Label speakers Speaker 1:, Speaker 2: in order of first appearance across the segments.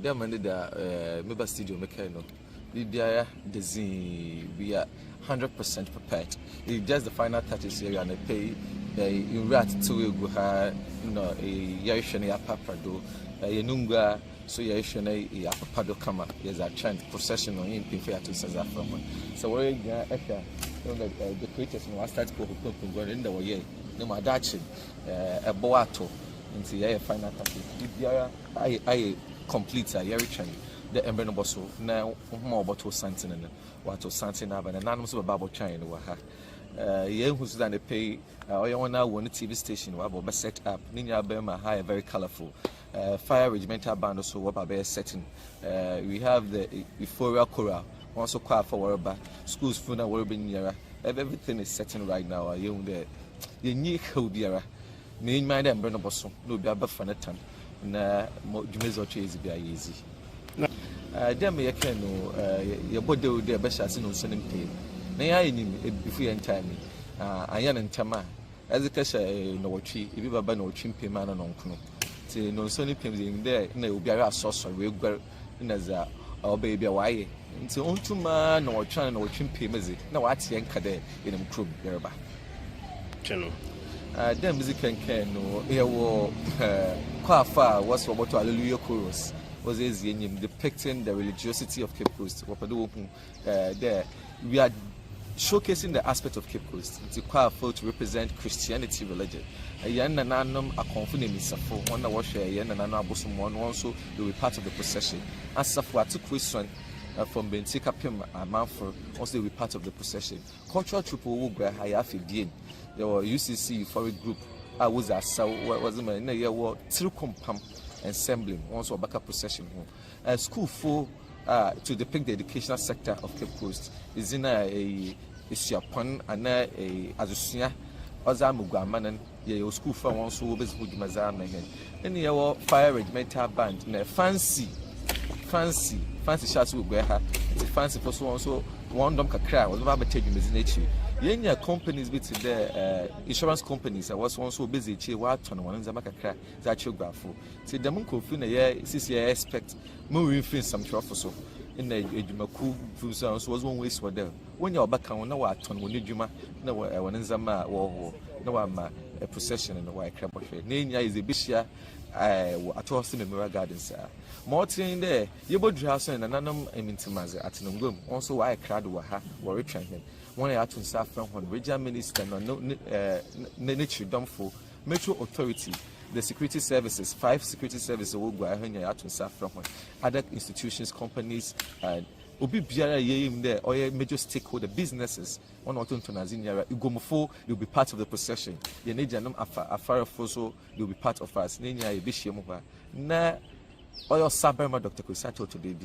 Speaker 1: There many the member studio mechanic. The design we are 100% prepared. It's just the final touches here and I pay in rat to go ha no a yashane apapado yenunga so yashane apapado kama yes a chant procession on in fair to South from. So we the creators no start go go in the way no ma dachi a boato into the final touches. I complete a yearichan the embrenoboso now more bottle santin and what to santin have an anonymous Bible China waha. Who's done a pay or now one TV station were set up Ninya Bema high very colorful fire regimental band also what a setting. We have the euphoria choral also quite for whatever schools food and will be nearer. Everything is setting right now. I own the unique hobiera. Main mind and Bernoboso no be a buffanetan. Na jumezo chezi bia yezi dem ye ken no ye bodo de be shase no so nempe na ya enim before en time anya ne ntama ezeka sha no wotwi ebi baba na wotwi mpema na no nkono ti no so ne pem zin de na obi ara asoso we gwar na za oba bia waye nti ontuma na wotwa na wotwi mpema zi na wate enka de enim krom yerba cheno dem music can no ewo Kwafa was about Hallelujah chorus was depicting the religiosity of Cape Coast. There we are showcasing the aspect of Cape Coast. It's Kwafa to represent Christianity religion. A young nanum a confident Safo, one wash a young and Abosum one also will be part of the procession. As Safo took question from Bentika Pim and Manford also will be part of the procession. Cultural troop will go Hayafi Dien. There were UCC for a group. I was a was my year war through compam assembly also a backup procession school for to depict the educational sector of Cape Coast is in a siapon and a azusia Ozamuguamanan ye school for one so with Mazamahan and your fire regimental band fancy shots will wear her fancy for so also one dumb cry was about taking nature. Yenya companies bit the insurance companies I was also busy che wa ton one nzama kakra za geography say dem ko fi na ye sisi expect mo we fin some trophy so in the edumaku fu so was one waste for them when you back on na wa ton woni djuma na one nzama wo na wa ma a procession in the white crab na nya is a bishia atosi memorial gardens more thing there you bodri house na nanam emintimaze atinongom also why crowd wa ha wo retwan him one ya to staff from regional minister no nature dumfo metro authority the security services 5 security services Oguaa Fetu ya to staff from other institutions companies and obi biara yeyim there or major stakeholder businesses one or two Tanzania igomofo you'll be part of the procession ye nejanum afara foso you'll be part of us nenya ye bishie mo na oyo Osabarimba Dr. Kwesi today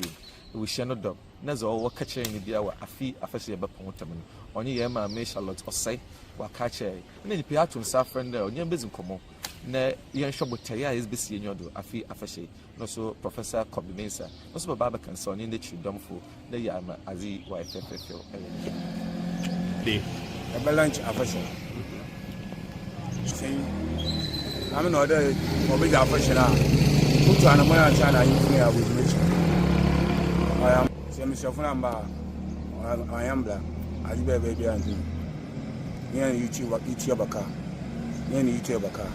Speaker 1: we share no dog nazo wo kache ni bia wa afi afase be pontam no onye ye ma me Charlotte osai wa kache na ni pia to nsa friend there onye bezin komo na ye nhwobotaya ya besi enyodo afi afase no so Professor Kobimensa no so baba kan so onye ne chidomfo na ya ma azi wa FFF the
Speaker 2: balance afase say I'm no there obi ja afase na utu ana mwana chana yin ya with me I am Mr. Funamba. I am black. I live baby and you YouTube Baka. Any eater baka.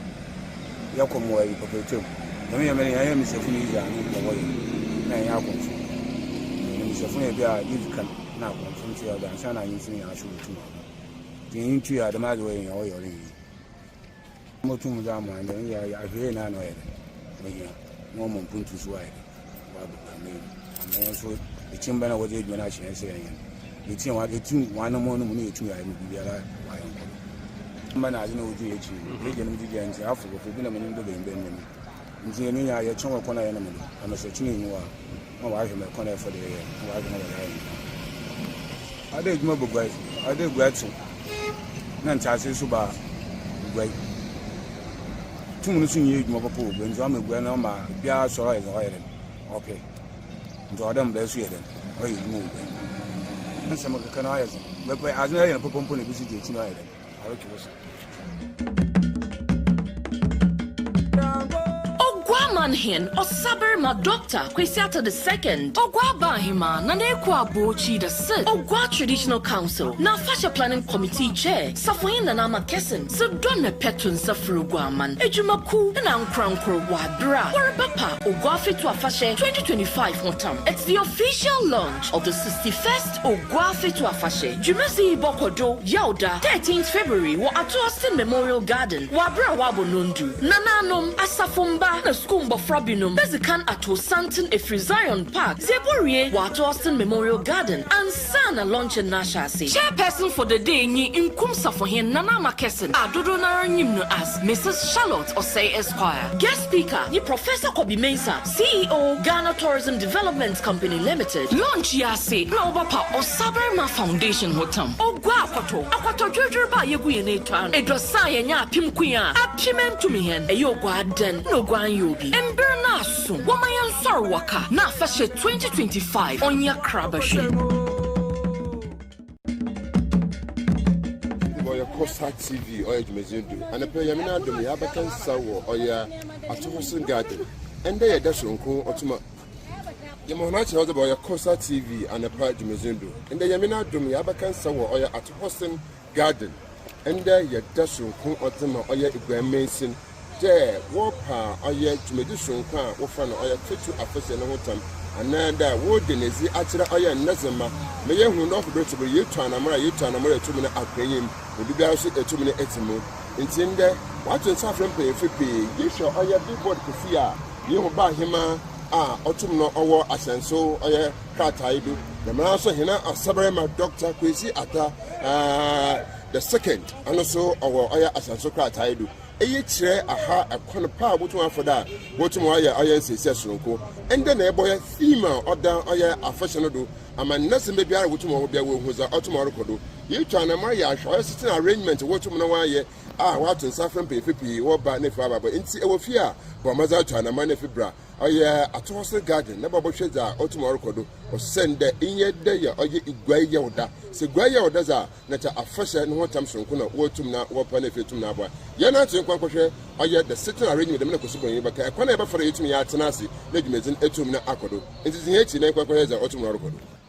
Speaker 2: Yakom way, Papa too. The man I am is a Funisa and the way. Nay, Yakom. Mr. Funia, you can now confront your dance and I using our shoe too. The entry are the mad way in all your league. Motum Dama and then I hear none of it. Moment Puntus wide. I mean, also the chamber was 8 minutes and saying, the team had 1 more money to I would be alive. Man, I know GH, Legend begins after the Filipino in the Benjamin. In the Nia, your channel corner enemy, I must say, you are. My wife and my corner for the year. I did mobile great. I did great. Nantassi Suba great. 2 minutes in you, mobile pool, when I'm a grandma, Pia Soy is iron. Okay. And Adam bless you then. Or you move. And some of the canals, but I know a component visit tonight. I look at
Speaker 3: Omanhen, Osabarimba Doctor, Kwesi Atta II, Omanhemaa, na Ekua Abookyi the Sixth, Oguaa Traditional Council, na Fashion Planning Committee Chair, Safoyin na nama Kesin, Oguaa Fetu Afahye, Ejumaku, na Nkrankro Wadra, Warabapa, Oguaa Fetu Afahye 2025 Hotam. It's the official launch of the 61st Oguaa Fetu Afahye. Jumezi Bokodo, Yauda, 13th February, wa Atta Memorial Garden, Wabra Wabo Nundu, Nananom, Asafumba, na Skumba Frabinum, Bezikan Ato Santon Efri Zion Park, Zeborie, Atta Memorial Garden, and Sana Launch and Nashasi. Chairperson for the day, Ni Inkum Safoyin Nana Makesen, Adodo Naranyimno as Mrs. Charlotte Osei Esquire. Guest speaker, Ni Professor Kobi Mensah, CEO, Ghana Tourism Development Company Limited. Launch Yase, Globapa Osabarimba Foundation Hotam. Oguaa Akwato Jojoba Yeguyenetan, Edosaya Nya Pimkuya, Apimem Tumihen, Eyogwa Den, no Gwan Yobi, Embernasu, Wamayan Sarwaka, Na Fashe 2025, Onya Krabashi.
Speaker 4: Osa TV or Jumezindu, and a Payamina Dumi Abakan Sawo or ya Atohosin Garden, and they are Dashunko Otuma. Yamonachi was about your Kosa TV and a Pay Jumezindu, and the Yamina Dumi Abakan Sawo or ya Atohosin Garden, and there ya Dashunko Otuma or ya Ibrahim Mason, there, Wapa or ya Jumedishunka, Wafan or ya Fetu Afahye no Hotam. Ananda Wodenezi Atira Oya Nazama, Mayor who not to be you to an Amara, you to an Amara 2 minute at Payim, will be also a 2 minute etimo. In Tinder, what will Saffron pay if you pay? You shall Oya billboard Kufia, you will buy him autumnal or Asenso Oya Kataidu, the Manasa Hina Osabarimba Doctor Kwesi Atta the second, and also our Oya Asenso Kataidu. Aha, a corner power, what for that? What wire I says, and then a boy, female or down Oya Afahye, and my nursing baby, I would tomorrow be who's a tomorrow. You turn a Maria, I sit in arrangement to what tomorrow. What in Saffron pay 50 or by Nefaba, but in see our fear, but Maza China, Manefibra. Oh, yeah, at Tossel Garden, never bushes are or tomorrow, or send the in your day or ye Gray Yoda. So Gray Yoda, not a fresh and what time from Kuna, what to now, what benefit to Naba. You're not in Quackoshe, or yet the sitting arrangement the Medical but I can't ever for you to me at Tanasi, Legimazin Etumna Akodo. It is the 89 Quackos or tomorrow.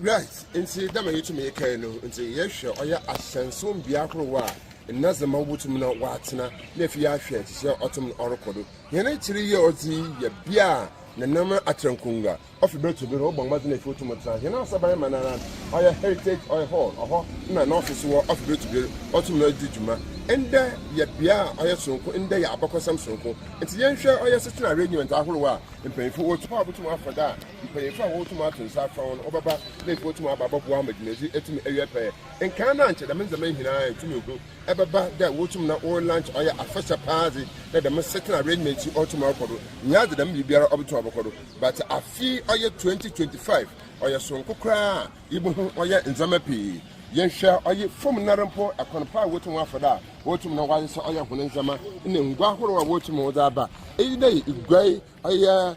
Speaker 4: Right, and see them to me a canoe, and say, yes, sure, or ya ascensum Biakro. Nazama Wutumna Watsna, Nefia Shed, Sir Autumn Oracle. Yene 3 years, ye bia, the number Atrankunga, of the bird to be Robon, wasn't a photo. You know, Sabarimba, or your heritage or a hall, an office war of bird to be Autumn Dijuma, and there ye bia, or your sonko, and there Abacosam sonko. It's the young share or your sister arrangement, Ahua, and pay for what to have to after that. You pay for what to Martin Saffron, Obaba, they go to my Baba Wammed, et area pay. And can't answer the men's main here to you. Ever that Wotumna or lunch or a first party that the most certain arrangement to automobile. Neither them you be up to Abacado, but a fee or your 2025 or your son cry, even or your in Zamapi. Yen share or your former Narampo, a compare Wotum for that. Wotum was or your Hunzama in the Guaho or Wotum Odaba. A day is grey or your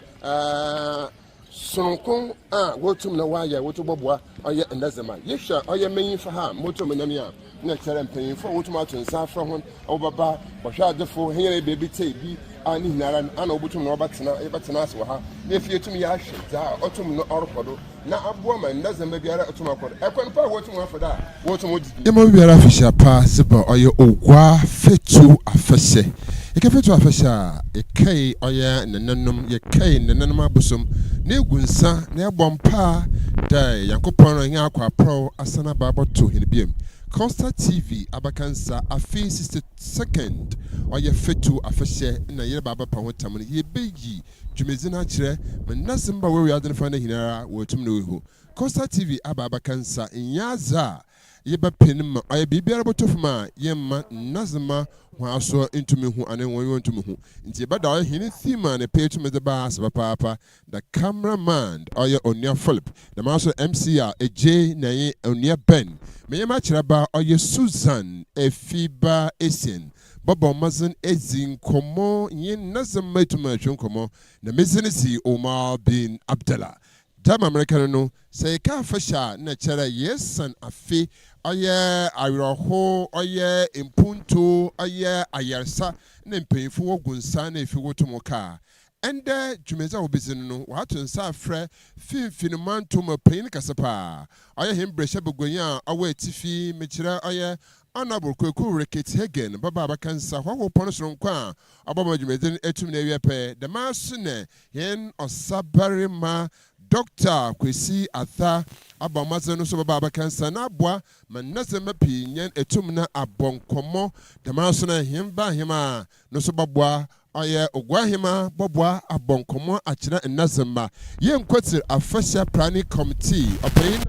Speaker 4: Sonkong, Wotum Nawaya, Wotubabwa, or your Nazama. Yes, sir, or your main for her, Motomanamia. Next time, paying for automatic and saffron over bar, or shall therefore here baby tea be ani hinara ana obutum no obatena ase wa ha na efietum ya hwe za otum no orokodo na aboa man na zamba biara otum akodo ekwan pa wotum afada wotum odi
Speaker 5: emo biara fisha pa seba oye Oguaa Fetu Afahye Eke Fetu Afahye ekai oye nananum ye kai nananum abosom na egunsa na ebompa dai yankopon no nya akwa pro asana baboto hinibiem Costa TV abakansa afi 62nd oye Fetu Afahye na yere baba pa hotam ye beyi dwumezina kire menasimba we adene na hinara wotum no wehu Costa TV abakansa nyaza yeba penima oye bibiara botofuma yemma nazima waso intumi hu ane won ntumi hu nti bada oye hini thema ne page me the bass papa the cameraman oye Onia Philip the master MCR eje na ye Onia Ben me yema kiraba oye Susan Efiba Esien Baba mazin ezin komo yin nazima tuma komo na mezinisi Omar bin Abdullah Time American no say ka fasha na chere yesan afi oye awiroho oye impunto oye ayarsa na mpanyifo wogunsa na efi wotomo ka ende dwumeza obizin no wato nsa afre finfin manto mapanyin kasapa oye hembresha begonya awa atifi mekire oye Honorable Kweku Ricketts-Hagan baba abakansa hwo pono sonkwa ababa dwumezin etum na ewiape the masune yen Osabarimba Dr. Kwesi Atta abamazeno so baba abakansa na aboa manazema pinyen etum na abonkomo damaso na himba hima no so babwa oye Oguahemaa bobwa abonkomo akira nazema yen kwatir Afahye Planning Committee opayina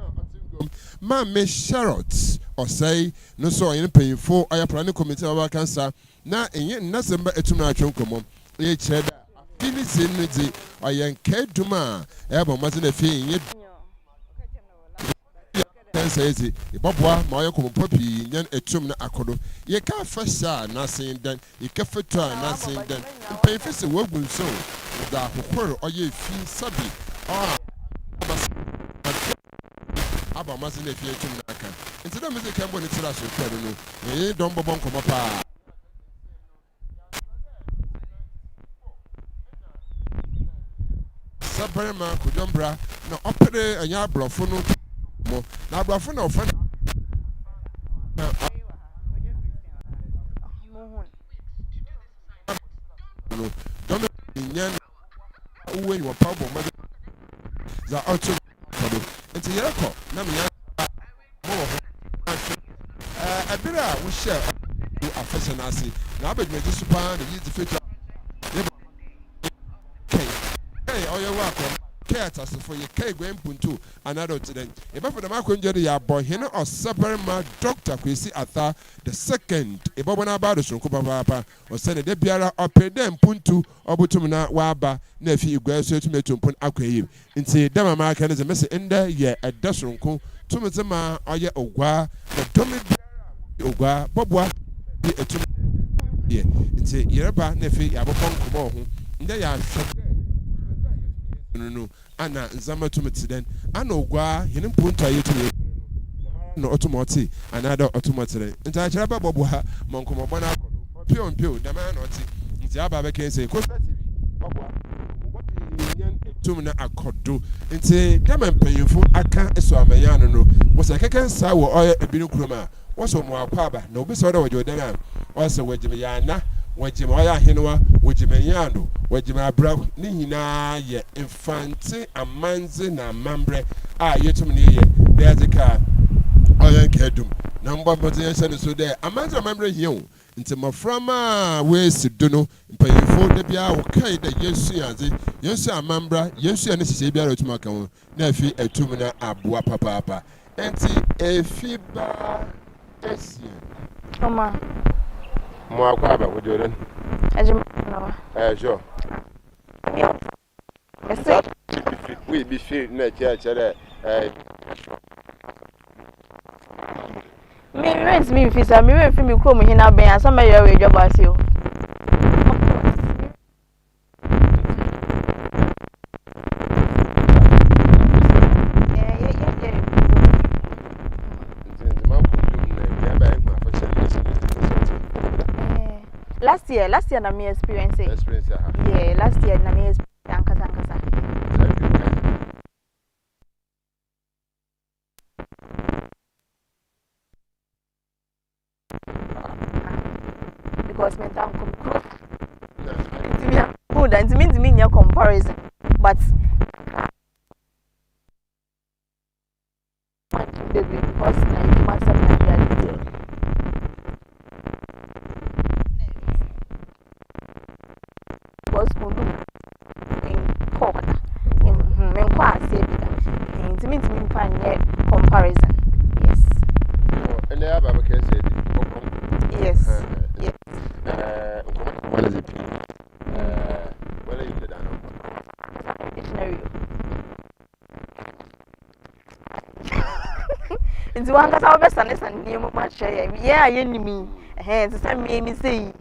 Speaker 5: ma me Charlotte osai no so yen payinfo oya Planning Committee abakansa na enye nazema etum na atwenkomo ye cheda Fini zinidi oyen keduma ebo mazina fi nye says ibabwa ma oyen ko popi nyan etum na akodo ye ka fasha na sindan ye ka fetua na sindan pen fese wogun so da kokoro oye fi sabi aba mazina fi etum na aka nti da meze kan bo ne tira so kwado no ye don bobon ko pa Osabarimba kujombra na opere anya ablofo no mo na ablofo na ofa no don nyan uwe ni pabo ma za auto kodo enti yereko na me mo abira wo share Afahye na ase na abedmeji super na yi Fetu oye wako Keta for ye K Gwempuntu another today. Eba for the Makunjeri ya boy hena Osabarimba Dr. Kwesi Atta the second. Eba wana about the papa or send a biara or pay them puntu obutumna waba nefi igwe so to metumpun akwayi. Inti dama American is a message in there ye a dasrunku tumazema oye Oguaa the domi Oguaa bobwa be a tum ye. Inti yereba nefi yabopon kumo hu. Nde ya no ana nzama tumetsiden ana Oguaa hinin punto ayetu no automati another automatic nta akira babobo ha monkomo bona pio dama na oti nti aba be kense Costa TV Oguaa nyan etum na akodo nti dama mpanyimfo aka eso amanya no wo se keke sa wo oye ebinu kuroma wo so mo akwaba na obi so da wo jodan a wo se wajime ya na wajime oya henwa wajime yando wajime abra ni nyina ye infante amanze na mambre a yetum ne ye dezika oya kedum na mbambote yense so de amanze mambre hiu nti maframa we siduno mpayefo de bia wo kai da yesu amambra yesu ne sise bia rotum aka wo na afi etum na aboa papa enti efiba esien
Speaker 6: Oma
Speaker 4: mo akwaba wo jodan sure
Speaker 6: yes
Speaker 4: we be feel na chere
Speaker 6: me rent me visa me we fi me krom hina ben asama ya we job asio last year na me experience it.
Speaker 5: Experience
Speaker 6: Yeah, last year na me experience ankasa. Because me down come close. Good, and it means me no comparison, but because na you must have that. Because in corner, in class, it means me find comparison. Yes.
Speaker 5: And the other can say
Speaker 6: yes. Yes.
Speaker 5: What is it? What are you doing?
Speaker 6: Dictionary. It's one that our best and near much. Yeah, you me. To send me say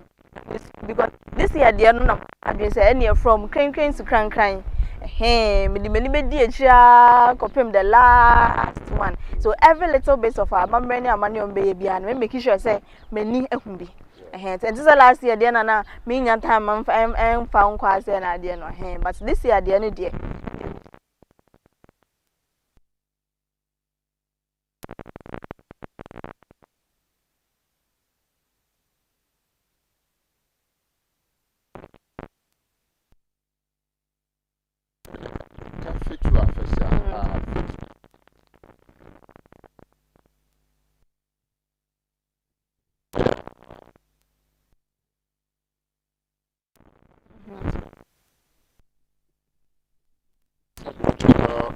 Speaker 6: because this year the no address any from crane to crank. Me the copim the last one. So every little bit of our money on baby and making sure say many ehumbi. And this last year the na me nya time am found kwase na the no but this year the no dey.
Speaker 5: Fetu Afahye.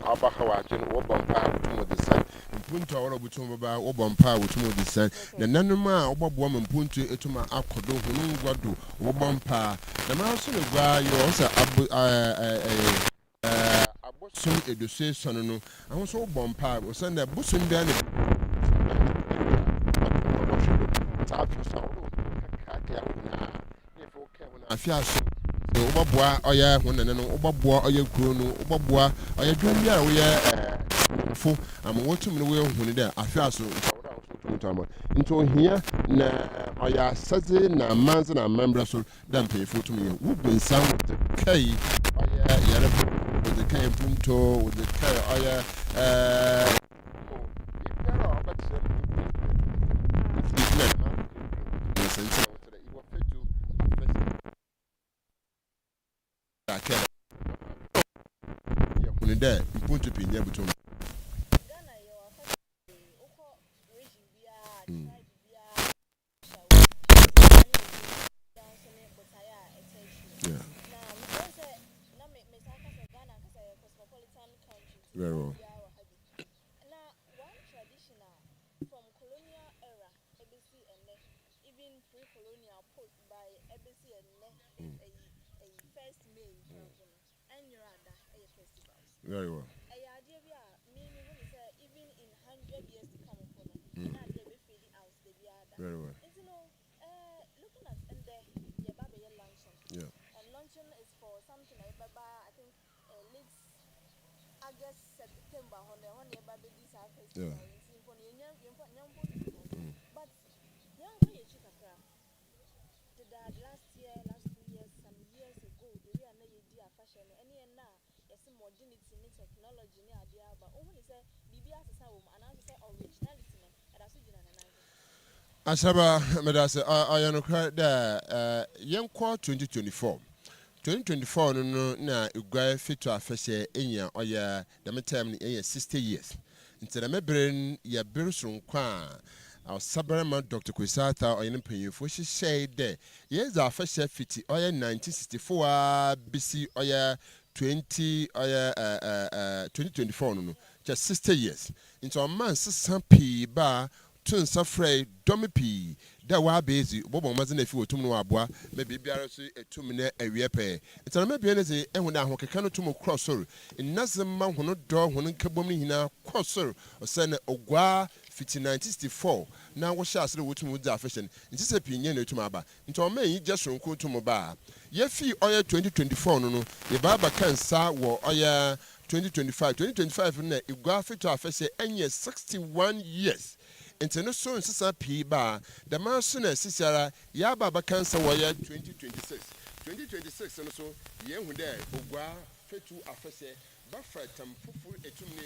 Speaker 5: Abahawajin Obampa with the sun. Punto or Butumba Obampa with the sun. The Nanuma Obabwam Punto Etuma Akodo Wadu Obampa. The mouse of the you also Abookyi eduse sono I was so bompa was send a busun down afiaso so obaboa oya honane no obaboa oya kuro no obaboa oya dwan bia we fo am wotum no we hunu de afiaso into here na oya saze na manze na membra so dan pay fo tum ye wo bensan with kai oya yare with the kai punto with the kai oya there point to pin buton very well.
Speaker 7: Now, one traditional from colonial era, ABC and even pre-colonial post by ABC and a first May and your other festivals.
Speaker 5: Very well.
Speaker 7: Even in 100 years to come,
Speaker 5: very well.
Speaker 7: Looking at the Baby luncheon.
Speaker 5: Yeah.
Speaker 7: And luncheon is for something I think late August, September, on the baby this festival. But young the last 2 years, some years ago, the real idea fashion, any and now, there's some modernity, technology, but only say, BBS is home, and I say originality, and I see
Speaker 5: Asaba medase ayano kra da yenkwa 2024 no na Oguaa Fetu Afahye enya oya the term enya 60 years nti na mebren ya berusron kwa Osabarimba Dr. Kwesi Atta oyene mpanyefo hyehyɛ de yeza Afahye fiti oya 1964 bc oya 2024 no just 60 years nti o man sesan pii ba tun safrey domipi da wa bezi bobo mazina fi wotum no aboa me bibiara so etum na awie pe etana me bia ne ze ehun da ahokeka no tum crossor innazema hono do hono nkabom ni hina crossor osane Oguaa fiti 1964 na wo sha asere wotum udza fashion nti se pinye na etum aba nti o ma yi jesonko tum ba ye fi oya 2024 no ye baba kansa wo oya 2025 na Oguaa Fetu Afahye enye 61 years nti no so nsesa pii ba the man so na sisiara ya baba kansa wɔ 2026 no so yehu dɛ Oguaa Fetu Afahye bafa tam fufu etum ne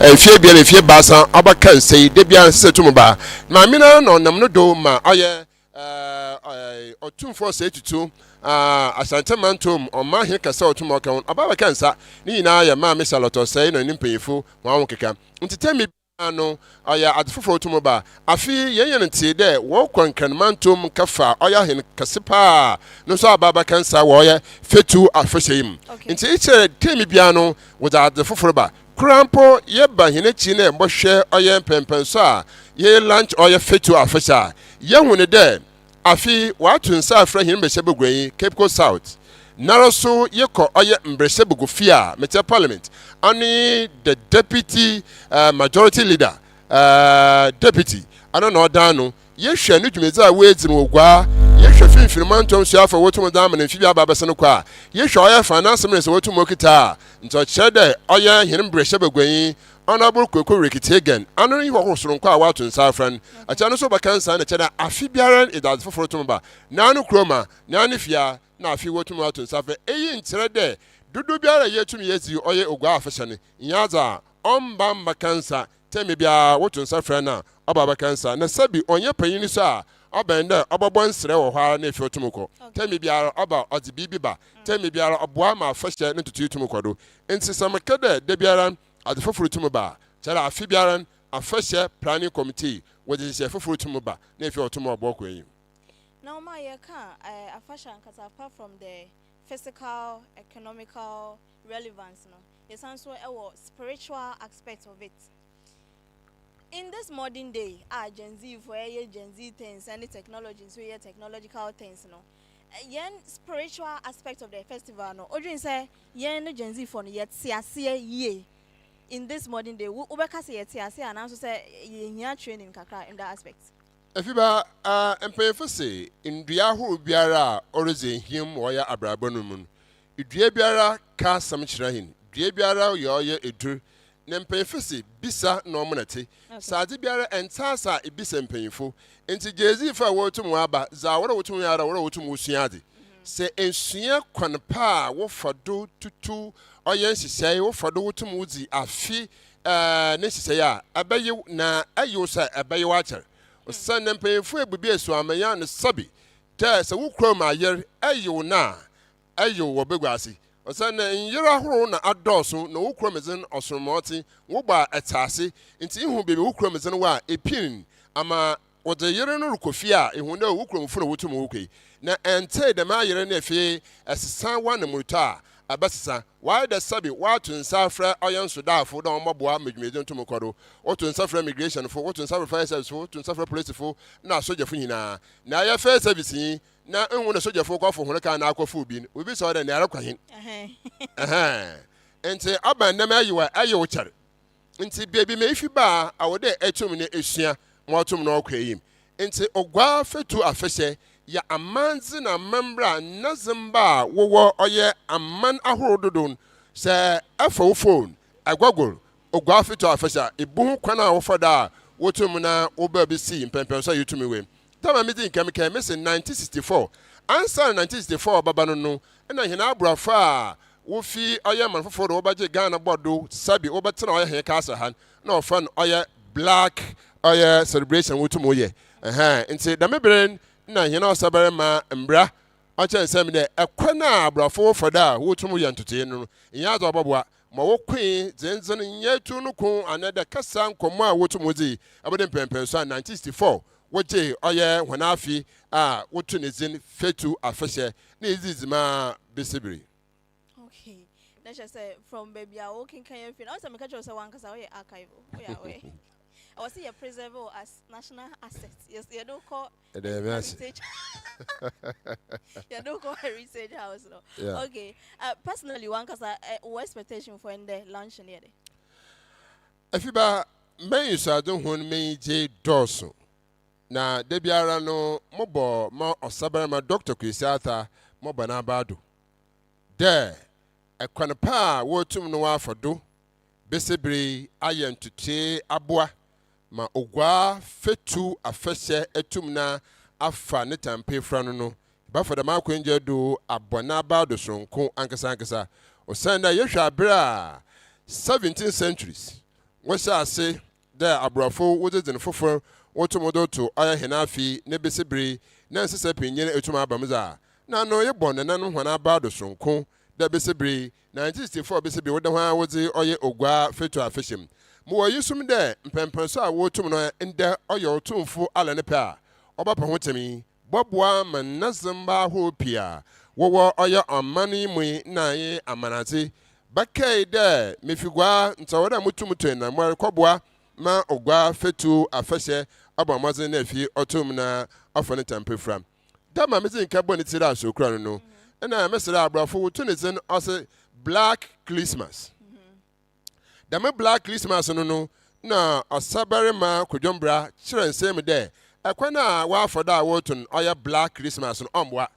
Speaker 5: efie bia efie basa abaka sei de bia setum ba ma mina no nam no do ma oye otumfo se tutu asante mantom Omanhen kasa otum okan ababa kansa ni nyina ya ma me saloto sei no nimpeyefo wa keka ntitemi ano oya adfofo otum ba afi yenyen nti de wo kwankan mantom kafa oya hen kasepa no so ababa kansa wo oya Fetu Afahye im nti ichere temi bia no wo da adfofo ba Krampo ye ba hinechi na mbɔhwɛ ɔyɛ mpɛmpɛnso a ye lunch ɔyɛ Fetu Afahye ye hune de afi watu nsa afra hin bɛhyɛ begwai Cape Coast South naraso ye kɔ ɔyɛ mbrɛhyɛ begofia mete parliament ani the deputy majority leader deputy ano na ɔdan no ye hwɛ no dwumedze a woedzi no Oguaa ye hwɛ finfirmantom so afa wotum da ma na mfibia babɛse no kwa ye hwɛ ɔyɛ finance minister wotum okita ntɔkyerɛ dɛ ɔyɛ hin mbrɛhyɛ begwai honorable Kweku Ricketts-Hagan ano yi hɔ soro nkɔ a watu nsa afran acha no so bakansa na kyerɛ afi biara idad foforo tum ba na anu kroma na anu fia na afi wotum watu nsa afran eyi nkyerɛ dɛ dudu biara yetum yezi ɔyɛ Oguaa Afahye ne nyaza ɔmba makansa temi bia wotu nsa afran na ɔba bakansa na sabi onye panyin so a ɔbɛn dɛ ɔbɔbɔ nsrɛ wɔ hɔ na efi otum kɔ temi biara ɔba ɔdze bibi ba temi biara ɔboa ma Afahye ne tutu tum kɔ do nsesam kede de biara ade foforo tum ba kyerɛ afi biara Afahye planning committee wɔde hyɛ foforo tum ba na efi otum ɔbɔ kɔ yi
Speaker 6: now ma ye ka Afahye ankasa apart from the physical economical relevance no yes also spiritual aspect of it in this modern day Gen Z for Gen Z things and the technology so technological things no yen spiritual aspect of the festival no odwin say yen Gen Z for no yet siase ye in this modern day ubeka say yet siase and also say yen training kakra in that aspect
Speaker 5: efiba empeyefo se ndua ho biara oreze him wo ya abrabo no mu dua biara ka sam kyerɛ hin dua biara yo ye edur na mpeyefo se bisa na omonate saade biara entasa ebisa mpeyefo enti jezi fa wotum aba za wora wotum yara wora wotum usuade se ensua kwanpa wo fado tutu oye nhyehyɛ wo fado wotum uzi afi ne nhyehyɛ a abaye na ayo sa abaye wa kyere osan na mpeyefo ebubi esu amanya ne sabi ta se wo krom ayer ayo na ayo wo begwase Osan na nyira horo na adɔso na wokura mezen osomoti wo ba etase nti ihu bebe wokura mezen wa epin ama wode yere no rukofia ihu na wokura mfu na wotum wokui na ente de ma yere na efie esesa wa na muruta abasesa why the sabi wa to nsafra oyen sodafo da omoboa medwumedin ntum kodo oto nsafra immigration fo oto nsafra fire service fo oto nsafra police fo na soja fo nyina na ya fire service yi na enwu na soja fo kwafo hono ka na akwafu bi obi so da na ara kwahin ente aban na mayiwa ayo chare ente baby me ifi ba awode etum ne esua motum na okwayim ente Oguaa Fetu Afahye ya amanzi na membra nazimba wowo oye aman ahorododon se afa phone agwagol Oguaa Fetu Afahye ibu kwana wofada wotum na oba bi si mpempenso yutumi we tama midi nkemke mesi 1964 answer 1964 baba no na hina abrafa wofi oye man foforo obaje Ghana bodo sabi obetena oye he kasa han na ofan oye black oye celebration wotum oye nti da mebren na hina Osabarimba mbra acha nsem de ekwana abrafo foda wotum ye ntote no nya za obobwa ma wokwe zenzen nyetu no kun anada kasa nkomo a wotum ozi abode mpempenso 1964 woje oye hwanafi a wotu nezin Fetu Afahye na ezizima besibiri.
Speaker 6: Okay, let's just say from baby I walking can you feel also make sure say one cause we archive I was see a preserve as national assets. Yes, you don't call heritage. You don't call heritage house no. Yeah. Okay. Personally one cause what expectation for in the lunch near there.
Speaker 5: If you ba me so adon hon me je doso. Na debiara no mobo ma Osabarimba Dr. Kwesi Atta mobo na bado. There ekwanpa wotum no afado besebri ayentuche aboa ma Oguaa Fetu Afahye etum na afa ne tampe frano no ba for the makwenje do abona bado sonko ankasa osanda yehwa abra 17th centuries wosha ase there abrafo wodedin foforo wotomodo to aya henafi ne besebri na nsese pinyene etum abamza na no yebon na no hwana bado sonko da besebri 1964 besebri woda hwa wozi oye Oguaa Fetu Afahye mo yisum de mpempenso a wotum no ende oye otumfu ala ne pa obapa hotemi boboa manazamba ho pia wowo oye amani mu na ye amanate bakai de mefigwa ntawoda mutumuto na mo koboa ma Oguaa Fetu Afahye abamaze na fi otum na afone tampefram dama mezi nka boni tira asokura no na mesira abrafo wotu ne zen ose Black Christmas. Dame Black Christmas no na Osabarimba kodwombra kire nsem de ekwana wa afoda wotun oya Black Christmas no omwa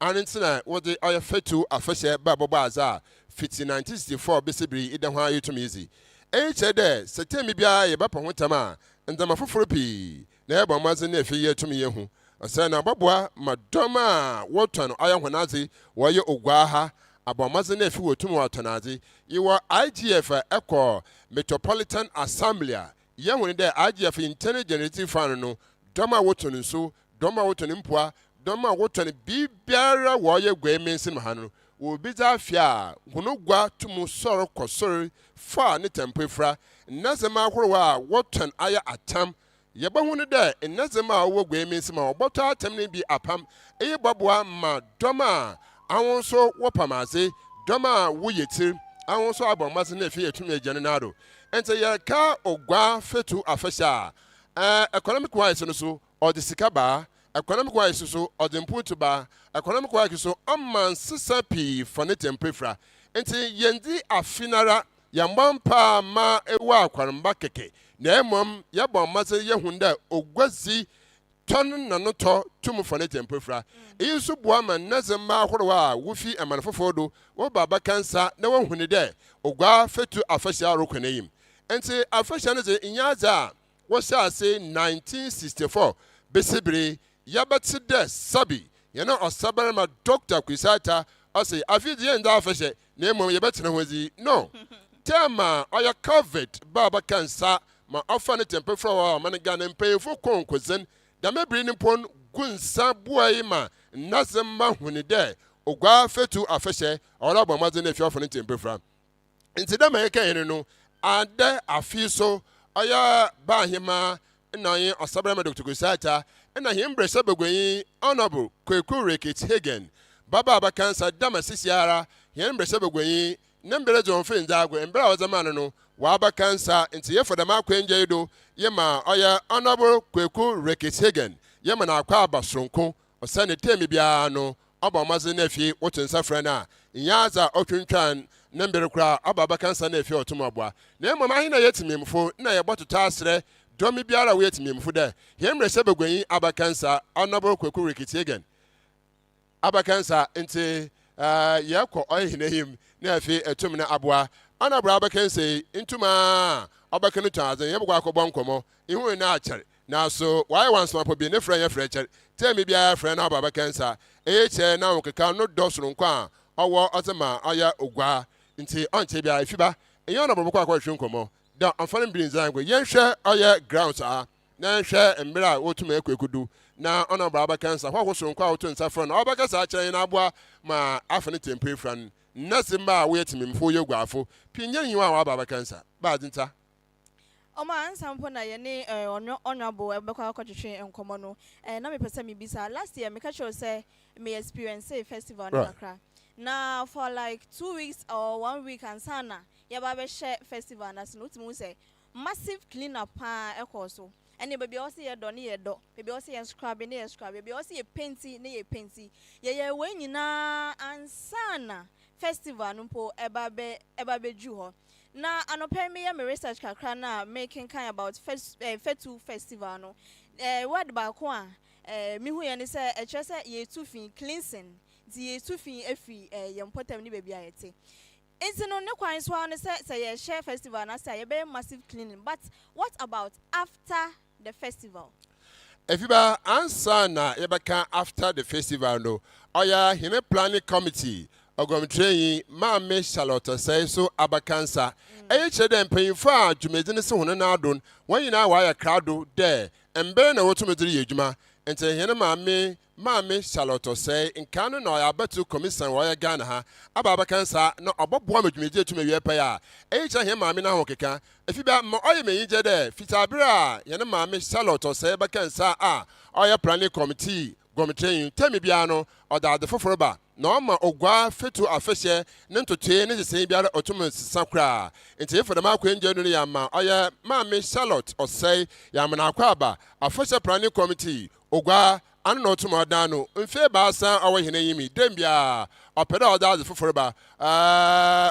Speaker 5: anintina wode oya Fetu Afahye babobo aza fiti 1964 besibiri ide ho ayetum yizi eche de setemi bia ye bapa hotama ndama foforo pi na eba maze na efi yetum yehu ose na baboa madoma wotun oya hwanazi woye Oguaa ha abomaze na efi wotum watanazi yiwo IGF Ekua Metropolitan Assembly yehun de IGF Internal Generative Fund no doma wotun nso doma wotun mpoa doma wotun bibiara woye gwemensin mahano wo biza afia hunogwa tumu soro kosoro fa ne tempefra nazema ahorowa wotun aya atam yeba hunu de nazema wo gwemensin ma oboto atam ne bi apam eye boboa ma doma awon so wopamaze doma wuyetir awon so abomaze na efi etum ejane nado ente ya ka Oguaa Fetu Afahye economic wise no so odisika ba economic wise so odimputu ba economic wise so amman sisa pi fane tempefra ente yendi afinara yambampa ma ewa akwaramba keke na emom yabomaze yehunda ogwazi ton na no to tum fane tempefra isu boama nazema ahorowa wofi amanfofodo wo baba kansa na wohuni de Oguaa Fetu Afahye arokonayim enti Afahye no ze inyaza wo sha se 1964 besibiri yabati de sabi yana Osabarimba Dr. Kwesi Atta ose afidi enda Afahye na emom yebetena hozi no tema oya covid baba kansa ma ofane tempefra wa maniga na mpeyefo konkozen da mebiri ni pon gunsa buai ma nazema huni de Oguaa Fetu Afahye ora bo maze na efiofo ne tempefra nti da ma yeka yin no ade afi so oya Omanhemaa na yin Osabarimba Dr. Kwesi Atta na him brese begwen honorable Kweku Ricketts-Hagan baba abakansa dama sisiara him brese begwen ne mbere jon fin dagwe mbere a zaman no wa abakansa nti ye for da ma kwenje do ye ma oya honorable Kweku Ricketts-Hagan ye ma na akwa abasronko osane temi bia no oba maze na fie wotensa fra na nyaza otwentwan ne mbere kura ababa kansa na fie otomabwa na emma ma hina yetimimfo na ye botota asre domi biara we yetimimfo de hemre se begwan abakansa honorable Kweku Ricketts-Hagan abakansa nti yakọ ohinahim na fie etum na aboa honorable abakansa ntuma abakanu twazen ye bugwa akọbọ nkomo ihu na achere na so why once ma po bi ne fra ye fra chere temi bia fra na ababa kansa eche na okeka no dosoro nkwa owo ozema aya ogwa nti onche bia ifiba enye na bobokwa akwa hwe nkomo da amfane mbiri nzangwe yenhwe aya grounds na nhwe mbira wotum ekwekudu na ona ababa kansa hwa hwosoro nkwa wotu nsafro na abaka sa akere na aboa ma afane tempe fran nasimba we timimfo yegwafo pinye nyiwa wa ababa kansa ba dinta
Speaker 6: Oma ansampo na ye ne honorable ebekwa akotwetwe enkomo no na me pese me bisa last year me catch you say me experience a festival na Accra na for like 2 weeks or 1 week and sana ya ba be share festival na so utimu say massive clean up ekoso ene baby o say ye do ne ye do baby o say ye scrub ne ye scrub baby o say ye painti ne ye painti ye we nyina ansana festival no po eba be ju ho na anope me me research kakra na making kind about Fetu festival no word ba ko a me hu ye ne say e kire say ye tufin cleansing di ye tufin efi ye mpotam ni baby ayete enti no ne kwan so ne say ye share festival na say ye be massive cleaning but what about after the festival
Speaker 5: efiba answer na ye beka after the festival no oya hime planning committee ogomtreyi maame Charlotte say so abakansa eye chede mpanyimfo a dwumedine se hono na adon wanyina wa ya krado de embere na wotumediri yedwuma ente hene maame Charlotte say nkano na ya batu commission wa ya Ghana ha abakansa na oboboa medwumedi etumewie pa ya eye che hene maame na hokeka efiba ma oye meyije de fitabira hene maame Charlotte say bakansa a oya planning committee gomtreyi temi bia no oda de foforo ba na ma Oguaa Fetu Afahye ne ntotoe ne sese biara otum sakra enti for the ma kwenje no ya ma oya maame Charlotte osai ya ma na akwa aba Afahye planning committee Oguaa an no otum odan no mfe ba san owo hene yimi dembia opeda oda de foforo ba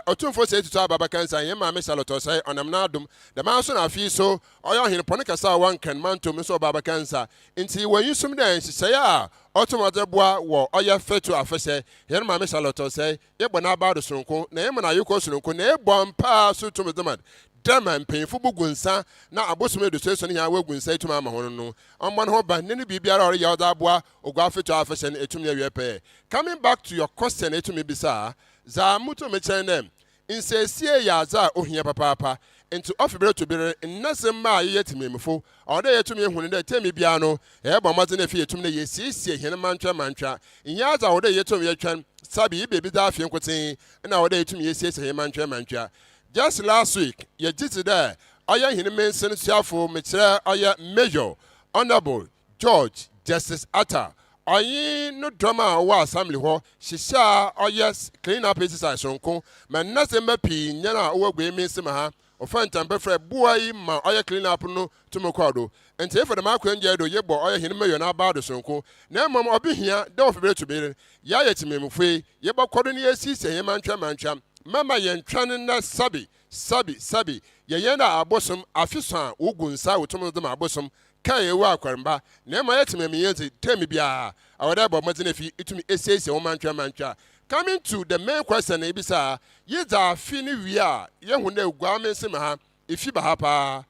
Speaker 5: otum fo se tutu aba kansa ye maame Charlotte osai onam na adum de ma so na afi so oya hene pone kasa wan kan mantom so baba kansa enti wanyusum den sese ya otomodeboa wo oya Fetu Afahye yen maame Charlotte say ye bona ba do sonko na ye mana yeko sonko na e bompa so tomodemad dama mpanyimfo bugunsa na abosume do so ne ya wagunsa etuma ama hono no omman ho ba ne bibiara ore ya oda aboa Oguaa Fetu Afahye ne etum ya wepe coming back to your question etumi bisa za muto mechen dem insesie ya za ohia papa into ofibere to be nnasem ma yetimemfo oda yetum ehunu de temi bia no e bo maze na fi yetum na yesiesie hene mantwa nyaza oda yetum yetwan sabi ibebi da afie nkoten na oda yetum yesiesie hene mantwa just last week ye jiti there oya hene mensen suafo me kire oya Major Honorable George Justice Atta oyi no drama wa assembly ho shisha oya clean up exercise nko man nasem ba pi nyana owagwe mensen ha ofanta mbefre buai ma oya clean up no tumokwado enti efo de makwenje do yebo oya hene mayo na ba do sonko na emom obihia de ofebere to be ya yetimemfue yebo kodo ne yesise he mantwa mama yentwan na sabi ye na abosom afison ogunsa wotum de abosom kai ewa akwarmba na ema yetimemi yezi temi bia awada bo mazine fi itumi esese wo mantwa coming to the main question e bisa yiza fini wia ye hu na Oguaa mense ma ha ifi ba ha pa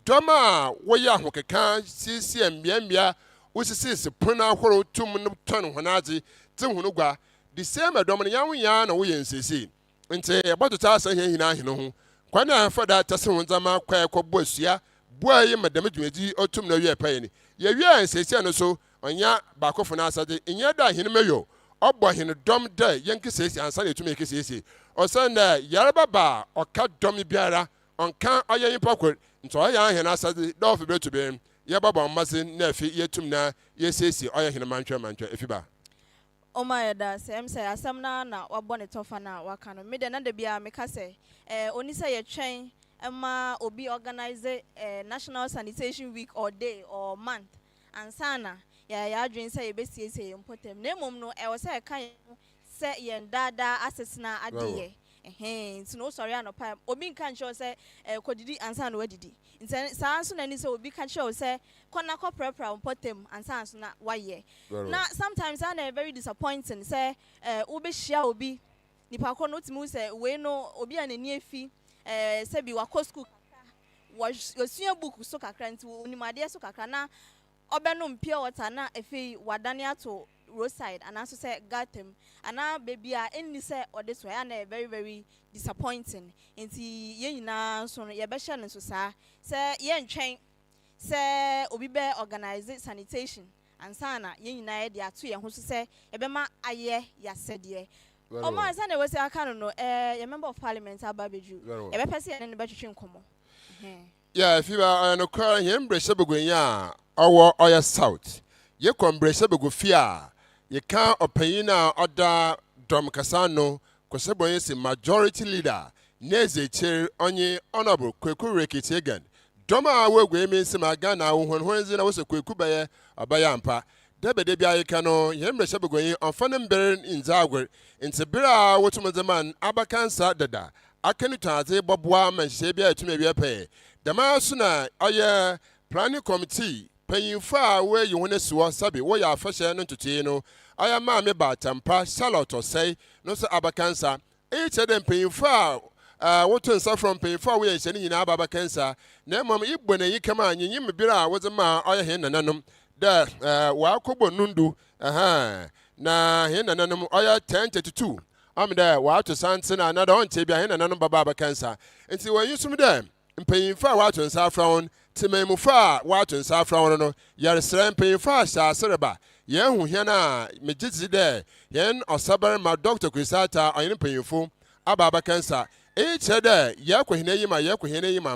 Speaker 5: doma wo ya hokeka sisi embia usisi pona horo tum no ton honaji tinhunu gwa the same dom ne ya na wo yensesi nti ebotota asa hina hino ho kwana afada tase honzama kwa ekobbo asua buayi madam dwumedi otum na wie pa ni ye wie ansesi no so onya bakofo na asade nya da hene mayo Obohin dom de yankisi and Sunday to make it easy. Or Sunday, Yarababa, or cat dummy biara, on can I in pocket, into I and answer the door for better to be. Yababa Mazin, Nefi, Yetumna, yes, or in a mantra, if you ba.
Speaker 6: Oh my God, say asam na wa bonnet ofa na wa kano. Me de na de bia me ka say oni say ye train Emma obi organize National Sanitation Week or day or month. And sana ya dream say be say important. Ne mom no e wo say kan say ye dada asesina adeye. So no sorry no pa obi kan show say kodidi ansa no wadidi. Nti saa so na ni say obi kan show say kona ko prepare important ansa so na waye. Na sometimes I very disappointing say obi share obi nipa ko no timu say we no obi anani afi say bi wa school kakra wa book so kakra nti onimade so kakra na obenum pure water na efi wadane ato roadside and also say got him and now baby any say or this way and very very disappointing nti ye nyina so ye be share no so say ye ntwen say obi be organize sanitation and sana ye nyina ye de ato ye ho so say e be ma aye ya sede o ma say na we say aka no ye member of parliament ababeju ye be pese ye ne be twetwe nkomo
Speaker 5: yeah if you are no call him bresha begonya oya south ye kombrese begu fia ye kan opanyina oda dom kasano kosebonye si majority leader neze chiri onye honorable Kweku Ricketts-Hagan doma wegwe emensi magana uhonhonzi na wose Kweku baye abaya ampa debede bia ye kano ye mbrese begonye onfane mbere inzagwer ntibira wotumzeman abakansa dada akenutaze bobwa manhye bia etume bia pe dama suna oye planning committee Payinfa we you want to sabi wo ya afahye no ntotie no aya ma me ba tampa Charlotte say no so abakansa each dem payinfa what to say from payinfa we yen nyina abakansa na mom igbo na yikama anyinyi mbira wo ze ma aya he nananom da wa akobo nundu na he nananom aya 1032 amda wa to santina na da on tebia he nananom baba abakansa enti wo yusum dem payinfa wa to nsa from Timemufa watun safra no yaresrem payinfa sha sereba ye hu hia na mejizi de yen Osabarimba Dr. Kwisata oyin payinfo ababa kansa eche de ye kwehene yima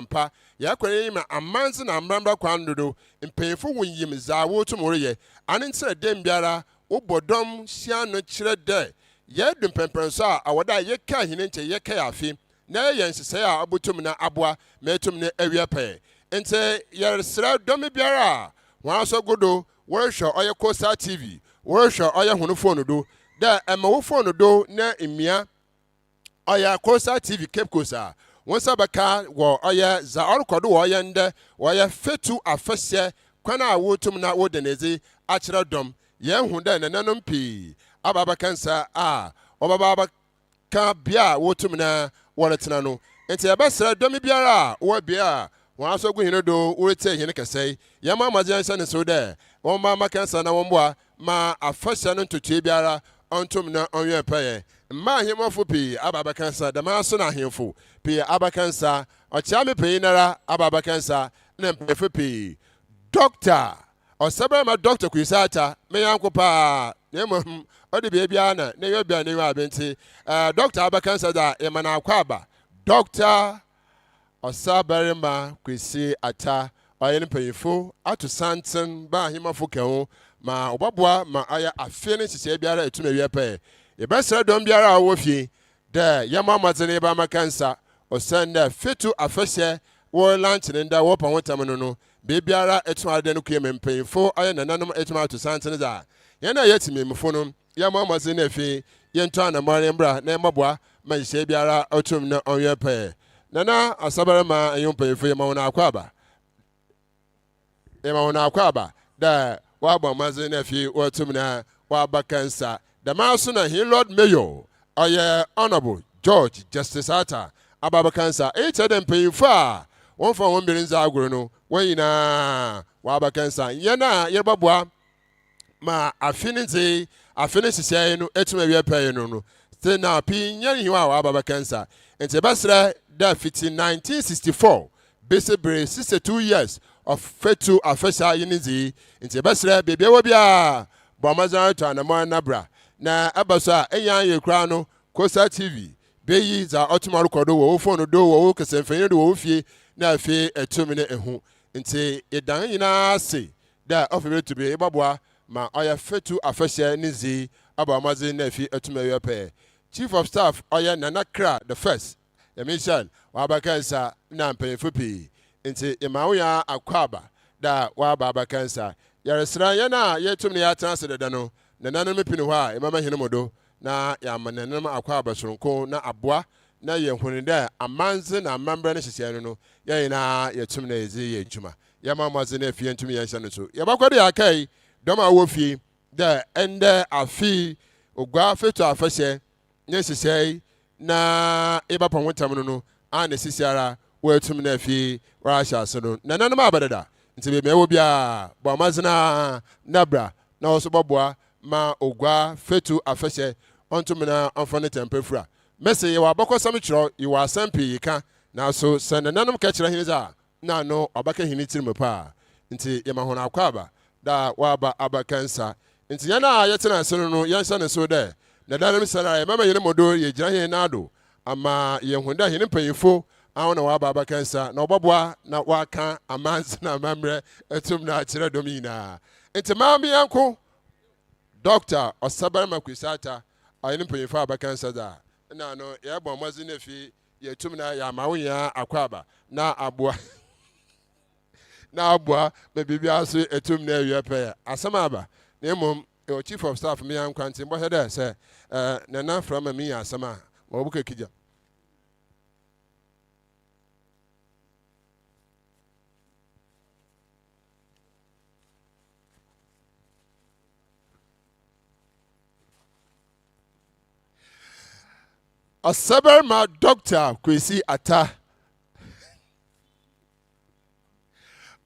Speaker 5: mpa ye kwehene yima amanzi na amramba kwandodo payinfo wunyim za wotumore ye anentre dem biara obodom hia no kire de ye dum pempenso a awoda ye ka hine nche ye ka yafi na ye nsese a abotum na aboa metum na awia pe Ente yaresra domi biara wan so godo worsho oye Kosa TV worsho oye hunu phone do da ema wo phone do na emia oye Kosa TV Cape Kosa won sabaka wo oye za orkodo wo oye nde oye Fetu Afahye kwana wotum na wodenezi akira dom ye hu da nananom pi ababa kansa obaba ka bia wotum na woretena no ente yabasra domi biara wo bia wan so gu hino do urete hino kasai yama majan sane so de won ma makansa na won boa ma afahye no ntotue biara ontum na onwe paye ma hemofo pi ababa kansa da ma so na hemfo pi abakansa ocha me pi nara ababa kansa na mpefo pi Dr. Osabarimba Dr. Kwisata me yanko pa nemo odi bia na ne yo bia ne wa benti Dr. abakansa da e mana akwaba Dr. Osabarimba Kwesi Atta oyen payifo ato santen ba himafo kan ma obaboa ma aya afie ne hye biara etume wie pe e besra dom biara a wo fie de yama mazene ba makansa osanda Fetu Afahye wo lunch ne nda wo pa wotam no be biara etu ade no kuyem payifo aya nananom etu ato santen za ye na yetime mfo no yama mazene afi ye nto na mare mbra na maboa ma hye biara otum na onwe pe Nana Osabarimba ayun payifo yema wona akwaba da waba mazene fi wotum na waba kansa da maso na he Lord Mayor oye Honorable George Justice Atta ababa kansa eche dem payifo a won fa won birin za agoro no wanyina waba kansa yana yerbaboa ma afini sisiaye no etuma wie paye no te na pi nyani hiwa waba kansa ente basra da fiti 1964 basically 62 years of Fetu Afahye yinizi nti besre bebia wo bia bomazan to anamo nabra na abasa enya ye kra no Kosa TV beyi za otuma record wo phone do wo kesemfenye do wo fie na afi etumi ne ehu nti edan nyina se da ofebe to be ibaboa ma Oya Fetu Afahye nizi abamazi na afi etumi yepe Chief of Staff Oya Nana Kra the first Emission wabakansa na mpanyefo nti imawuya akwaba da wabakansa yaresra yana yetum ne yatena sededa no nananum pinu hɔ a imama hinemodo na yamananum akwaba soronko na aboa na yehunide amanze na amambre ne hyehyɛ no yɛyina yetum na ezi yedwuma yamamaze na afie ntumi yɛnhyɛ no so yɛbakwade akai dɔma wo fie da ende afi Oguaa Fetu Afahye ne hyehyɛ na ibapa wotam no ana sisiara wetum na afie wa ahyɛ so no nananum abadada nti be mewo bia bo amazena nabra na wo so boboa ma Oguaa Fetu Afahye ontum na amfane tempefura mese ye wa bakosam kyerɛ ye wa asampi yika na so sanananum ka kyerɛ hini za na no abaka hini tirim pa nti ye mahona akwaba da wa ba abakansa nti yana yetena aseno no yansa ne so de na danum sara ye mama yene modo ye gyina hini nado ama ye hunda hini mpanyifo awon na wa ba abakansa na oboboa na waka amanze na mamre etum na kyerɛ domina nti maami yanko Dr. Osabarimba Atta ayini mpanyinfo abakansa da na no ya bo mazi na fi yetum na ya mawunya akwaba na aboa na aboa me bibia so etum na yepe asama aba na emom Chief of Staff me yankwanti mbo hede se na na from me asama wo buka kija Osabarimba Dr. Kwesi Atta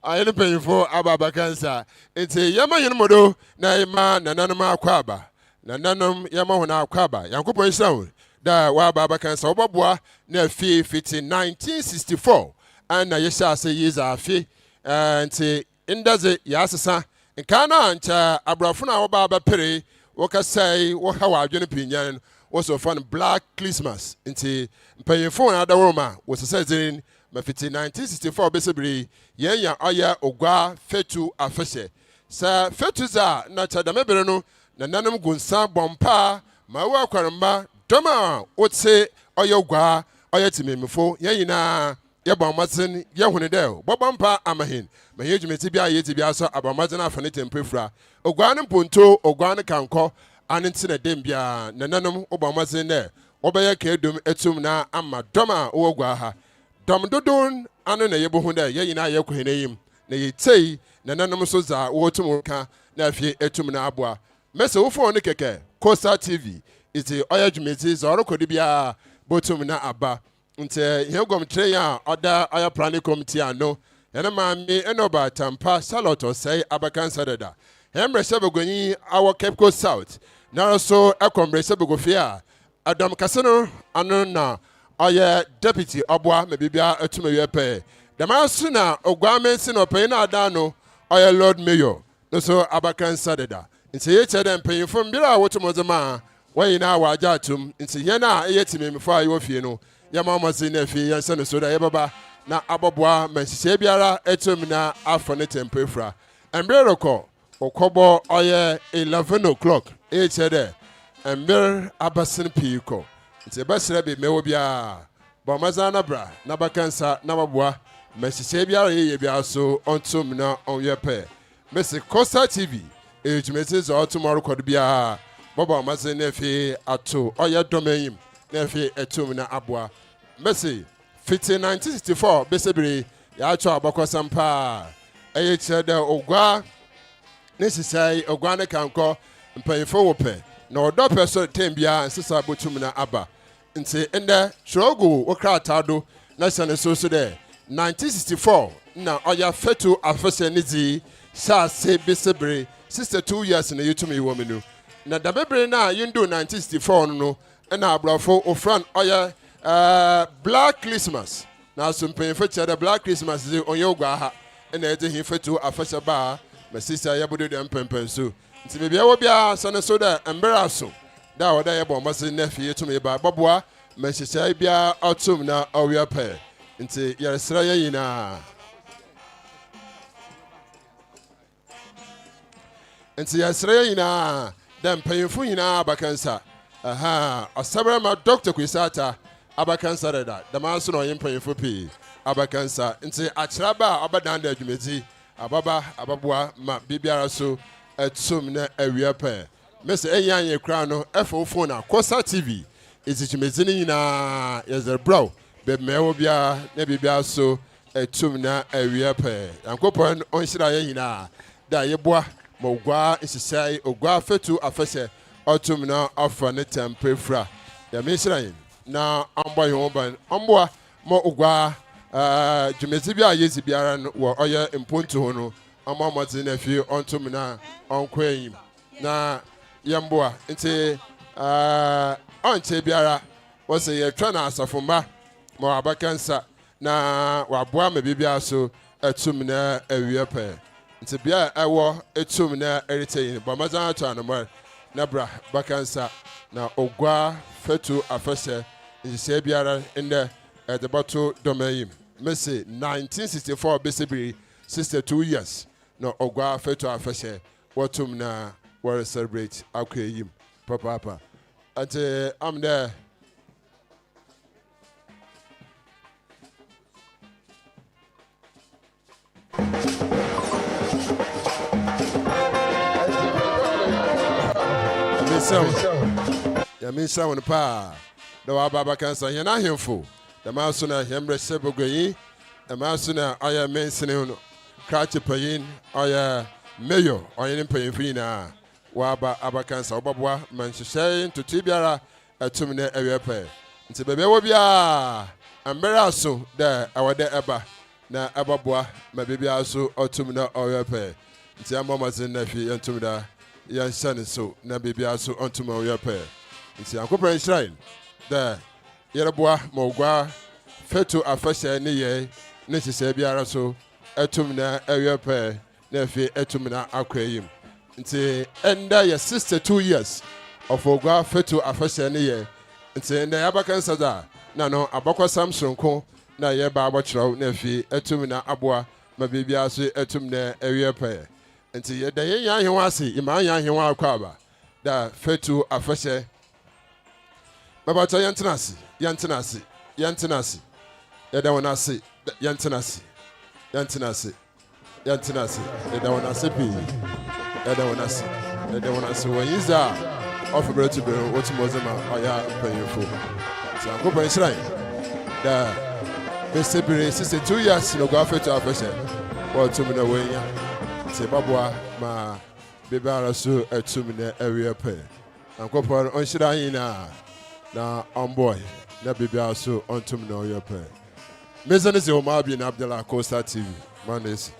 Speaker 5: ayene panyinfo ababakansa enti yama yenemodo na yema nananum akwaba nananum yama hona akwaba yankopon hirawo da wa ababakansa oboboa na afi fiti 1964 ana yesha ase yiza afi enti indaze yasesa nkana ancha abrafo na wo baba pere wo kasai wo hawa adwene pinyan was of fun Black Christmas into mpanyinfo na adawoma was said mafiti 1964 besebri yenya Oya Oguaa Fetu Afahye sa fetu za na chadamebere no nananum gunsa bompa mawa akwaramba doma otse Oya Oguaa Oya timemifo yeyina yebamazen yehunede bobampa amahin mahejumeti bia yeti bia so abamazen afane tempefra Oguaa ne ponto Oguaa ne kanko anentina dembia nananum obamazen ne obeye kedum etum na ama doma Oguaa ha dom dodon anu na yebohu da yeyina yekoheneyim na yetei nananum so za wotum ka na afie etum na aboa mese wo phone keke Kosa TV iti Oya jumeti za orokodi bia botum na aba nte yegom tre ya oda Oya planning committee ano yana maami enoba tampa saloto sei abakansa dada hemre sebegonyi awo Kweku South na so ekomre sebegofia adam kaseno anu na Oya deputy obwa mebibia etumeyepe damasu na Oguaa mensi no pay na adano Oya Lord Mayor no so abakansa dada nti yeche dem panyinfo mbira wotumozema wayina waja atum nti yena eyetimemfo ayo fie no yamamazi na fie yanse no so da yebaba na aboboa manhyehyɛ biara etum na afone tempefra embreroko okobo Oya 11 o'clock eche de ember abasin piko nti basira be mewo bia bo mazana bra na bakansa na baboa manhyehyɛ biara yeye bia so ontum na onyepe mesi Kosa TV ejumeti zo tomorrow kod bia bobo mazin na fi ato Oya domain na fi etum na aboa mesi fiti 1964 besebiri ya acho abakwasam pa eye chede Oguaa ne sisai Oguaa ne kanko mpanyinfo wope na odope so tembia nsesa botum na aba nti ende chogo wokratado na sane so so de 1964 na Oya Fetu Afahye nizi sa se besebiri 62 years na yutumi womenu na dabebre na yindo 1964 no na abrafo ofran Oya Black Christmas na sumpanyinfo chere Black Christmas ze Oya Oguaa ha na ede hin Fetu Afahye ba masisa yabodo de mpempenso nti bebia wo bia sane so da embera so da wa da ye bo mase na fie to me ba boboa ma hyehyai bia otum na owia pe nti yeresra ye yina nti yeresra ye yina da mpanyimfo yina abakansa aha Osabarimba Dr. Kwesi Atta abakansa da maso no mpanyimfo pi abakansa nti akyeraba abadan da adwumedi ababa ababoa ma bibiara so etum na awia pe mese enyan kra no efofo na Kosa TV ezitwumedi ni nyina yezer bro be mewo bia na bibia so etum na awia pe yankopon onhyira ye nyina da yeboa ma Oguaa nsesai Oguaa Fetu Afahye otum na afa ne tempefra ya menhyira yin na ambo yomban amboa ma Oguaa dwumedi bia yezi biara no wo oye mpontu ho no amamati na fi ontum na onkwayin na yamboa nti onche biara wose ye twa na asafomba ma abakansa na waboa ma bibia so etum na awia pe nti bia ewo etum na eriteyin ba mazan to anoma na bra bakansa na Oguaa Fetu Afahye nse biara inde edebato domain mese 1964 besibiri 62 years no Oguaa Fetu Afahye watum na we celebrate akweyim papa ante am there ya mensa won pa da wa baba kansa yana ahemfo da maso na hembre sebogoyi da maso na aya mensene no krache payin aya mayor oyin payin na wa ba abakansa obaboa manhyehyɛ ntoto biara atum na awiape nti bebe wo bia ambera so da awade eba na ababoa ma bibia so otum na awiape nti amamazin na fi entum da yan sane so na bibia so ontum awiape nti akopran shrine da yereboa ma Oguaa Fetu Afahye ne ye ne hyehyɛ biara so atum na awiape na fi atum na akwayim nti enda ye 62 years of Oguaa Fetu Afahye ne ye nti enda yabakansa da na no abakwasam sonko na ye ba abokyerɛw na fi atum na aboa ma bibia so atum na awiape nti ye da ye yan hewa ase ima yan hewa akwaba da Fetu Afahye babata yantenase ye da wona ase yantenase ye da wona ase bi Eda wanasi wanyiza off to be what mozema aya payful. So I'm going to the Besibiri 62 years in Oguaa Fetu Afahye. What to me the way say babwa ma bibara so etumine area pay. I'm going on shida na on boy na bibara so on to me no your pay. Mezan is your Mabi and Abdullah Kosa TV. Mondays.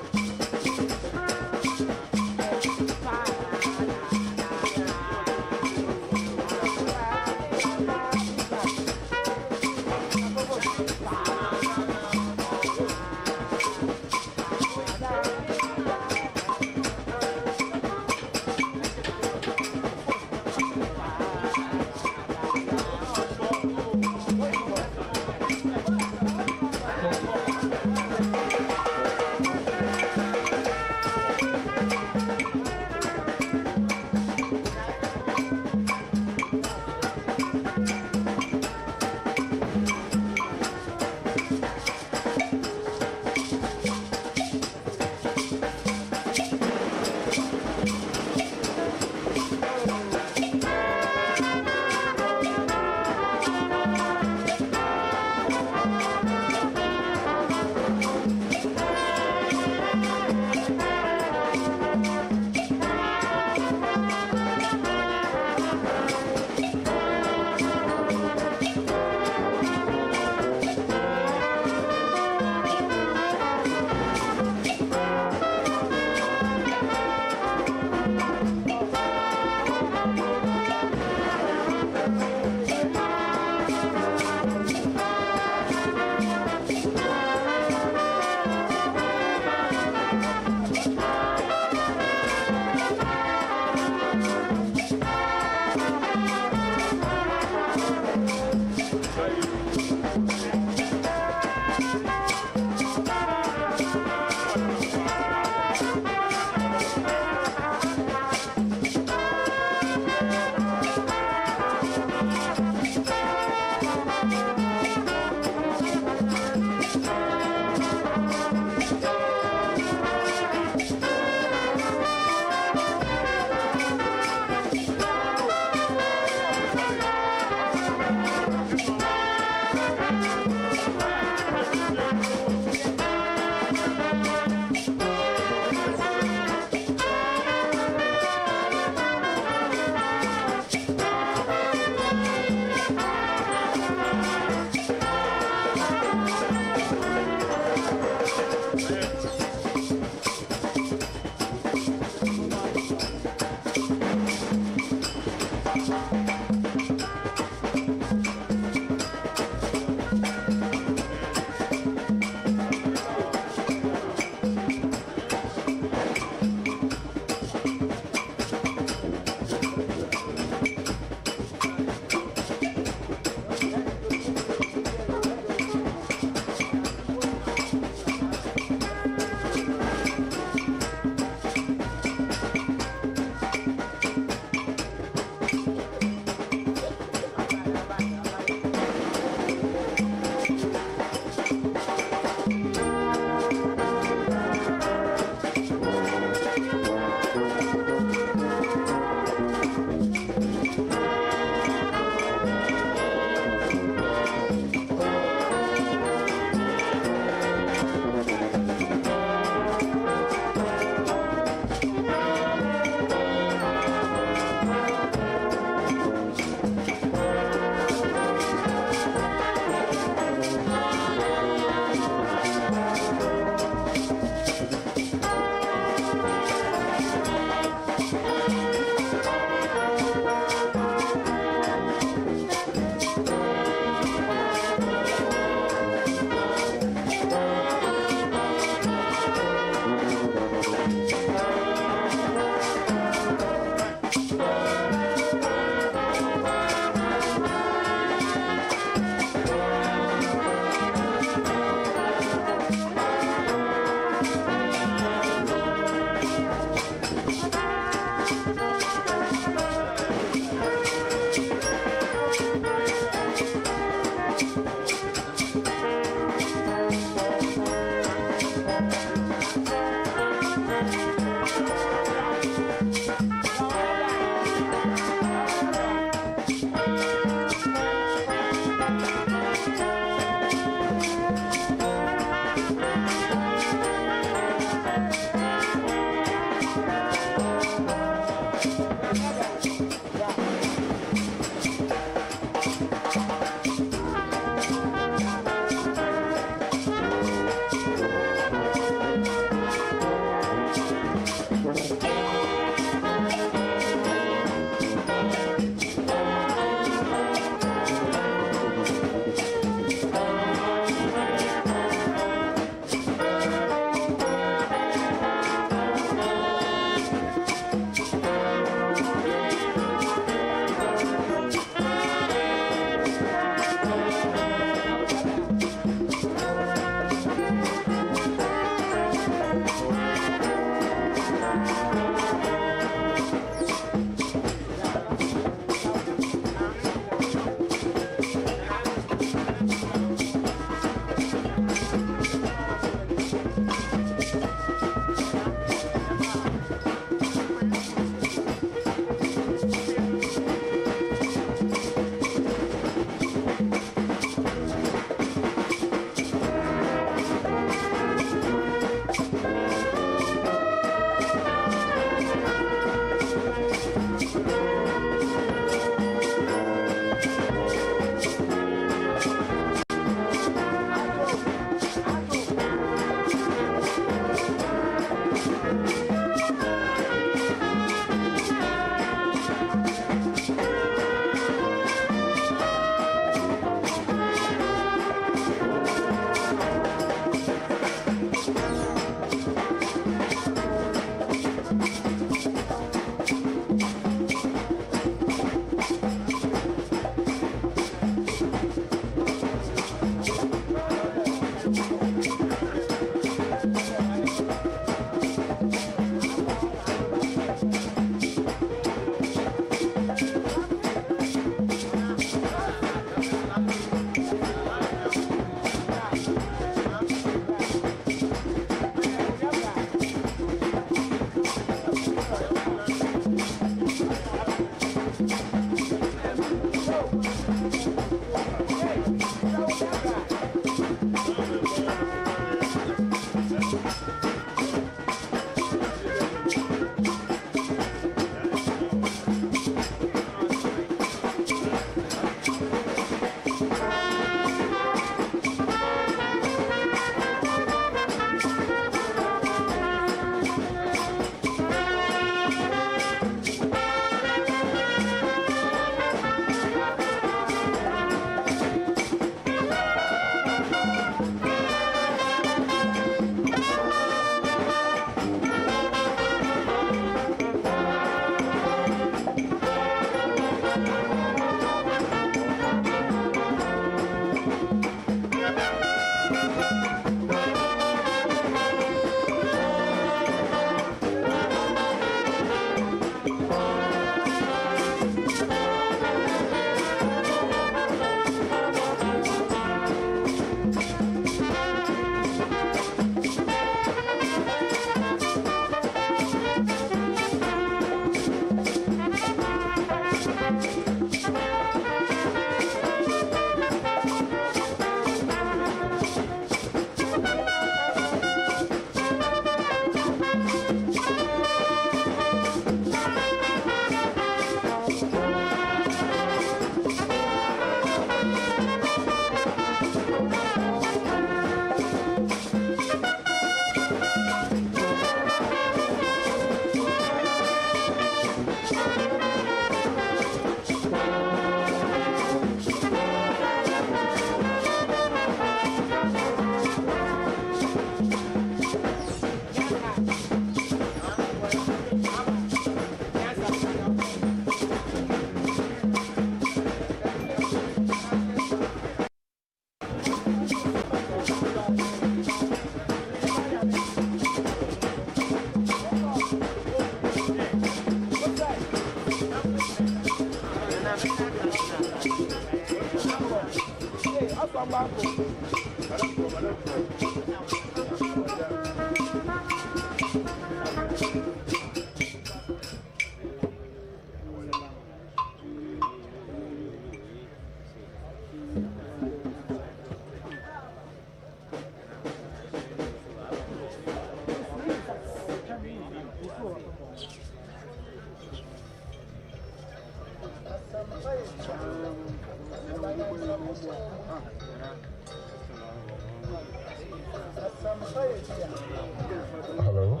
Speaker 5: Hello.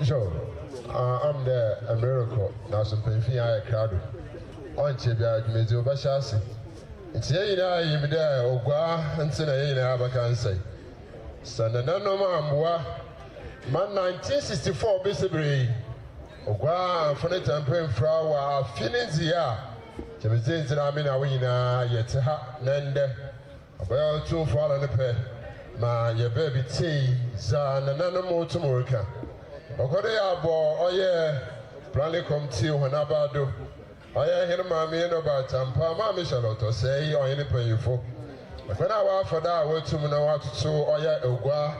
Speaker 5: Sure. I'm there, a miracle. Now, some painting I crowd. On Chibia, Mezu Bashasi. It's here, you be there, Oguaa, and Sina, Abakan. Sananano Mamboa, man 1964, basically. Oguaa, Fonet and Pen Flower, Finizia. Jimmy Ramina Wina, yet Nende. About 2 fall on the pay. Ma, your baby tea, Zananano Motomorica. Okoria bo oye planning committee when abado oye here mama no about tampa ma me shaloto say o any payfo when I wa for that we to na wa to oye Oguaa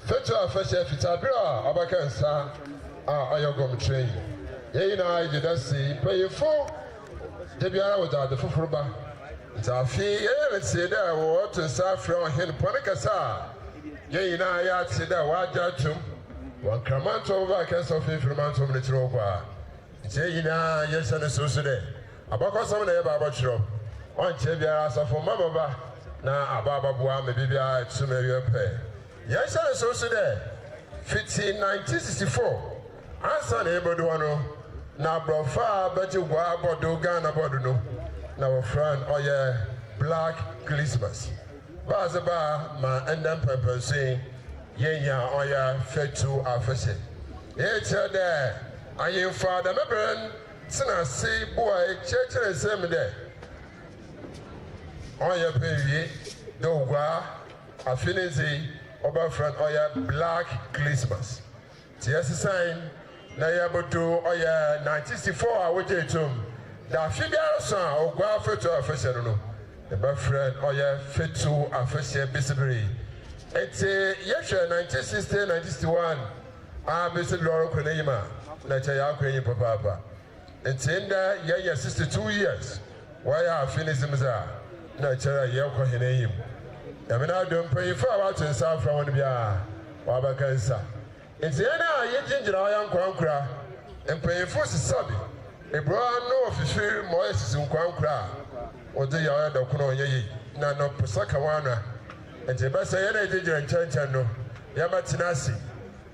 Speaker 5: Fetu Afahye fitabira abakansa oye gom train ye na I did see payfo de biara with the foforoba ntafi ye let say that what to sa from hen ponikasa ye na ya say that wa jatum one command over a case of information from the Tropa. Jayina, yes, and so today. About some of the Babachro. On Chevia, so for Mababa, now Ababa Boa, maybe I to marry a pay. Yes, and so today. 1964. Answer neighbor Duano. Now, bro, far, but you were about Dogana Boduno. Now, a friend, oh yeah, Black Christmas. Bazaba, my and then pepper saying. Yenya Oguaa Fetu Afahye. Here there, I am Father Mebren, Sina see boy, church and same day. Oguaa Baby, Oguaa, Affinity, Oberfront Oguaa Black Christmas. TS sign, Nayabutu Oguaa 1964, I would say to him. The figure son, Oguaa Fetu Afahye, the Oberfront Oguaa Fetu Afahye, Bisibri. It's a year 1960, 1961. I'm Mr. Laura Omanhemaa, Nataya Kweku Papa. It's in the year 62 years. Why are finished Mza? Natara Yoko Hineim. I mean, I don't pay for out in South from Bia, Wabakansa. It's the end of Ginger Iron Quankra and pay for Sabi. A brown no official Moises in Quankra or the yard of Kuno Ye, Nano Pusakawana. And the best I ever did in Chanchano, Yamatinasi,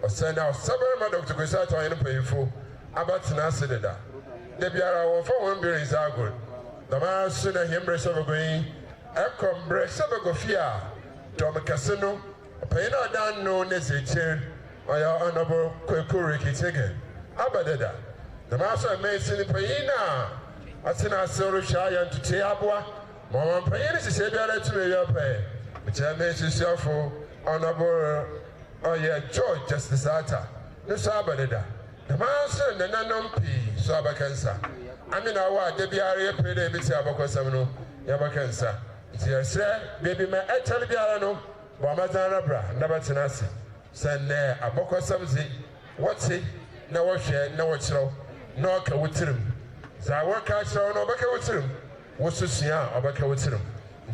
Speaker 5: or send out Osabarimba Dr. Kwesi in painful about Tinasi. The Biara for 1 billion is our good. The man sooner him breast of a green, Ecom breast of a gofia, Tom Casino, a paina down known as a chair, or your honorable Kweku Ricketts-Hagan. Abadeda. The master made Sini Paina, Atina Soro Shayan to Tiabua, Mamma Paina is a better to your pay. Which I made yourself for honorable George Justice Atta. No Sabadeda. The master and the Nanom P. Sabakansa. I mean, I want the Biara pay the Bissi Abakosamino, Yabakansa. It's your sir, baby, my Etal Biarano, Bamazanabra, Nabatanasi. Send there Abokosamzi. What's it? No one share, no one show, no Kawutim. Zawaka show no Bakawutim. What's the Sia Abakawutim?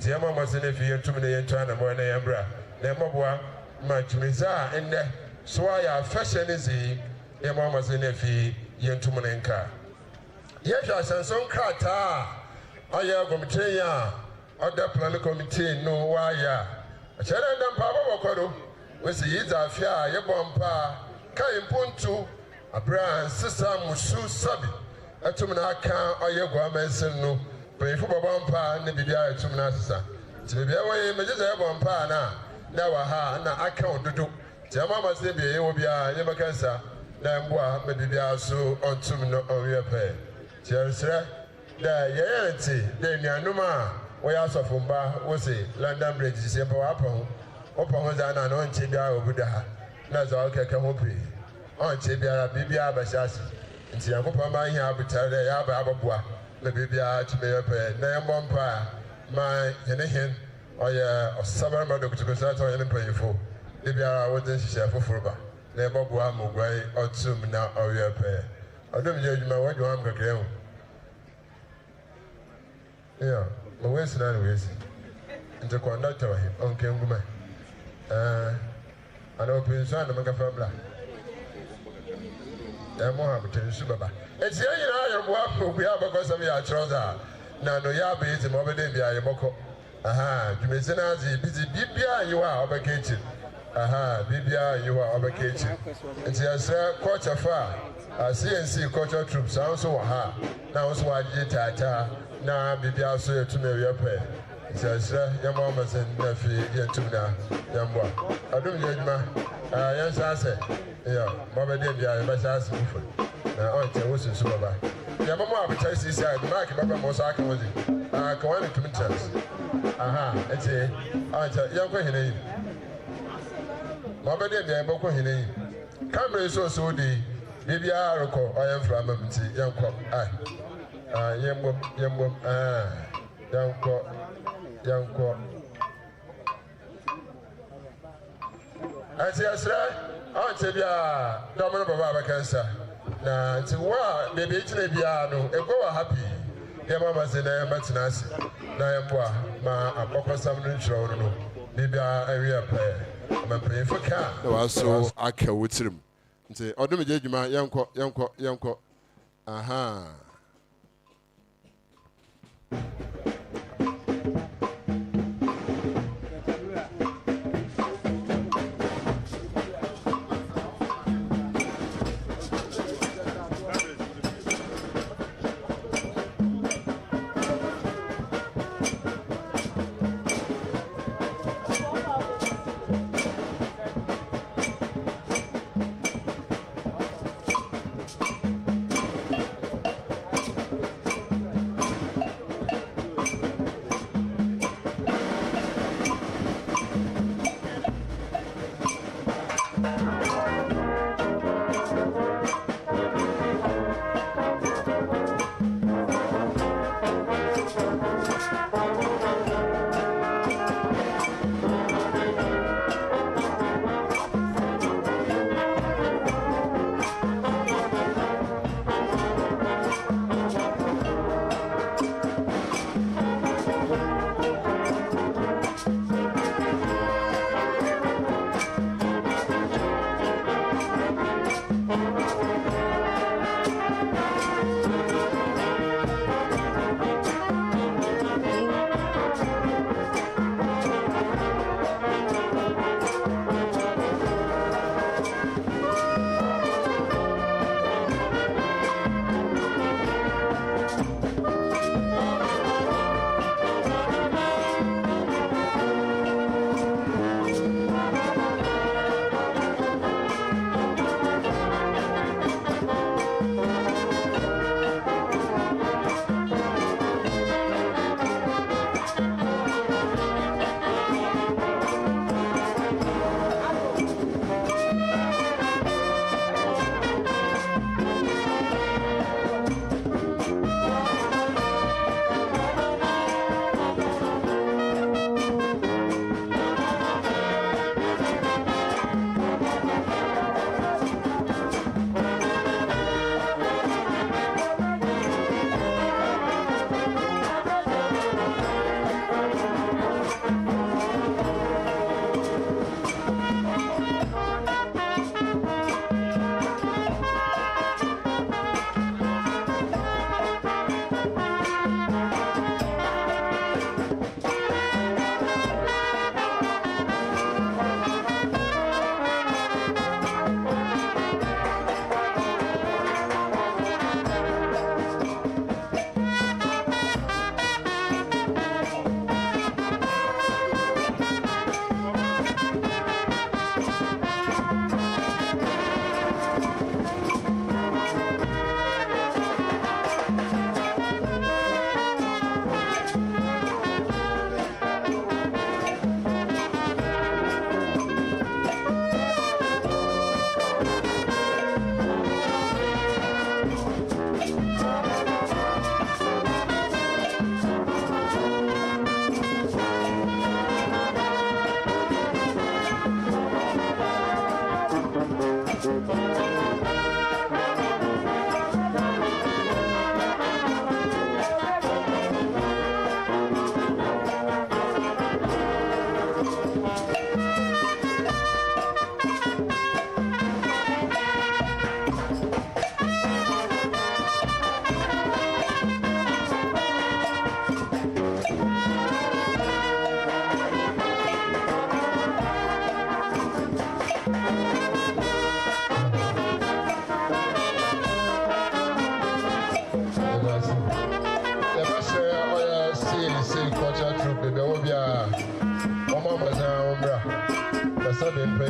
Speaker 5: Jama was in a few 2 million China more than Ambra. Nemobwa, much Miza, and the Swaya fashion is he, Yama was in a fee, Yentumanenka. Yes, I sent some crata. I have Gomitea, other planning committee, no wire. A shadow and Papa Wakado, with the Yiza Fia, Yabompa, Kaim Puntu, a brand, Sister Musu Sabi, a Tumanaka, or Yaguaman no. Pray for Bampa, and the Bia to Nasa. To be away, Major Bampa, now ha, and I count to do. Jama must be a Yobia, Yamakansa, Namboa, maybe also on 2 minutes of your pay. Cherisra, the Yanti, then Yanuma, where else of Umba was a London Bridge, simple upon Opamazana, on Chibia Obuda, Nazalka Kamopi, on Chibia, Bibia Bashas, and Tiamopama, Yabutare, Yababua. The baby to me up a name bomba, my Yenihin, or Osabarimba Dr. Kwesi in painful. The Biara wouldn't share for Furba. Never Guam away or 2 now or your pay. I don't judge my what you am going. Yeah, my waist and ways. And the conductor of him, on Kinguma. An open son of Macafabla. It's here you know, we have because of your trouser. Now, no, you are busy, Mobile Bia, Boko. Aha, you may send us busy, Bibia, you are over kitchen. Bibia, you are Abookyi. It's a quarter far. CNC culture troops, also now also I did Atta, now Bibia so to me your pay. It's a young woman and nephew, Yentuna, Yamba. I don't judge my yes, I say, yeah, Mama Debia, but I ask you for now. I tell you, Super. Yamama, but I see, Mark, Papa Mosaka was it. I go on to Minchas. It's a young question. Mama Debia, Boko Hine. Camera is so deep. Maybe I recall I am from a young cop. Young cop. I say, I'll tell you, Dominic Baba Cancer. Now, to what baby, it's a piano, a go happy. Your mamma's in a matinasi. Now, ma, a papa, some neutral. Maybe I real player. I'm praying for car. Also, I can with him. Say, oh, do me judge my young co. Aha.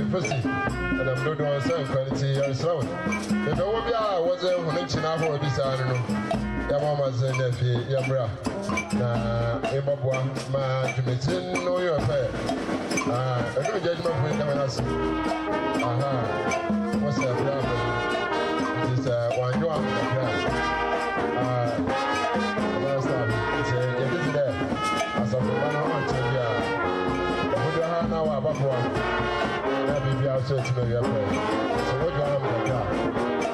Speaker 5: Kwesi, and I'm not doing some quality or so. If I was a Hunchina for this animal, Yamamas and Yamra, Emabua, my Jimmy, know your affair. I don't judgment for coming us. Aha, what's that problem? It is one you are. Last time, it's a there. As of the one on TV, now about one. Maybe also to make a prayer. So what you have in the car?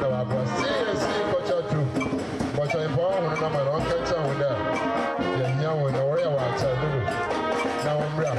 Speaker 5: Now I was see what you're true. But I'm born when I'm on cancer with that. Yeah, young when I worry about it. Now I'm real.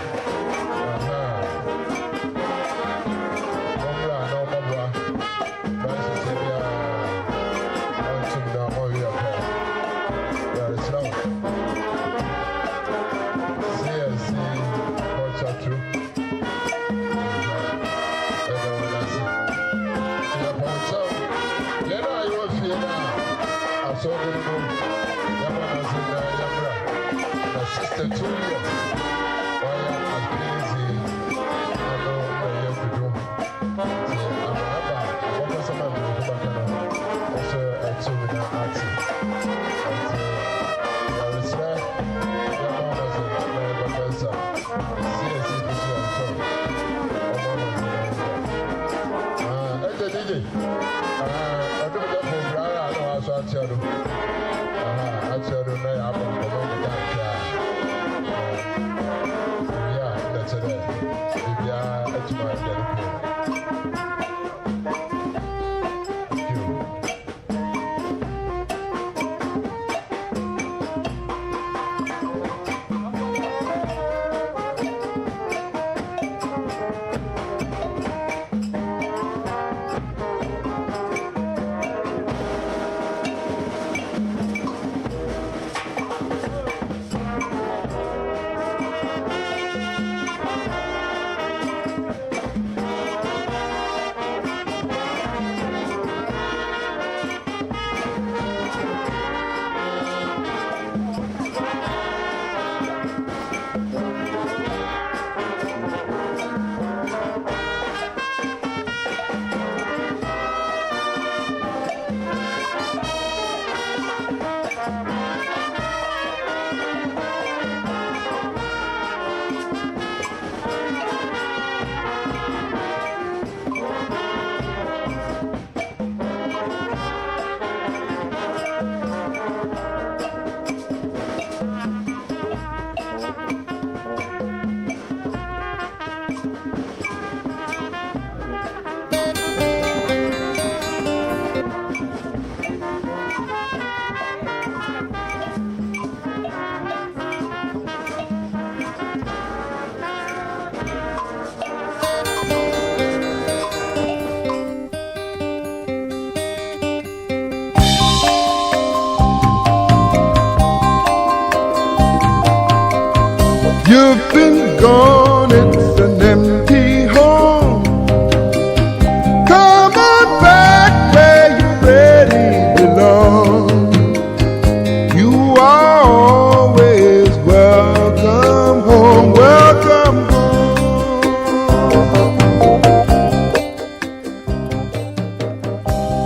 Speaker 5: Sister 2 years. Why I'm crazy. I know what I have to do. I'm a someone who also a 2 minute acting. And it's there. Your mom was a professor. CSC is your show. DJ. I don't know for Brian. I know how to tell you. I tell you now. I'm going to today. Yeah, it's my
Speaker 8: You've been gone, it's an empty home. Come on back where you really belong. You are always welcome home, welcome home.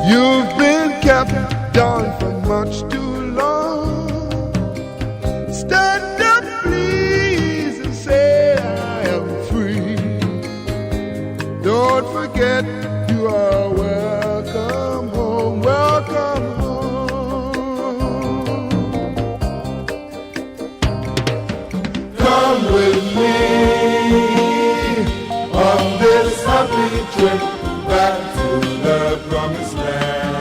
Speaker 8: You've been kept down for much too long. Stand up, please, and say I am free. Don't forget you are welcome home, welcome home. Come with me on this happy trip back to the promised land.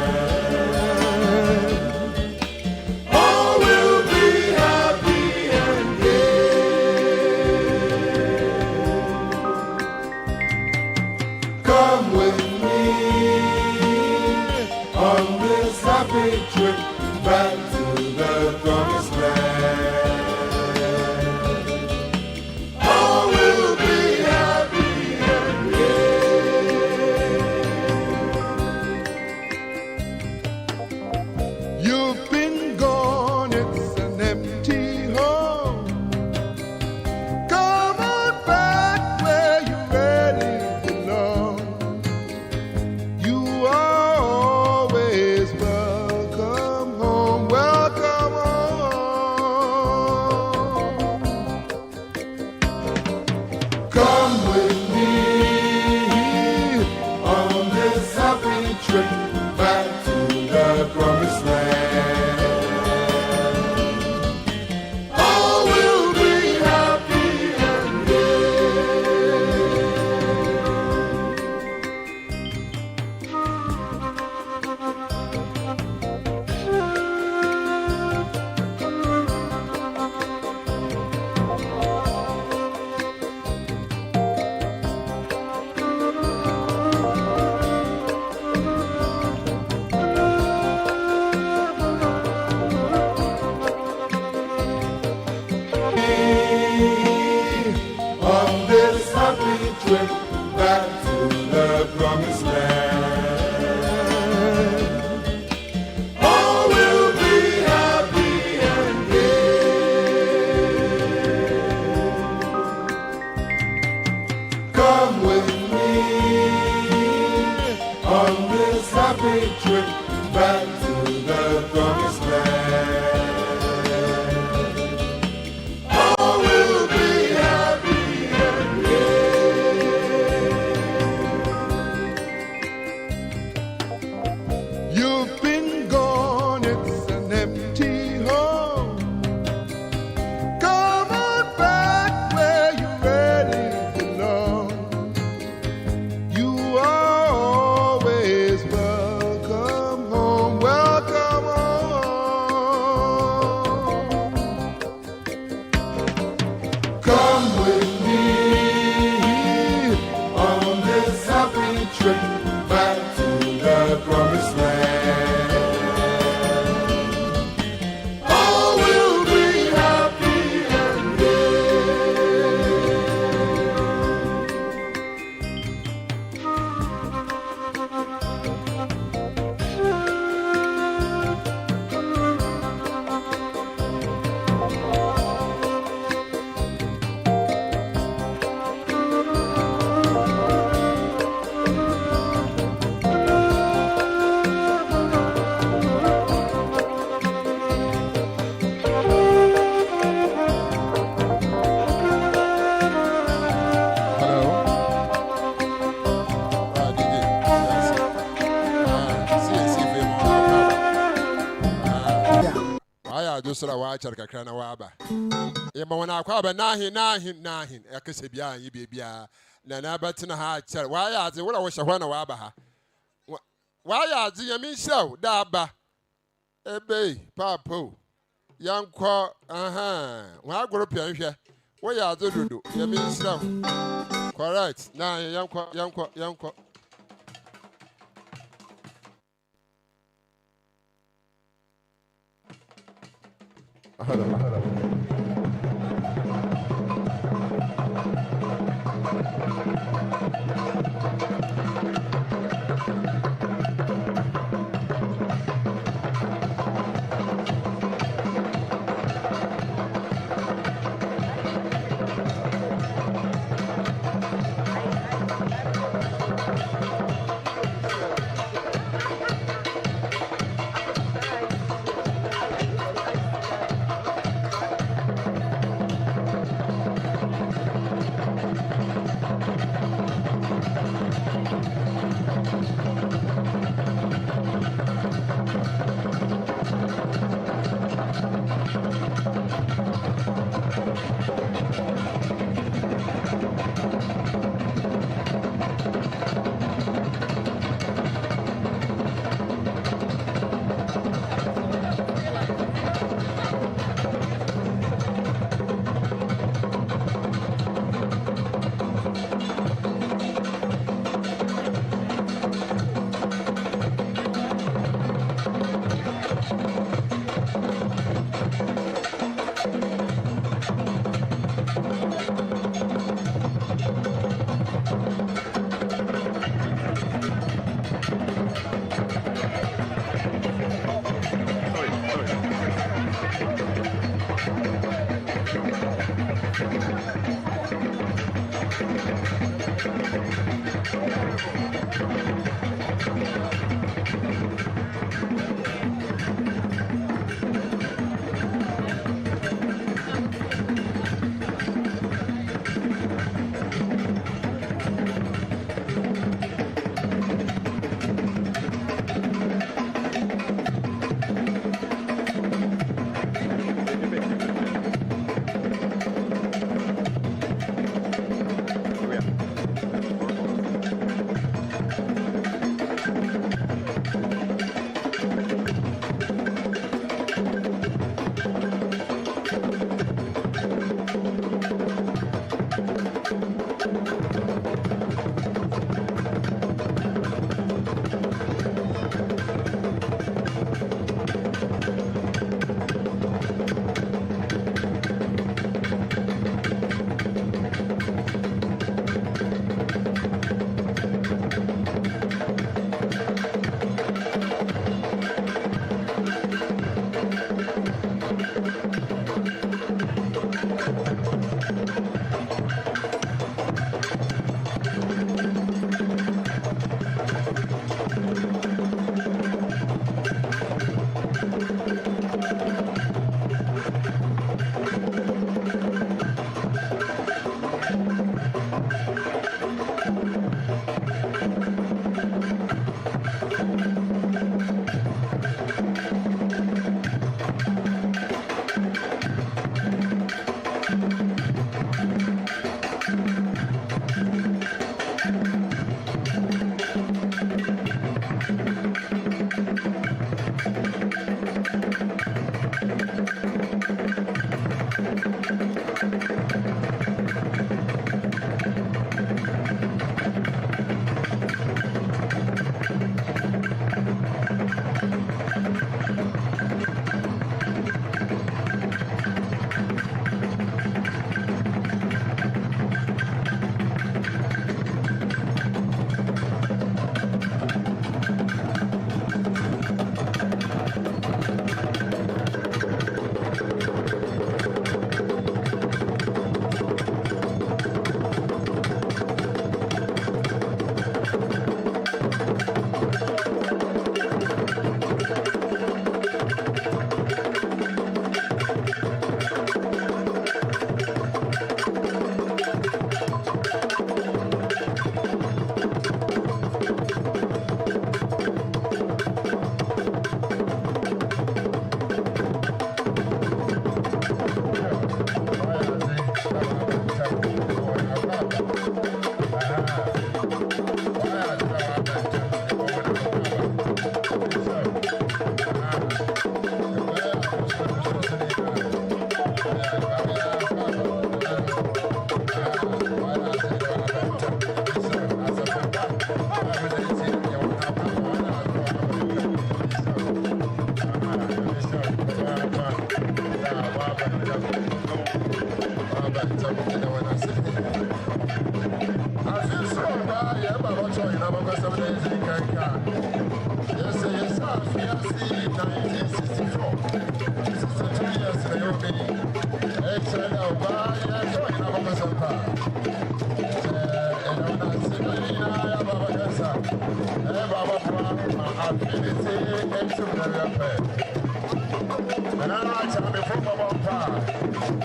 Speaker 8: All will be happy and gay. Come with me on this happy trip back to the promised land. All will be happy and gay. You've been gone, it's an empty home. Come on back where you really belong. promised land. All will be happy and gay. Come with me on this happy trip back to the promised land. All will be happy and gay. You've been gone, it's an empty home. Come on back where you really belong. You are always welcome home, welcome home. Come with me on this happy trip back to the promised land. All will be happy and
Speaker 5: Sura waachar kakra na waba ye ma wana kwa ba nahin akese bia yi bia na na batina ha achar wa ya aze wura wo hwa na waba ha wa ya aze ye min show da ba ebe papo yankọ wa agoro pian hwe wo ya aze dodo ye min show correct na yankọ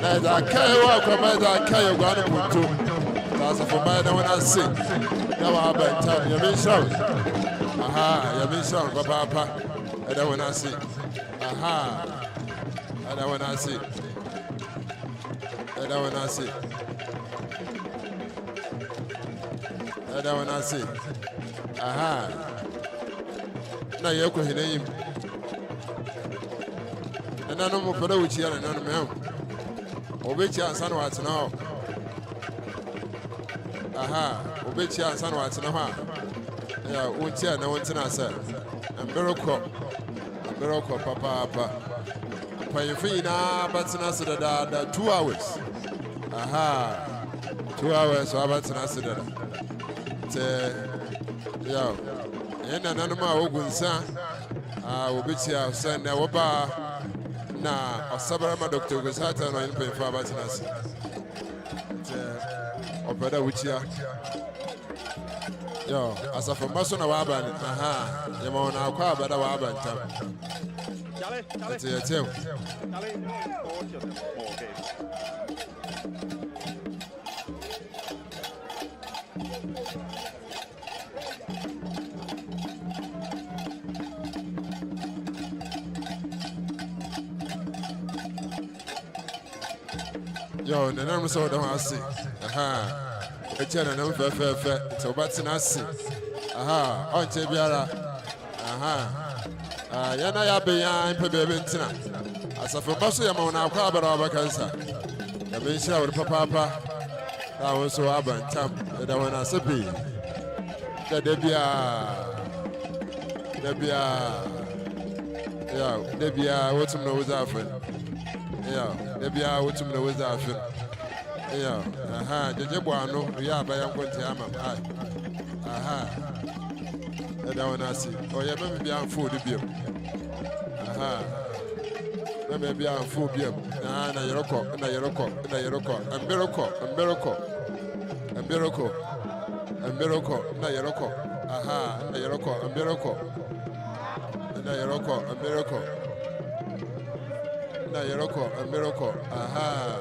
Speaker 5: Meda kai wa kwa meda kai gwana putu. Sasa for my na wana si. Na wa benta ya mishaw. Aha, ya mishaw kwa papa. Eda wana si. Aha. Eda wana si. Eda wana si. Eda wana si. Aha. Na yeko hinayim. Na no mo pere uchi ya na no me. Obechi ansa na watena ho. Aha, obechi ansa na watena ho. Ya unti na wontena asa. Mberoko papa. Payifi na batena se da 2 hours. Aha. 2 hours so batena se da. Te ya. Ena nanoma ogunsa. Obechi ansa na woba na Osabarimba Dr. Gusata no in pain for Batinas. Opera Wichia. Yo, as a from Mason Waban, aha, Yamona Aqua, but Waban. That's it, too. Yo, the name so don't see. Aha. A channel fair. So what's in us? Aha. On Tibiara. Aha. Yana Yabe, Pebentina. As a for Basso Yamona, Cabra Cancer. The Misha with Papa. That was so urban tam. That one as a bee. The Debia, what's no was often. Yeah, Debia, what's no was often. Yeah, aha, the Jebuano, yeah, by Uncle Tiama. Aha, that one I see. Oh, yeah, maybe I'm full of beer. Aha, maybe I'm full of beer. Na Yoroko, and Miracle, na Yoroko. Aha, na Yoroko, and Miracle. Na Yoroko, a miracle. Aha.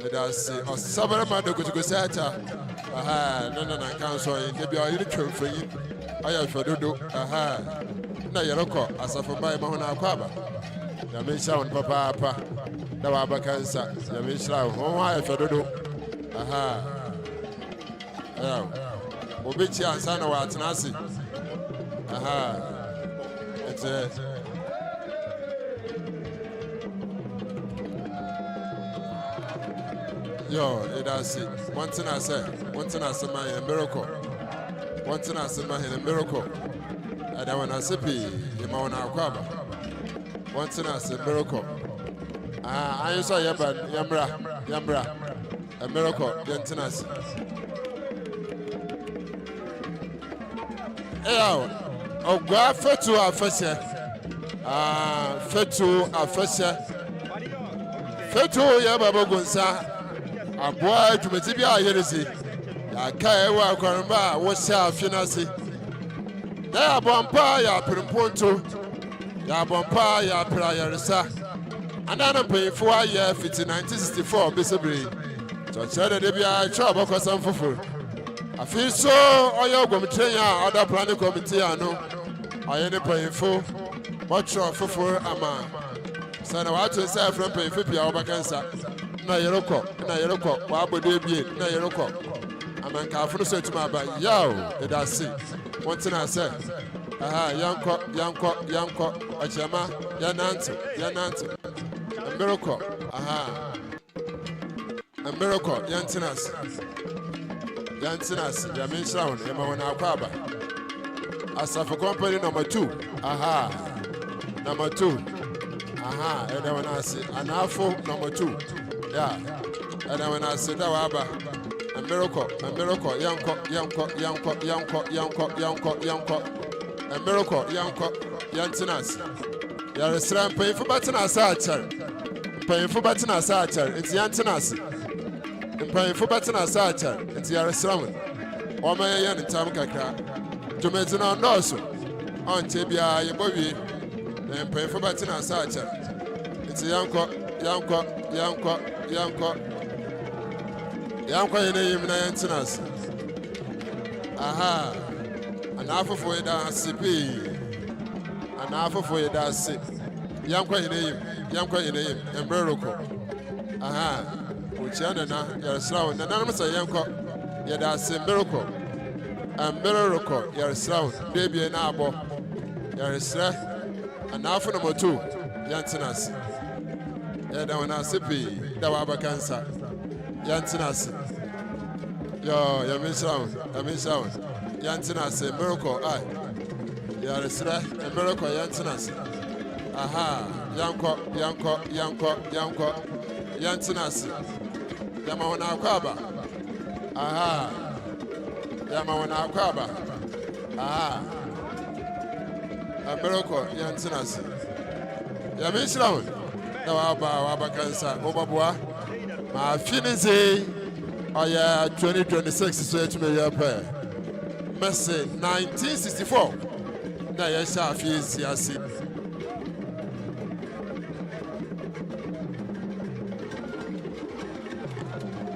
Speaker 5: Let us see. Osabarimba Gusata. Aha. No, council. Maybe I need to for you. I have for Dodo. Aha. Na Yoroko, as a for my Mahona Quaba. Yamisha on Papa. The Waba cancer. Yamisha. Oh, I have for Dodo. Aha. Yeah. Obichi and Sana Watanasi. Aha. It's a. Yo, it does it. One thing I say, man, a miracle. One thing I say, man, a miracle. I don't want to say, you want to come. One thing I say, miracle. I saw Yambra, a miracle, Gentinas. Hey, Oguaa Fetu Afahye. Fetu Afahye. Fetu Yababogunsa. Abookyi tumetibi ayeresi ya kai wa kwanba wo sha finasi da abompa ya primponto ya abompa ya prayeresa anana payfo aye fiti 1964 besebri to chere de bia chwa bokosan foforo afi so oyo gwomtren ya other planning committee ano aye ne payfo mocho foforo ama sana watu say from payfo bia obakansa na Yoroko, Wabodo Bie, na Yoroko. Amanka for so to my back. Yo, it I see. One thing I say. Aha, Yanko, Achama, Yananto. A miracle. Aha. A miracle, Yantinas, Yamin Sound, Emma Aquaba. As for company number 2. Aha. Number 2. Aha, and then when I see an alpha number 2. Yeah, and then when I said that, a miracle, yanko, a miracle, yanko, yantinas. Yaresram paying for batina sacher, paying for batina sacher, it's yantinas, and paying for batina sacher, it's Yaresram. Or my yan in Tamkaka, Jometina Nosso, on Tibia, your bobby, and paying for batina sacher. It's yanko, Yanko in a him Nantinas. Aha, an half for it as CP, an half for it as sick. Yanko in a him, and Miracle. Aha, which Yanana, Yarslaw, and anonymous Yanko, Yadas Miracle, and Miracle, Yarslaw, baby and Abo, Yarsra, and half number 2, Yantinas. Yadawana Sipi, Dawaba Cancer. Yantinas. Yo, Yamin Sound. Yantinas, a miracle. I. Yaresra, a miracle, Yantinas. Aha, Yanko. Yantinas. Yamawana Kwaba. Aha. Yamawana Kwaba. Aha. A miracle, Yantinas. Yamin Sound. Dawaba Cancer, Obabua. My feelings say, oh yeah, 2026 is where to me your prayer. Mercy 1964. Now yes, I feel see.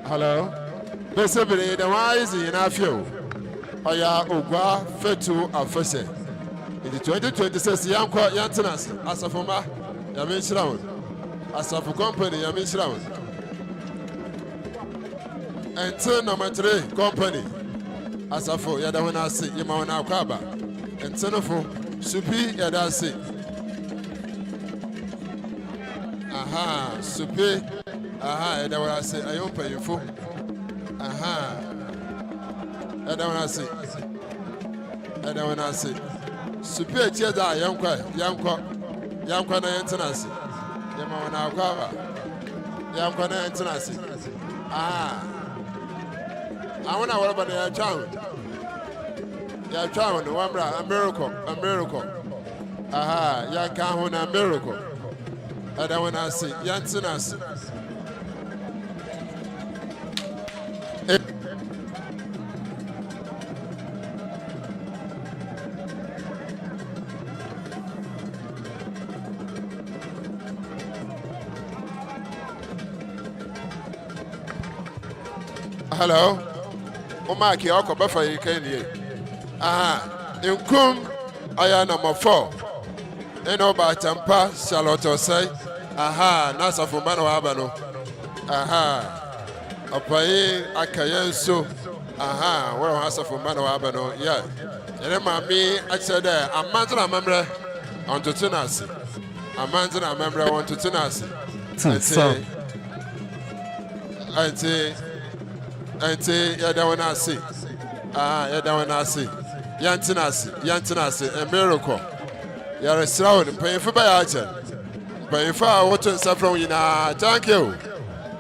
Speaker 5: Hello. Basically, the wise in our few. Oh yeah, Oguaa Fetu Afahye. In the 2026, young Yantinas, as a former Yamin Shroud, as a company Yamin Shroud. Until number 3 company as a for Yadawana say Yamawana Kaba and Senofo Supi Yadasi. Aha, Supi. Aha, Yadawana say I don't pay you for. Aha, Yadawana say Supi Cheda Yanko na Yantanasi Yamawana Kaba Yanko na Yantanasi. Ah, I want to worry about your child. Your child, a miracle. Aha, ya can't a miracle. I don't want to see Yantinas. Hello. Omaki oko bafa yikeni. Aha, inkum aya number 4. Eno ba champa Charlotte say. Aha, nasa fumano abano. Aha. Apai akayenso. Aha, where hasa fumano abano. Yeah. Ene mami achede amanzana membre on tutunasi. Amanzana membre on tutunasi. Ante Yadawana see. Ah, Yadawana see. Yantinasi, a miracle. You're a shroud, paying for by Archer. Paying for our water saffron in a thank you.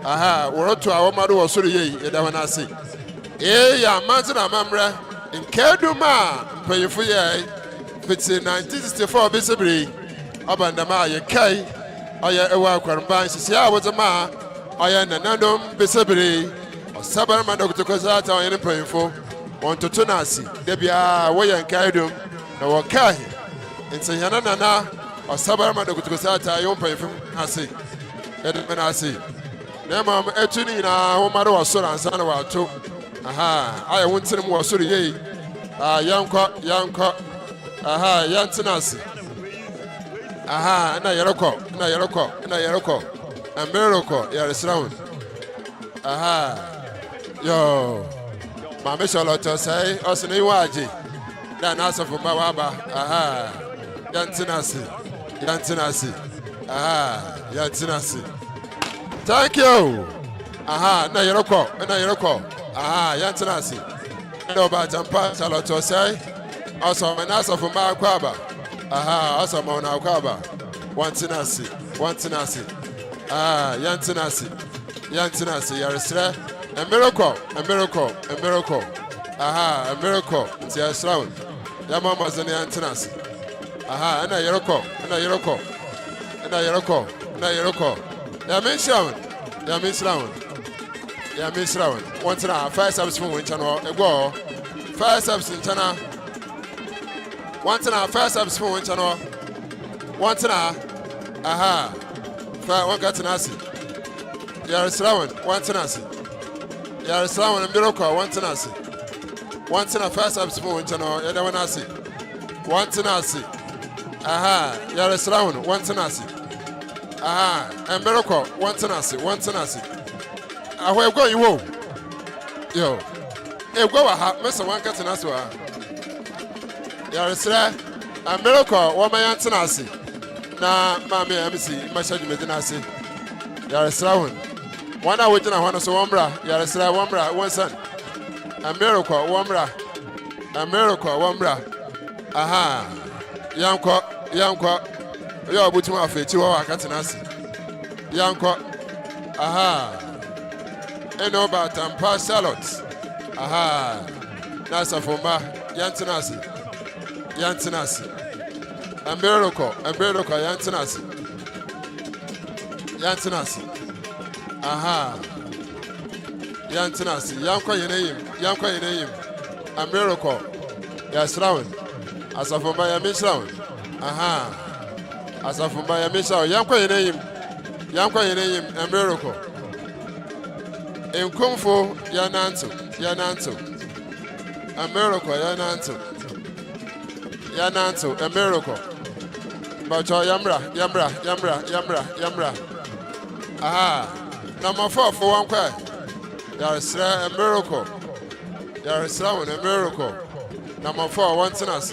Speaker 5: Aha, we're to our mother or Suri, Yadawana see. Eh, ya Manzana Mamra, in Keduma, paying for ye. It's in 1964, visibly. Abandama, ye Kay, or your Ewa Quarambine, see, I was a ma, or your Nanum, visibly. Osabarimba Dr. Kozata or any praying for on to Tunasi. Debia, way and Kaidum, no Wakai. It's a Yanana or Osabarimba Dr. Kozata, I own pay from Hasi. Edmanasi. Nemam Etunina, Omaro was so and Sanawa too. Aha, I won't tell him was so ye. Ah, Yanko. Aha, Yantinasi. Aha, na Yeroko. A miracle, Yarisround. Aha. Yo, Mamma Charlotte say, Osni Waji. Then answer for Mawaba. Aha, Yantinasi. Aha, Yantinasi. Thank you. Aha, na Yeroko. Aha, Yantinasi. No, but Jampa Charlotte say, also an answer for Makwaba. Aha, also Mona Kwaba. Wantinasi. Ah, Yantinasi, Yarisra. A miracle, a miracle, a miracle. Aha, a miracle. It's a slow. Yamama's in the antennas. Aha, and a yellow, and a yellow, and a yellow, and a yellow. Yamin Shawn, Yamin Slown, Yamin Slown. Once in a first service from Winchano, a go. First service in China. Once in a first service from Winchano. Once in a, aha, one got an acid. You're Slown, once an acid. You're Slown and miracle, once an acid. Once in a first service from Winchano, the one acid. Once an acid. Aha, you're Slown, once an acid. Aha, and miracle, once an acid, once an acid. I will go you home. Yo, hey, go ahead, Mr. One cat and Aswa. You're a miracle, one my aunt and acid. Na Mammy MC, my shady medinasi. You're a slow one. I wait and I want to so umbra. You're a slow umbra, one son. A miracle, umbra. A miracle, umbra. Aha, Yanko, you're putting my feet to our catanasi. Yanko, aha, and about and pass salads. Aha, Nasa for ma, Yantanasi. A miracle, Yantanasi. Aha, Yantanasi, Yanko your name. A miracle, yes, round. As of my mission. Aha, as of my mission, Yanko your name, a miracle. In Kung Fu, Yananto, a miracle, Yananto, a miracle. But your Yamra. Aha, number 4 for one quay. There is a miracle. There is a miracle. Number 4, one to us.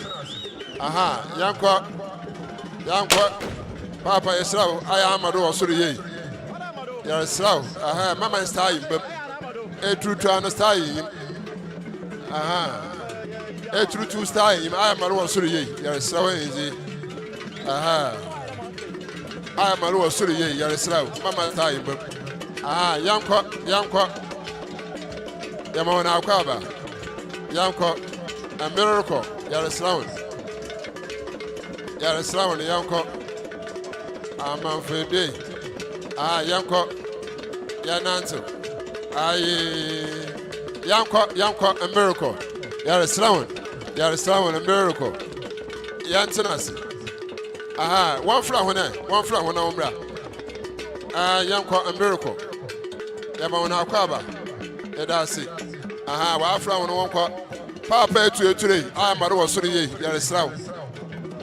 Speaker 5: Aha, Yanko, Papa is slow. I am a door, sorry. There is slow. Aha, Mamma is dying, but a true to understand. Aha, a true to style. I am a door, sorry. There is slow easy. Aha, I am a door, sorry. There is slow. Mamma is dying, but aha, Yanko, Yamona Kwaba, Yanko, a miracle. There is slow. Yanko. I'm on for a day. Ah, Yanko, Yananto. Yanko, a miracle. There is slow. A miracle. Yantanasi. Aha, one flower, umbra. Ah, Yanko, a miracle. Yamona Kwaba, Edasi. Aha, one flower, one quart. Papa to you today. I am a door, sorry. There is slow.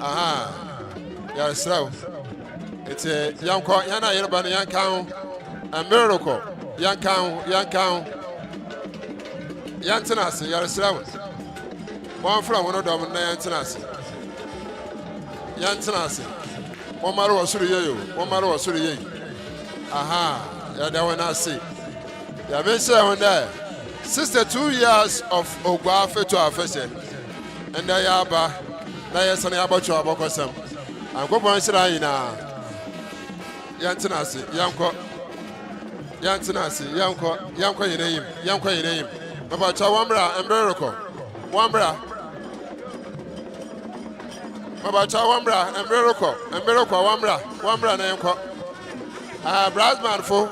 Speaker 5: Aha, you're slow. It's a young cow, Yana Yerban, young cow, a miracle. Young cow, Yantanasi, you're slow. One from one of them, Yantanasi. One matter was Suri. Aha, you're the one I see. You're missing on there. 62 years of Oguaa Fetu Afahye. And there you are. Na yes na abacho abokosam ankopon hira yina yantenase yanko yineyim mabacha wambra embereko wambra na yanko brasman fo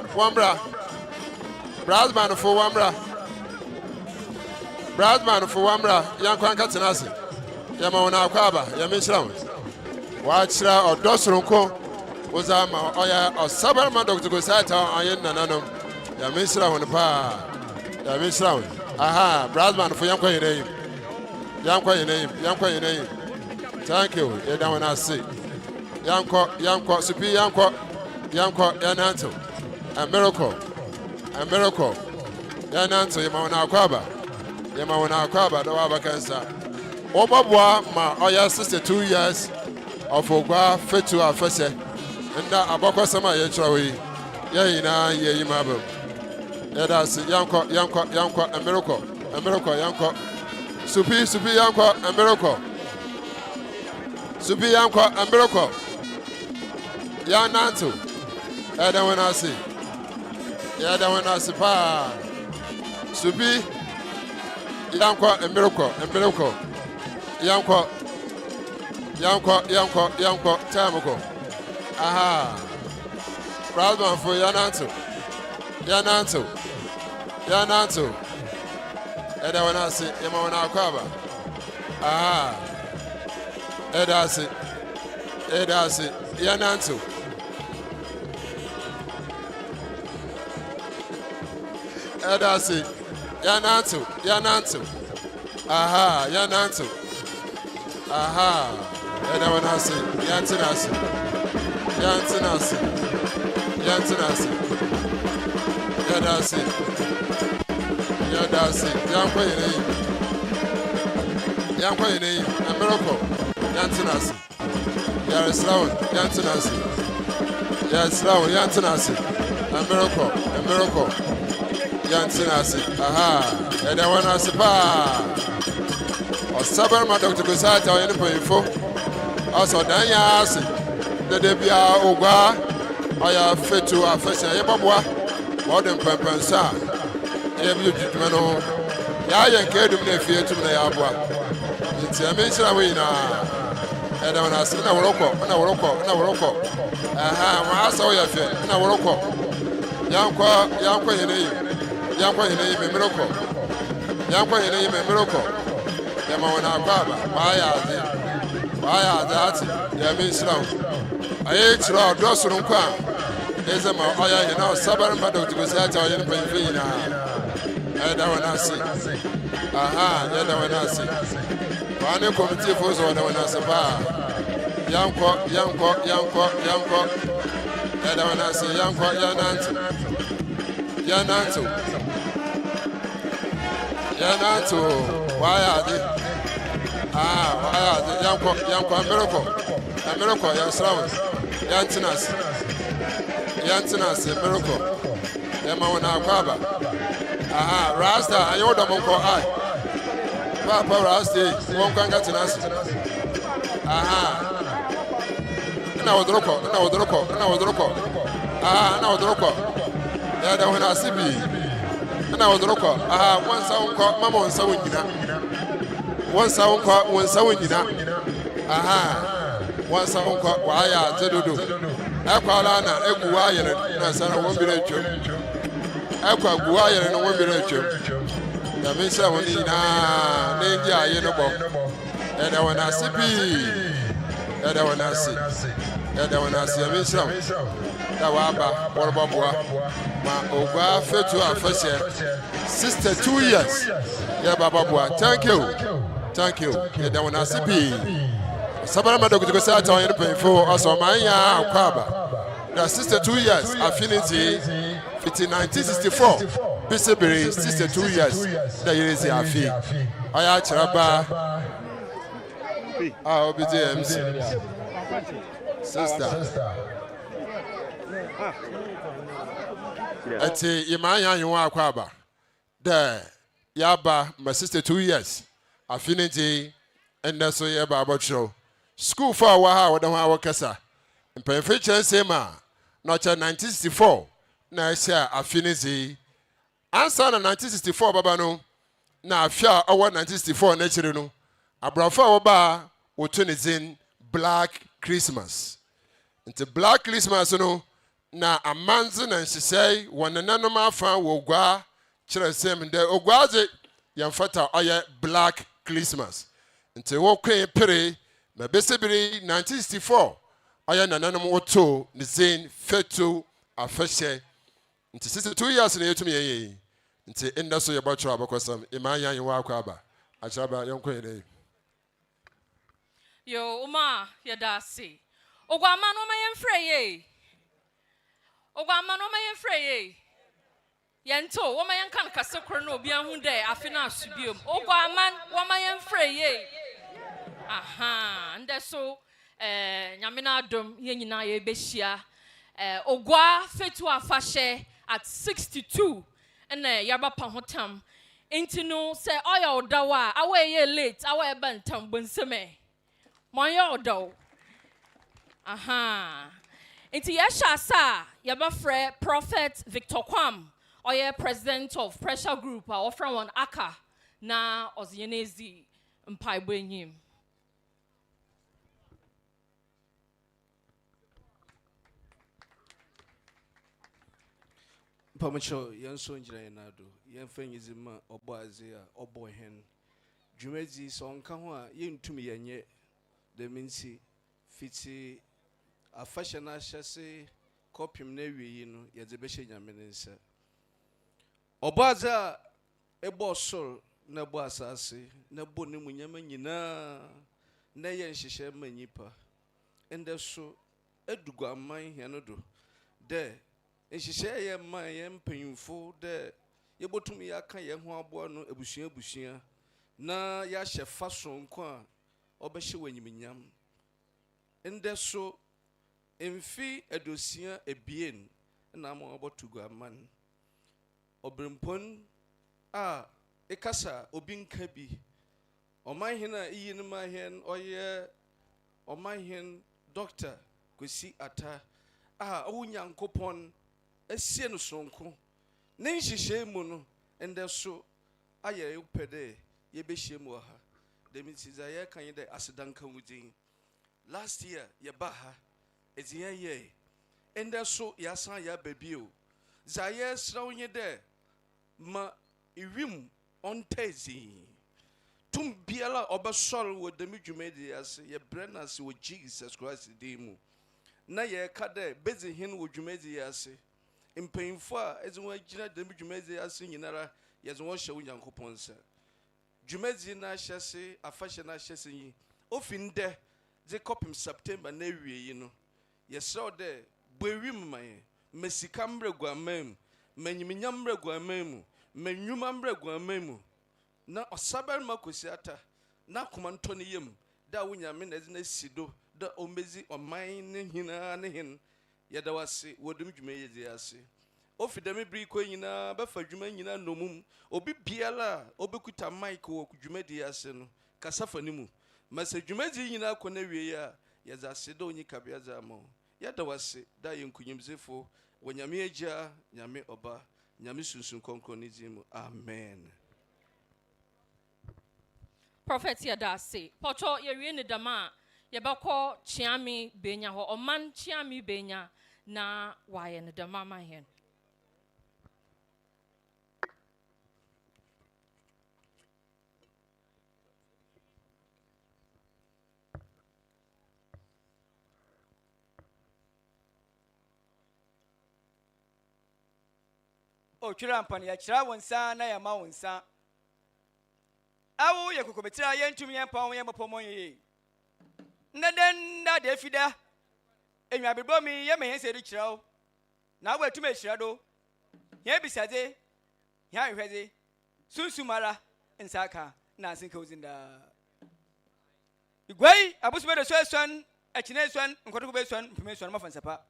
Speaker 5: wambra yanko ankatenase Yamona Kwaba, Yamisram. Watch or Dosrunko was a Osabarimba Dr. Gosata, Iron Nanum. Yamisram on the pa. Yamisram. Aha, Brasman for Yanko your name. Thank you, Yedawan I see. Yanko, Supi Yanko, Yananto. A miracle. Yananto, Yamona Kwaba, the Wabakansa. Obabwa ma oya 62 years of Oguaa Fetu Afahye. Nda abakwa sama ye chrawe. Ye ina ye yimabem. That's Yanko, a miracle, Yanko. Supi Yanko, a miracle. Supi Yanko, a miracle. Yananto. Eda when I see pa. Subi Yanko and Miracle. Yanko Tamako. Aha. Brasman for Yananto. Eda wana se yema wana kwaba. Aha. Eda se Yananto. Eda se Yananto. Aha, Yananto. Aha. Eda wana se Yantinasi. Yadasi. Yanko yene. A miracle. Yantinasi. Yarisrawan. Yantinasi. A miracle. Yantinasi. Aha. Eda wana se pa. Osabarimba Dr. Kwesi oyene poyinfo. Also danya ase. The bia Oguaa Fetu Afahye yebabwa modern pempensa ebi ojutuma no ya yenkedum na efie tum na yabwa nti amenshira we na eda wana ase na woroko aha wa asa o ya fe na woroko yankwa yene me miroko yama wana baba waya ati ya amenshira aye chiro dosuru nkwa ezema aya yana Osabarimba Dr. Kwesi oyene penfina eda wana se aha eda wana se bane committee force wana se ba yanko eda wana se yanko yananto waya de yanko miracle yasrawo Yantinas, miracle. Yamawana Kwaba. Aha, Rasta, I order Monko I. Papa Rasta, won't go to us. Aha. Now, Droko. Ah, now, Droko. Yeah, when I see me. And I was Droko. Ah, one sound called Mamma and Sawina. One sound called one Sawina. Aha. One sound called Waya Zedudu. Ekua na Ekua na sana wombire twem. Ekua gua yere no wombire twem. Ya mensa woni na ngi aye no bo. Eda wana sipi. Eda wana si ya mensa. Da waba worboboa. Ma Oguaa Fetu Afahye. Sister 2 years. Ya baba boa. Thank you. Eda wana sipi. Osabarimba Dr. Kwesi oyene penfo also manya akwaba. The sister 2 years affinity 1964. Bisibiri sister 2 years. The years afi. Aya chiraba. Obidi MC. Sister. Ati imanya yunwa akwaba. The yaba my sister 2 years. Affinity and that's so yaba about school for a while with our Kasa. And Penfitch same not 1964. Now I share affinity. Answer 1964 Babano. Now fear our 1964 nature no. Abrafa Oba will turn it in Black Christmas. Into Black Christmas no. Now a man's and she say when another man found Oguaa children same in there Oguaa Yamfata oya Black Christmas. Into walking pere na besibiri 1964 aya nananum woto ne zain Fetu Afahye nti 62 years na yetumi yeye nti enda so yebotro abakosam imanya yewa akwaba achaba yonko yene
Speaker 9: yo uma yadasi Oguaa man o ma yemfreye yento wo ma yenkan kasekro na obi ahu de afina asubiom Oguaa man wo ma yemfreye aha nde so nyamina adom yenyina ye behia Oguaa Fetu Afahye at 62 ene yaba pa hotam intino se oya odawa awe ye late awe bantam bonseme moya odaw aha inti yesha sa yaba frɛ prophet Victor Kwam Oye president of pressure group offer one Akka na ozienezi mpaebɔ enyim.
Speaker 10: Pamacho yanso njira yenado yemfenyizima oboazia Omanhen dwumadi so nka ho a yentumi yenye de minsi fiti afahye na hyese kopim na wiyi no yede be nyame nsa oboazia ebo sor na bo asase na bo ne munyama nyina na ye nhihye manyipa ende so edugu aman hene do de nhihye ye man ye mpanyimfo de yebotum yaka ye ho abo no abusua na ya hye fa sonko a obehye wanyiminyam ende so emfi edosia ebien na mo obotugu aman obrempon a ekasa obi nka bi Omanhen a iyini mahen oye Omanhen doctor Kwesi Atta a owunyankopon esie no sonko ne nhihye mu no ende so aye upede ye behye mu ha demitiza ye kan de asedanka wudin last year ye ba ha eziya ye ende so ya san ya babio zaye srawunye de ma iwim on tezi tum biala obasol wo demi dwumedi ase ye brenas wo Jesus Christ demu na ye ka de bezihin wo dwumedi ase mpanyimfo a ezin wa gina demi dwumedi ase nyinara ye zin wo hye wo nyankopon sa dwumedi na hyese afahye na hyese yi ofinde de kopim September na wie yi no ye sraw de boewim man mesika mbregu amam manyiminyam mbregu amam manyuma mbregu amam na Osabarimba Kwesi Atta na komanto ne yem da wonyame na ezina sido da omezi oman ne hina ne hin yeda wase wodum dwuma yedi ase ofidame bri ko nyina befa dwuma nyina nomum obi biala obekuta mic wo dwuma di ase no kasafa nimu mase dwuma di nyina ko na wie ya yeza sido onyi kabia za mo yeda wase da yenkunyimzefo wonyame agya nyame oba nyame sunsun konkro ni dimu amen.
Speaker 9: Prophet Yadase, Pocho Yerin Dama, Yabako Chiami Benya, or Oman Chiami Benya, na Wayan Dama hen.
Speaker 11: O Chirampani, a Chirawonsa, Nayamawonsa. Awu yakukobetira yentum yempa wo yempomo ye naden da de fida enwa bebo mi ye me yense ri kirawo na awu etum ehira do ye bisade ya hwede sunsumara nsaka na asinka uzinda igwai abusu bedo soesuan echinesuan nkoto be suan mpumesuan mafansapa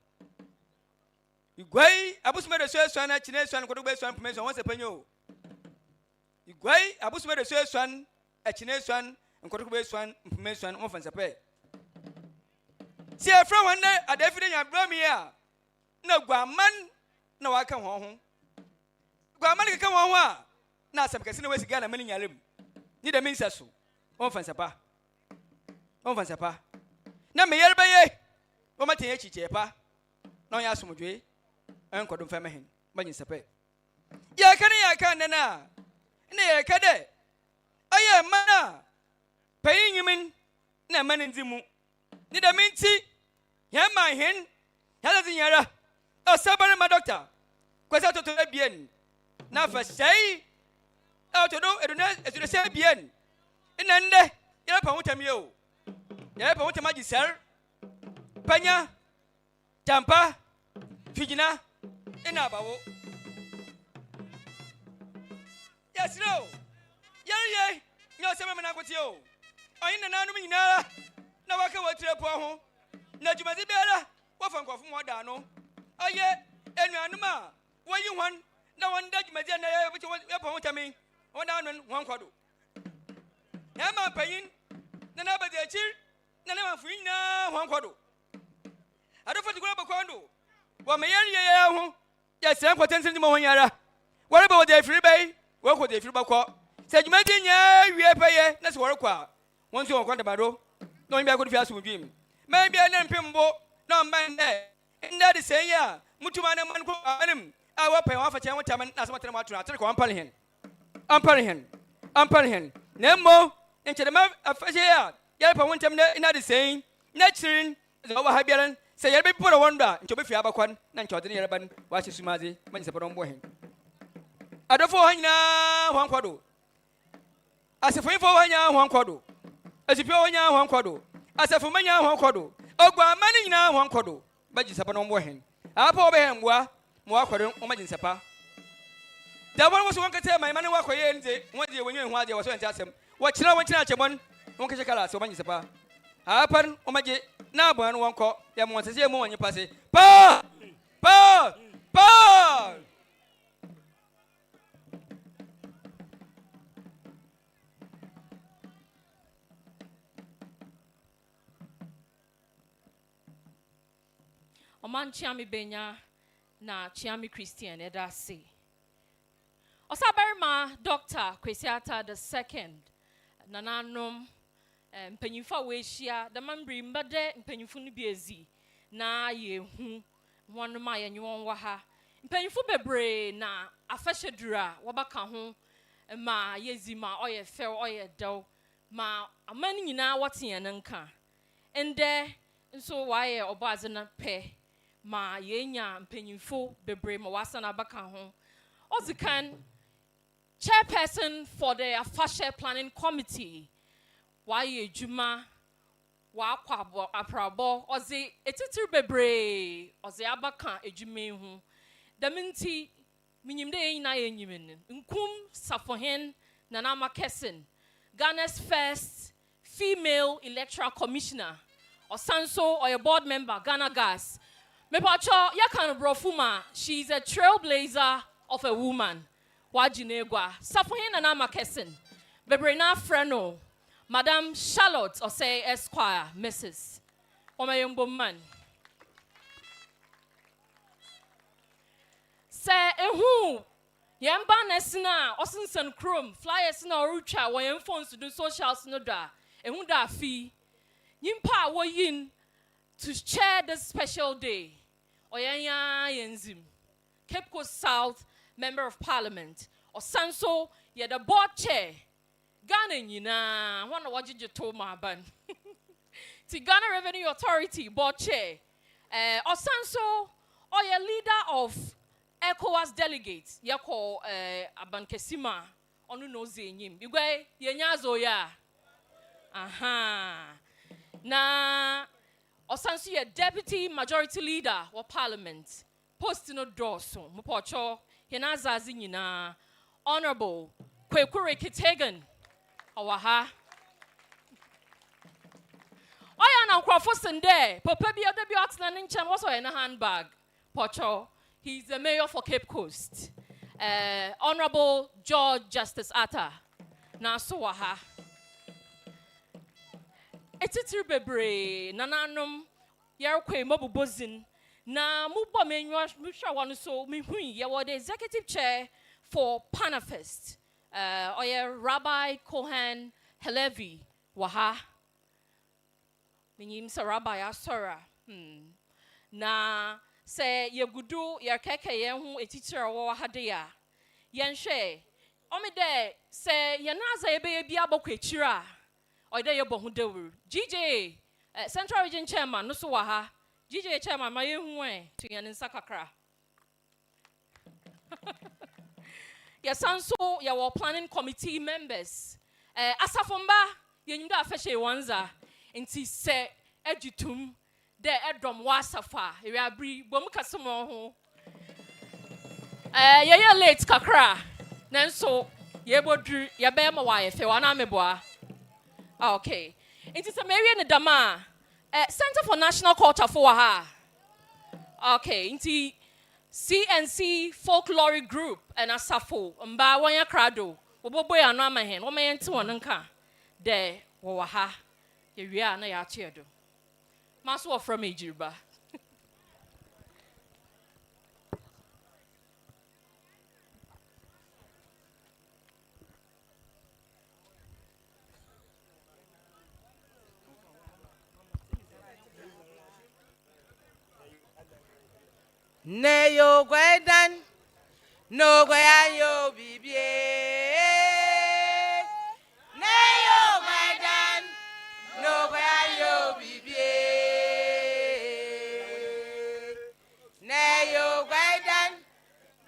Speaker 11: igwai abusu bedo soesuan echinesuan nkoto be suan mpumesuan wonsepanyo igwai abusu bedo soesuan echinesuan nkoto be suan mpumesuan mafansapa si efra wonne adafide nya bromi a na gwaman na waka ho gwaman ka ho a na asem kase na wesi gana mani nyalem ni da minsa so mafansapa na me yerbe ye o matin ye chichepa na ya asomdwe enkodo mfa mehen banyi sepe ya kan na ye kade aye mana payin yimin na manin dimu ni da minti ya Omanhen ya da zinyara Osabarimba doctor Kwesi to ebien na fa sei autodo eduna esude sei ebien ina nde ya pa hutamie o ya pa hutama gisar panya tampa fijina ina bawo yes no ye nyo sema me na kwetio oyin na nanu nyinara na waka wotire po ho na dwumadi biara wo fa nkofo mo da no oye enuanum a woyi hwan na wonda dwumadi na ye pa hutami wona anu hwan kwado ya ma payin na na bade achir na na mafu nyina hwan kwado ado fa tikura bakwando wa me yari ye ho ya san kwatansin mo honyara What about the free bay? What would the free back? Said you might we are pay, that's what I once you are quite about. No, maybe I could fast with him. Maybe I didn't pimbo, no man there. And that is saying, yeah, Mutumana man, I will pay off a time as much as I take I'm Amparihan. Nemo, into the mouth of Fashia. Yelp, I want them there in that saying, Naturin, the over Habian, say, I'll be put a wonder to be Fiabacon, and Chotini Urban, watch his mazi, when it's upon boy. I don't for now, one quadro. As a free for one quadro. As if you're one quadro. As a for many one quadro. Oguaa money now one quadro. But it's upon boy. I pour him, more quadro, imagine Sapa. That one was one can tell my money walk away and say, one day when you and why there was one just him. Watch now, watch out, one can check out so many Sapa. Happen, Omaji, now one call, there wants to see more when you pass it. Pa! Pa! Pa!
Speaker 9: Oman Chiami Benya na Chiami Christian Eda say. Osabarimba Dr. Kwesi Atta the second. Nananom mpanyinfa wehia the mambri mbade mpanyinfu no biezi na yehu wonoma yenwon wa ha mpanyinfu bebre na afahye wabaka ho ma yezima oye fe oye dew ma amani nyina wote nka ende nso waye obaze na pe ma yenya mpanyinfu bebre ma wasana baka ho ozikan chairperson for the Afahye Planning Committee. Why Juma Wakwa Aprabo, Ozi Etitir Bebre, Ozi Abaka, Ejumehu. The Minti Minimde na Yemen, Nkum Safohen, Nanama Kessin, Ghana's first female electoral commissioner, or Sanso or a board member, Ghana Gas. Mepacho Yakan Brofuma, she's a trailblazer of a woman. Wajinegwa, Safohen Nanama Kessin, Bebrena Freno. Madam Charlotte or say Esquire, Mrs. Omayombo man. Say who? Yamba Nesina, Osenson Chrome, flyers na Rucha, when phones to do social snoda, and who da fee. Yimpa wo yin to chair this special day. Oyanya Yenzim, Cape Coast South Member of Parliament, or Sanso, ye the board chair. Ghana nyina wana wajije to ma ban ti Ghana Revenue Authority board chair Osanso oye leader of Ekua's delegates yako abankesima onu no zenyim igwe yenyazo ya aha na Osanso ye deputy majority leader of parliament post no doso mupocho yenazazi nyina honorable Kweku Ricketts-Hagan Owaha. Oya na nkrofo sende, papa bi oda bi oxna nchen was in a handbag. Pocho, he's the mayor for Cape Coast. Honorable George Justice Atta. Na so waha. Etitiri bebre nananom yerkwe mobubozin na mubo menwa musha wanu so mihui ye the executive chair for Panafest. Oye Rabbi Kohen Halevi waha minyim sa Rabbi Asora na se ye gudu ye keke ye hu etitira wa hadeya yenhwe omide se ye naza ye be bia bokwechira oyde ye bohu dewuru GJ Central Region Chairman no so waha GJ Chairman ma ye hu to ye nsa kakra Yasanso yawo planning committee members asafomba yenyimda afehye wanza nti se edutum de edom wasafa ewiabri bom kasemo ho ye late kakra nanso ye bodru ye be ma wa ye fe wana meboa okay nti se mewie ne dama Center for National Culture for ha okay nti CNC Folkloric Group and Asafo mba wanya krado oboboy anu Omanhen Omanhen ti won nka de wo ha ye wia na ya chiedo maso from Ejiriba
Speaker 12: Ne yo gwedan, no gwayo bibie. Ne yo gwedan, no gwayo bibie. Ne yo gwedan,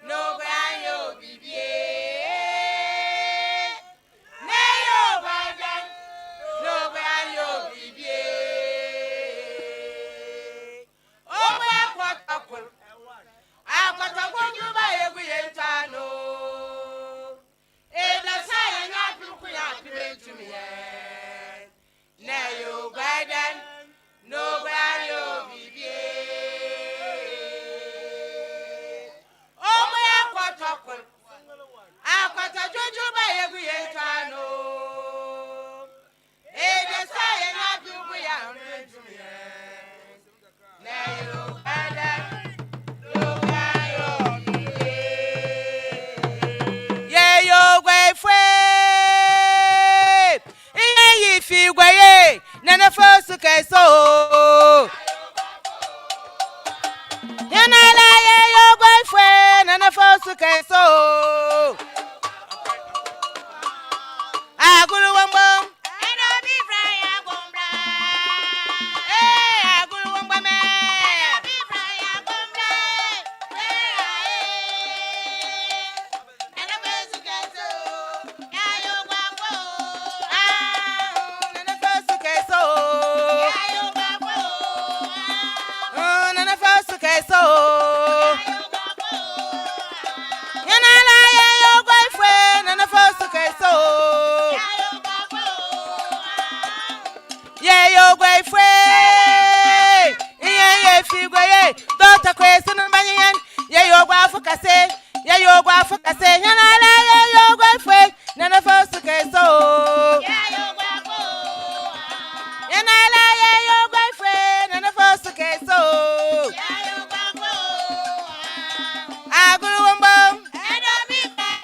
Speaker 12: no gwayo bibie. Ne yo gwedan, no gwayo bibie. Oh, what akwatakwuba eguyentano eda saya nyapuku ya pibentumie na yo gwadan no gwayo bibie omo akwatakwuba eguyentano eda saya nyapuku ya pibentumie na yo gwadan Figwaye, nana first so. Yana la your boyfriend, nana first so. I go to one bomb. I don't be fry, I go blind. Hey, I go to one bomb. I don't be fry, I go blind. Hey, nana first so. Yeah, you go. Dr. Kwesi and Banyan, yeah, you're Oguaa Fetu Afahye, yeah, you're Oguaa Fetu Afahye, and I like your boyfriend, none of us to get so. And I like your boyfriend, none of us to get so. I go to one bomb, and I'll be back.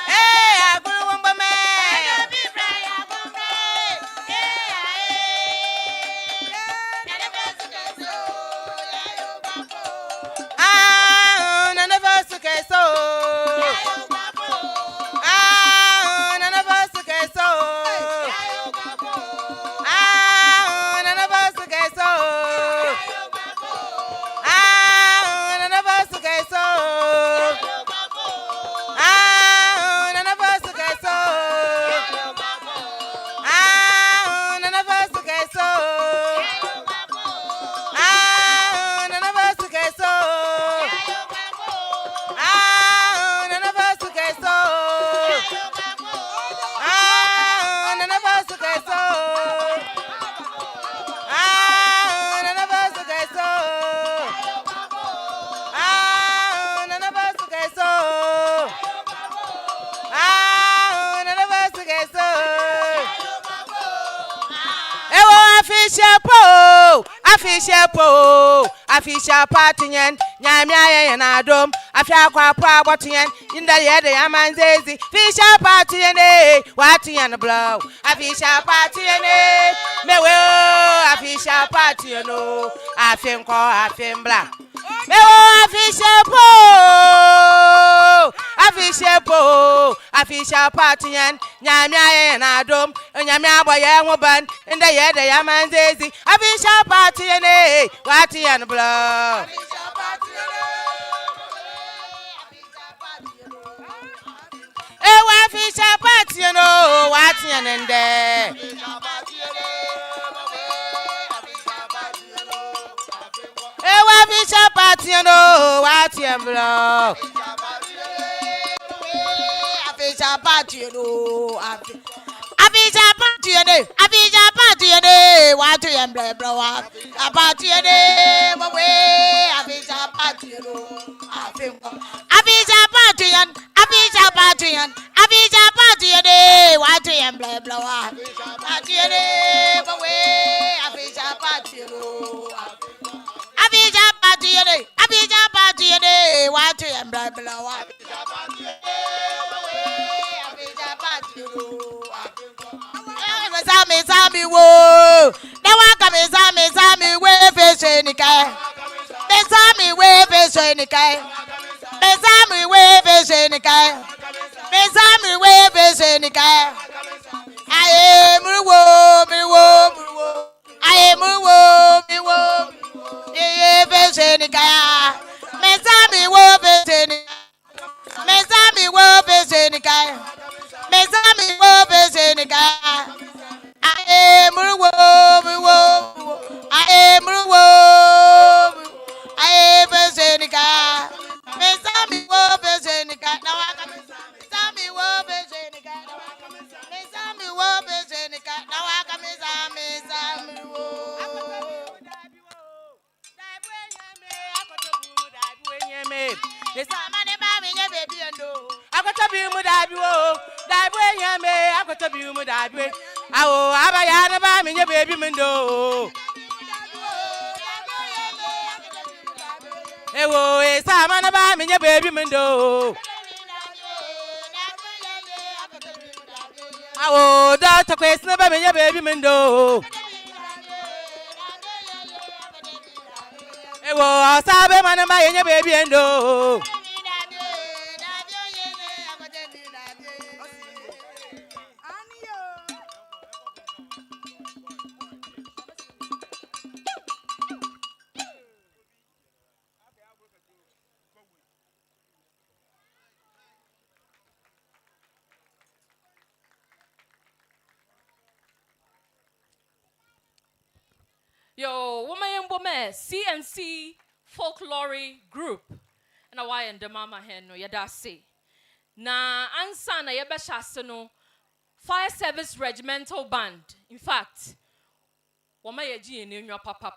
Speaker 12: Hey, I go to one bomb, and I'll be back. Afisha patinyen nyamya ya na dom afya kwa pa botinyen inda yede ya manzezi fisha patinyen watiyen blow afisha patinyen mewe afisha patinyen no afenko afembla mewe afisha patinyen nyamya ya na dom nyamya boye ngoban inda yede ya manzezi afisha patinyen watiyen blow Ewa fisha patinyen no watiyen ende Ewa fisha patinyen no watiyen blow Afisha patinyen no Afisha patinyen watiyen blow Apatiyen mowe afisha patinyen no Afisha patinyen watiyen blow Apatiyen mowe afisha patinyen no Abija patiyene watu ya mbla wapi Abija patiyene Zami wo na waka me zami we feshe nika It's a man about me, baby, and do. I got to be with that way, yeah, me. I got to be with that way. I will have a yarn about me, baby, and do. It's a man about me, baby, and do. I will Dr. Kwesi about me, baby, and do. Osabarimba my baby and do.
Speaker 9: Yo, woman CNC folklore group. And I and the mama hen no yada say. Na ansa na yebesha no fire service regimental band. In fact, wama yeji eni nwa papa.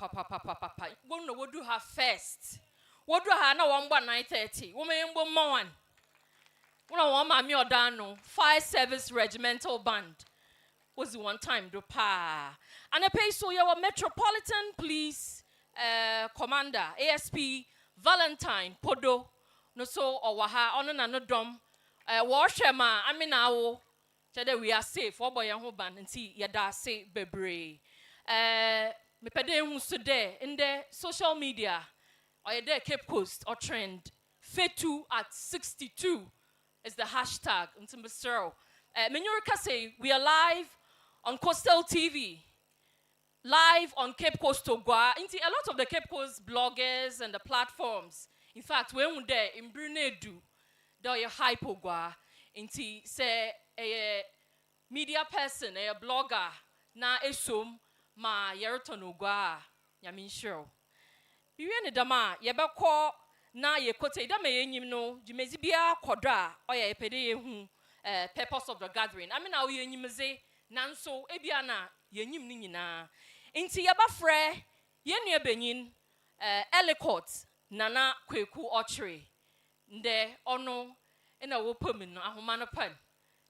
Speaker 9: Wo no wodu her first. Wodu her na wamba 9:30. Woma yembo mo one. Wona wama mi odano fire service regimental band. Was the one time do pa. And I pay so your Metropolitan Police Commander ASP Valentine Podo no so or waha on no dom Omanhemaa I mean now chede we are safe for boy and ban and see yada say bebre me pede hu so there in the social media or there Cape Coast or trend Fetu at 62 is the hashtag until Mr. Menyurika say we are live on Coastal TV, live on Cape Coast Oguaa. A lot of the Cape Coast bloggers and the platforms. In fact, when we there in Brunei do, they are hype Oguaa. Say a media person, a blogger, na esum ma yeroton Oguaa. Yamin sure. You any dama yebeko na ye kote da me yenyim no jumezibia kodra or ye pede hu purpose of the gathering. I mean, now yenyimze. Nanso ebiana yenyim ni nyina inti yaba frɛ yenua benyin Elikot nana Kweku ochre nde ono ina wopam no ahoma no pan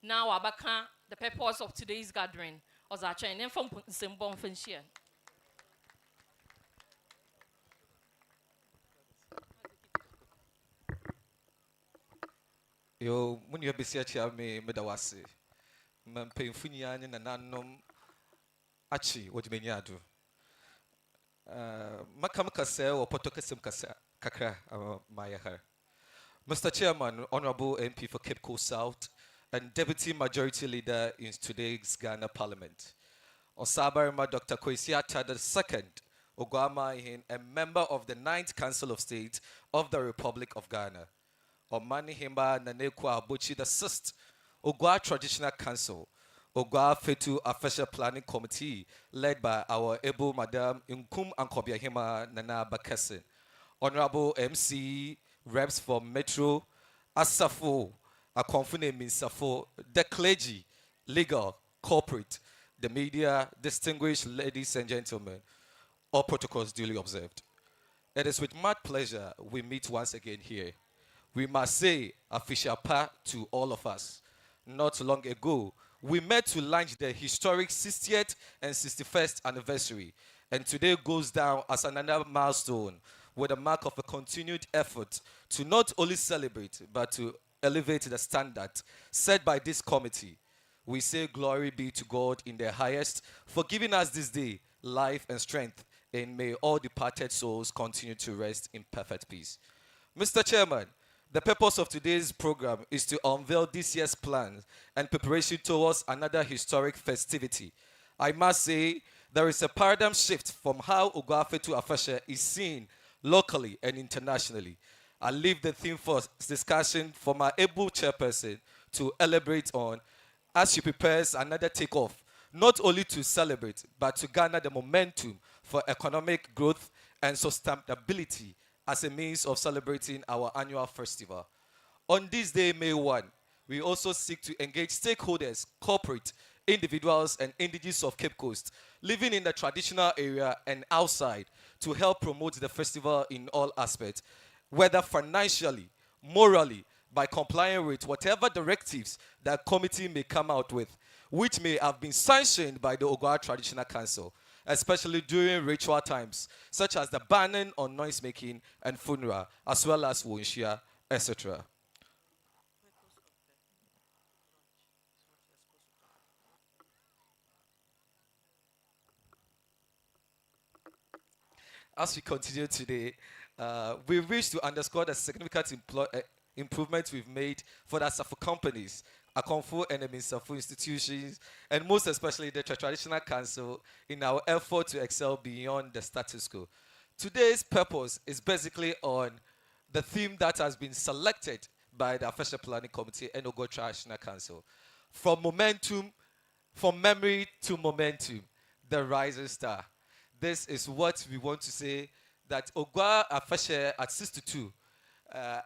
Speaker 9: na wabaka the purpose of today's gathering oza chen nemfam nsembon fanhia.
Speaker 13: Yo muni yabesi achi me medawase Mpemfunia ni nananom achi wodimenya adu makam kase wo poto kasem kase kakra mayahar. Mr. Chairman, Honorable MP for Cape Coast South and Deputy Majority Leader in today's Ghana Parliament, Osabarimba Dr. Kwesi Atta the second, Omanhen, a member of the 9th Council of State of the Republic of Ghana, Omanhemaa and Ekua Abookyi the 6th, Oguaa Traditional Council, Oguaa Fetu Afahye Planning Committee, led by our able Madam Omanhemaa Nana Bakassin, Honorable MC, reps for Metro, Asafo, Akonfune Minsafo, the clergy, legal, corporate, the media, distinguished ladies and gentlemen, all protocols duly observed. It is with much pleasure we meet once again here. We must say official pa to all of us. Not long ago, we met to launch the historic 60th and 61st anniversary, and today goes down as another milestone with a mark of a continued effort to not only celebrate, but to elevate the standard set by this committee. We say glory be to God in the highest for giving us this day life and strength, and may all departed souls continue to rest in perfect peace. Mr. Chairman, the purpose of today's program is to unveil this year's plans and preparation towards another historic festivity. I must say, there is a paradigm shift from how Oguaa Fetu Afahye is seen locally and internationally. I leave the theme for discussion for my able chairperson to elaborate on as she prepares another takeoff, not only to celebrate, but to garner the momentum for economic growth and sustainability as a means of celebrating our annual festival. On this day, May 1, we also seek to engage stakeholders, corporate, individuals, and indigenous of Cape Coast, living in the traditional area and outside, to help promote the festival in all aspects, whether financially morally by complying with whatever directives that committee may come out with, which may have been sanctioned by the Oguaa Traditional Council, especially during ritual times, such as the banning on noise making and funeral, as well as wunshia, etc. As we continue today, we wish to underscore the significant improvements we've made for the Safo companies, Akonfo and the Safo institutions, and most especially the Traditional Council in our effort to excel beyond the status quo. Today's purpose is basically on the theme that has been selected by the Official Planning Committee and Oguaa Traditional Council. From memory to momentum, the rising star. This is what we want to say, that Oguaa Afahye at 62,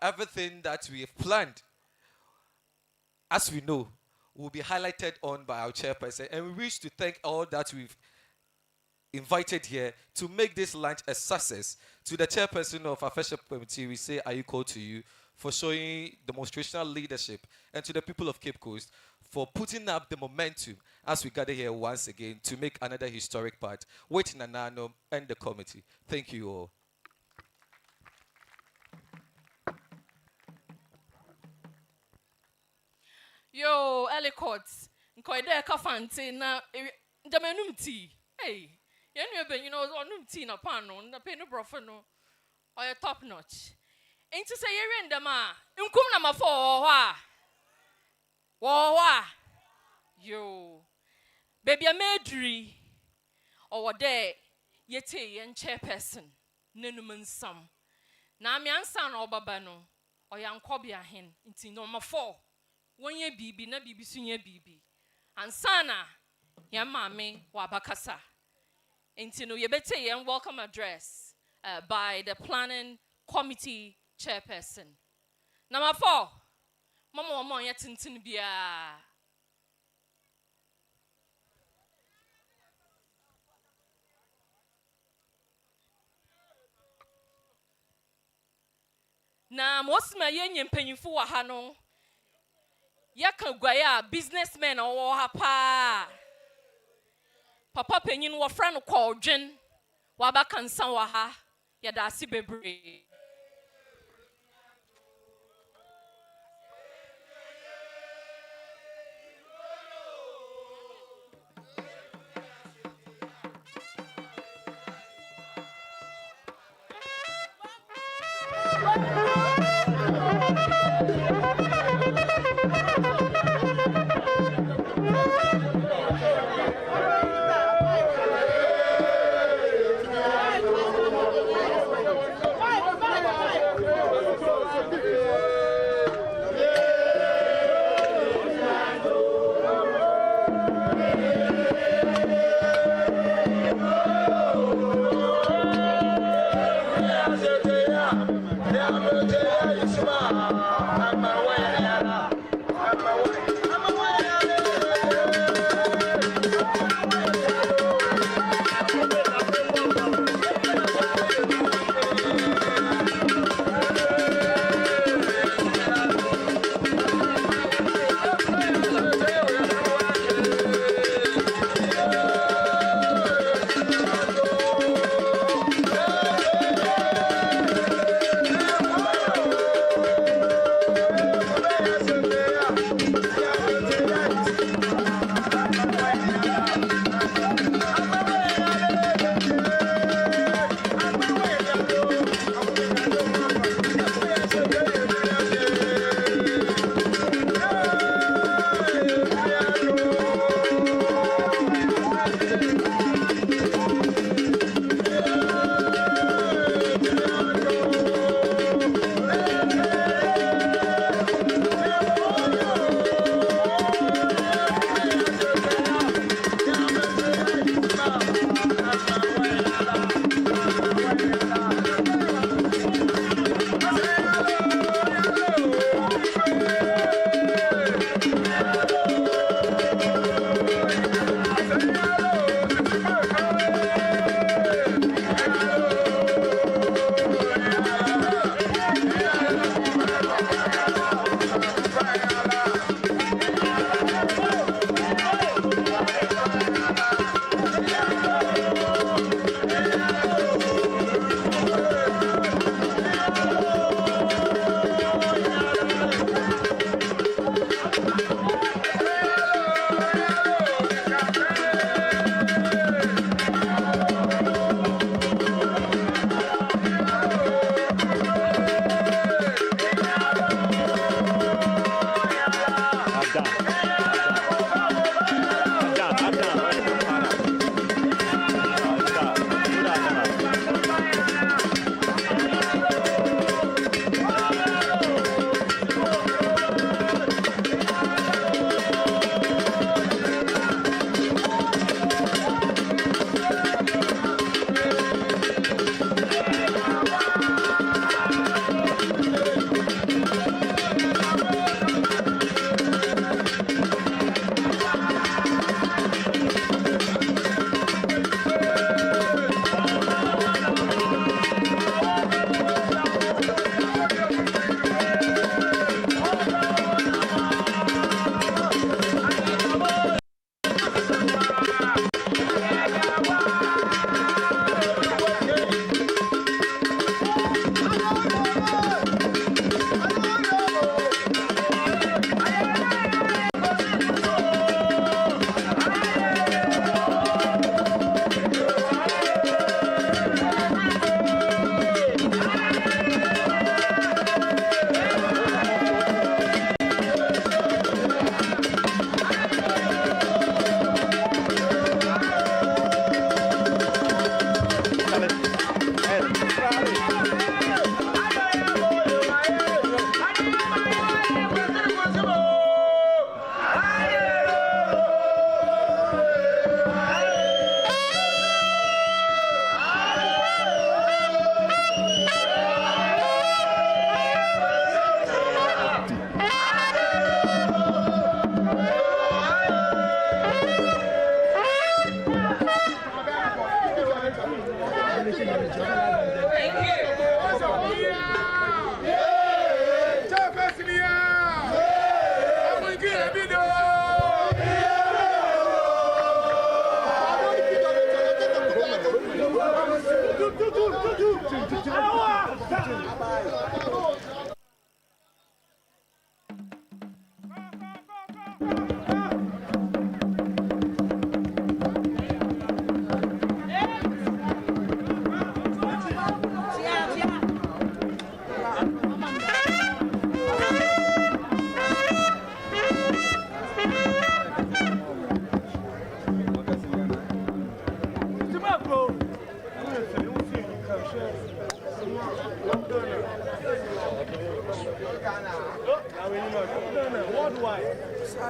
Speaker 13: everything that we have planned, as we know, will be highlighted on by our chairperson. And we wish to thank all that we've invited here to make this lunch a success. To the chairperson of Afahye Committee, we say, "Are you called to you?" for showing demonstrational leadership, and to the people of Cape Coast for putting up the momentum as we gather here once again to make another historic part with Nanano and the committee. Thank you all.
Speaker 9: Yo, Elicots, Nkoide Kafante na Damenum tea. Hey, you know, on tea na pano, na penny brofano, or a top notch. Ain't to say you're in the ma, na mafo, wa. Yo, baby, a medri, or what day, yete and chairperson, nenuman some. Na mi ansan or babano, or young cobia hen, into no mafo. 1 year bibi na bibi sunye bibi ansana ya mame wa bakasa intino yebete yen welcome address by the planning committee chairperson. Number 4 mama ya tintin bia na mosma yenye mpanyimfu wa hano Yaka gwaya businessmen or hapa. Papa penyin wa friend called Jen. Waba kansan waha. Yada si bebre.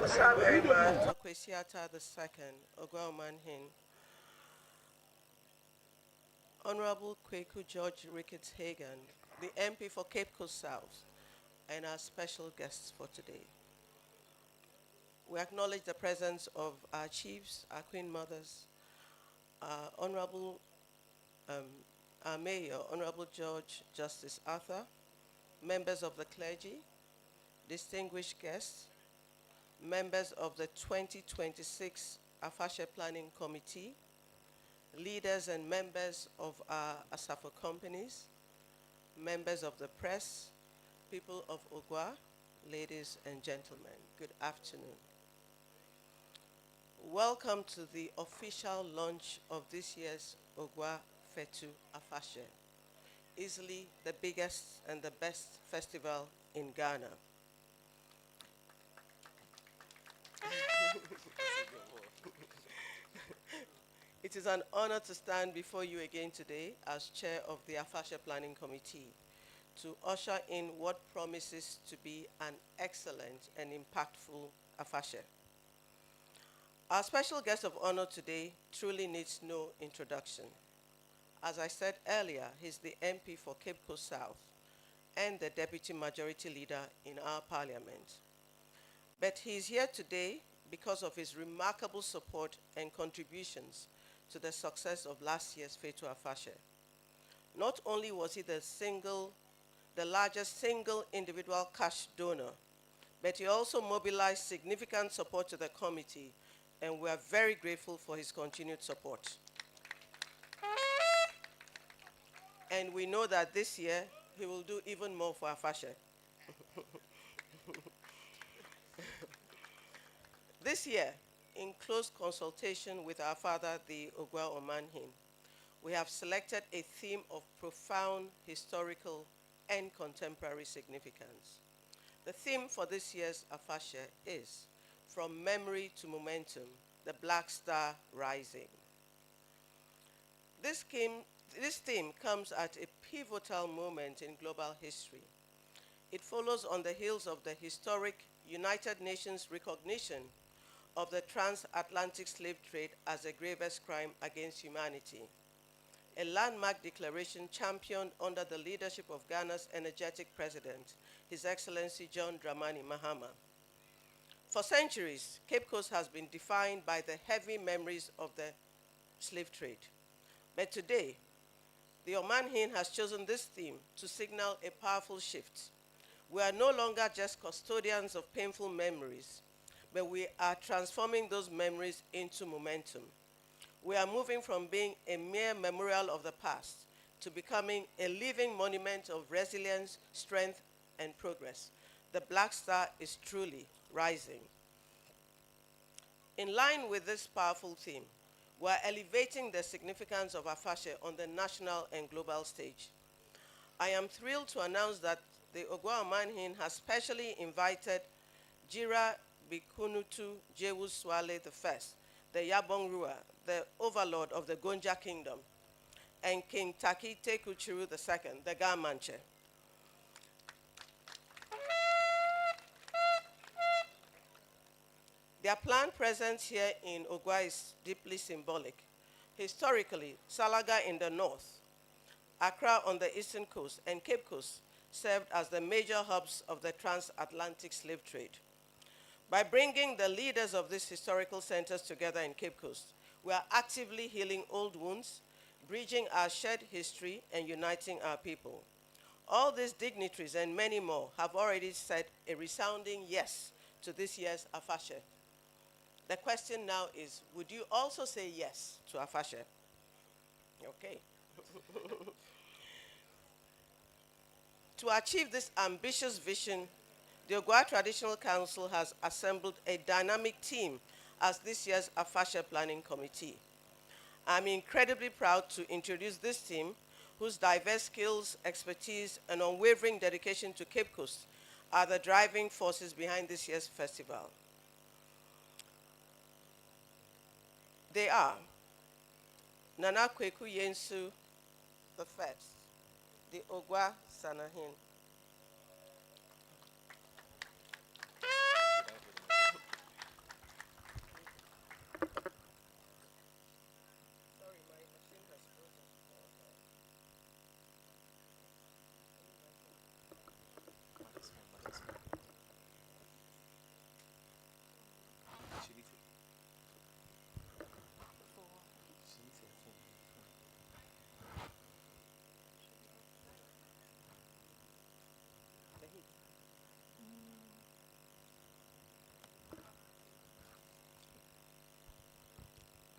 Speaker 12: Osabarimba Kwesi Atta the second, Oguaa Omanhen. Honorable Kweku George Ricketts-Hagan, the MP for Cape Coast South, and our special guests for today. We acknowledge the presence of our chiefs, our queen mothers, our Honorable, our Mayor, Honorable George Justice Atta, members of the clergy, distinguished guests, members of the 2026 Afahye Planning Committee, leaders and members of our Asafo companies, members of the press, people of Oguaa, ladies and gentlemen, good afternoon. Welcome to the official launch of this year's Oguaa Fetu Afahye, easily the biggest and the best festival in Ghana. It is an honor to stand before you again today as chair of the Afahye Planning Committee to usher in what promises to be an excellent and impactful Afahye. Our special guest of honor today truly needs no introduction. As I said earlier, he's the MP for Cape Coast South and the Deputy Majority Leader in our parliament. But he's here today because of his remarkable support and contributions to the success of last year's Fetu Afahye. Not only was he the largest single individual cash donor, but he also mobilized significant support to the committee, and we are very grateful for his continued support. And we know that this year, he will do even more for Afahye. This year, in close consultation with our father, the Oguaa Omanhen, we have selected a theme of profound historical and contemporary significance. The theme for this year's Afahye is From Memory to Momentum, the Black Star Rising. This theme comes at a pivotal moment in global history. It follows on the heels of the historic United Nations recognition of the transatlantic slave trade as a gravest crime against humanity, a landmark declaration championed under the leadership of Ghana's energetic president, His Excellency John Dramani Mahama. For centuries, Cape Coast has been defined by the heavy memories of the slave trade. But today, the Omanhen has chosen this theme to signal a powerful shift. We are no longer just custodians of painful memories, but we are transforming those memories into momentum. We are moving from being a mere memorial of the past to becoming a living monument of resilience, strength, and progress. The Black Star is truly rising. In line with this powerful theme, we are elevating the significance of Afahye on the national and global stage. I am thrilled to announce that the Oguaa Omanhen has specially invited Jira Bikunutu Jewu Swale I, the Yabong Rua, the overlord of the Gonja Kingdom, and King Taki Tekuchiru II, the Gamanche. Their planned presence here in Oguaa is deeply symbolic. Historically, Salaga in the north, Accra on the eastern coast, and Cape Coast served as the major hubs of the transatlantic slave trade. By bringing the leaders of these historical centers together in Cape Coast, we are actively healing old wounds,
Speaker 14: bridging our shared history and uniting our people. All these dignitaries and many more have already said a resounding yes to this year's Afahye. The question now is, would you also say yes to Afahye? Okay. To achieve this ambitious vision, the Oguaa Traditional Council has assembled a dynamic team as this year's Afahye Planning Committee. I'm incredibly proud to introduce this team, whose diverse skills, expertise, and unwavering dedication to Cape Coast are the driving forces behind this year's festival. They are Nana Kweku Yensu the first, the Oguaa Sanahin.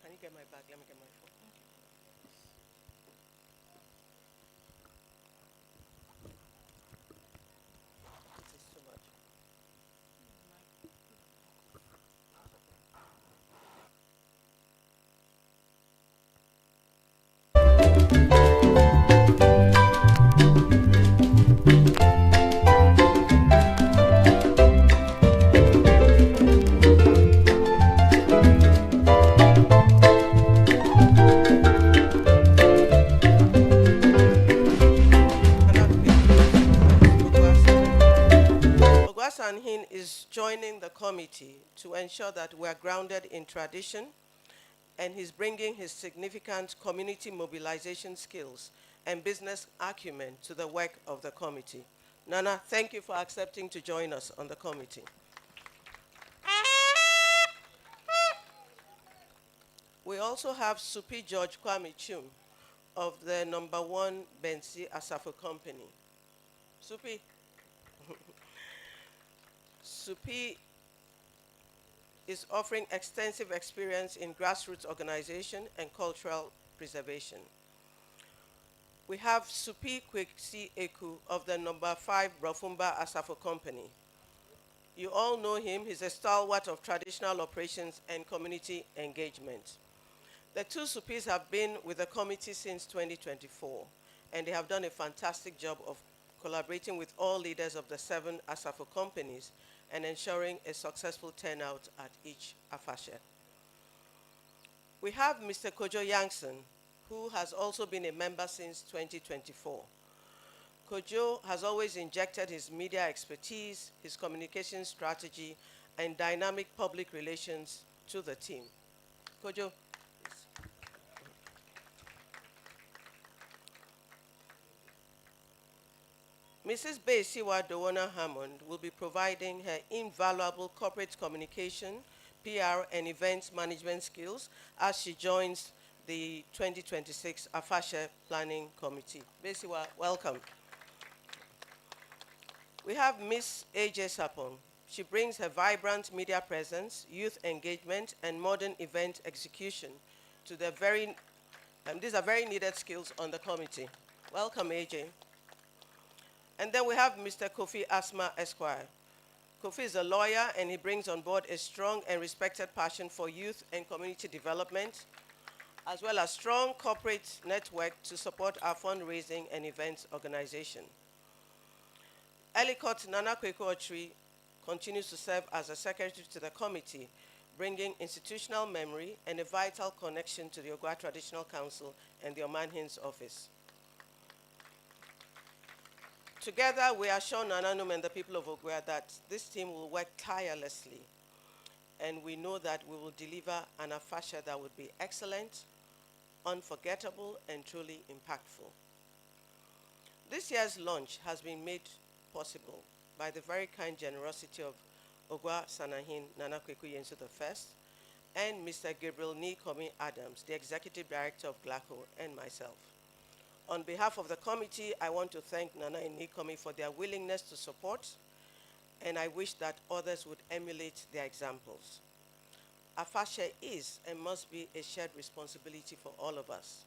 Speaker 14: Can you get my bag? Let me get my phone. This is too much. Omanhen is joining the committee to ensure that we are grounded in tradition, and he's bringing his significant community mobilization skills and business acumen to the work of the committee. Nana, thank you for accepting to join us on the committee. We also have Supi George Kwame Chum of the #1 Bensi Asafo Company. Supi. Supi is offering extensive experience in grassroots organization and cultural preservation. We have Supi Kwesi Ekua of the #5 Brofumba Asafo Company. You all know him. He's a stalwart of traditional operations and community engagement. The two Supis have been with the committee since 2024, and they have done a fantastic job of collaborating with all leaders of the 7 Asafo companies and ensuring a successful turnout at each Afahye. We have Mr. Kojo Yankson, who has also been a member since 2024. Kojo has always injected his media expertise, his communication strategy, and dynamic public relations to the team. Kojo. Mrs. Besiwa Dowona Hammond will be providing her invaluable corporate communication, PR, and events management skills as she joins the 2026 Afahye Planning Committee. Besiwa, welcome. We have Miss AJ Sapon. She brings her vibrant media presence, youth engagement, and modern event execution to the these are very needed skills on the committee. Welcome, AJ. And then we have Mr. Kofi Asma Esquire. Kofi is a lawyer, and he brings on board a strong and respected passion for youth and community development, as well as strong corporate network to support our fundraising and events organization. Ellicott Nana Kweku continues to serve as a secretary to the committee, bringing institutional memory and a vital connection to the Oguaa Traditional Council and the Omanhen's office. Together, we assure Nananum and the people of Oguaa that this team will work tirelessly, and we know that we will deliver an Afahye that would be excellent, unforgettable, and truly impactful. This year's launch has been made possible by the very kind generosity of Oguaa Sanahin Nana Kweku Yensu I and Mr. Gabriel Nikomi Adams, the Executive Director of GLACO, and myself. On behalf of the committee, I want to thank Nana and Nikomi for their willingness to support, and I wish that others would emulate their examples. Afahye is and must be a shared responsibility for all of us.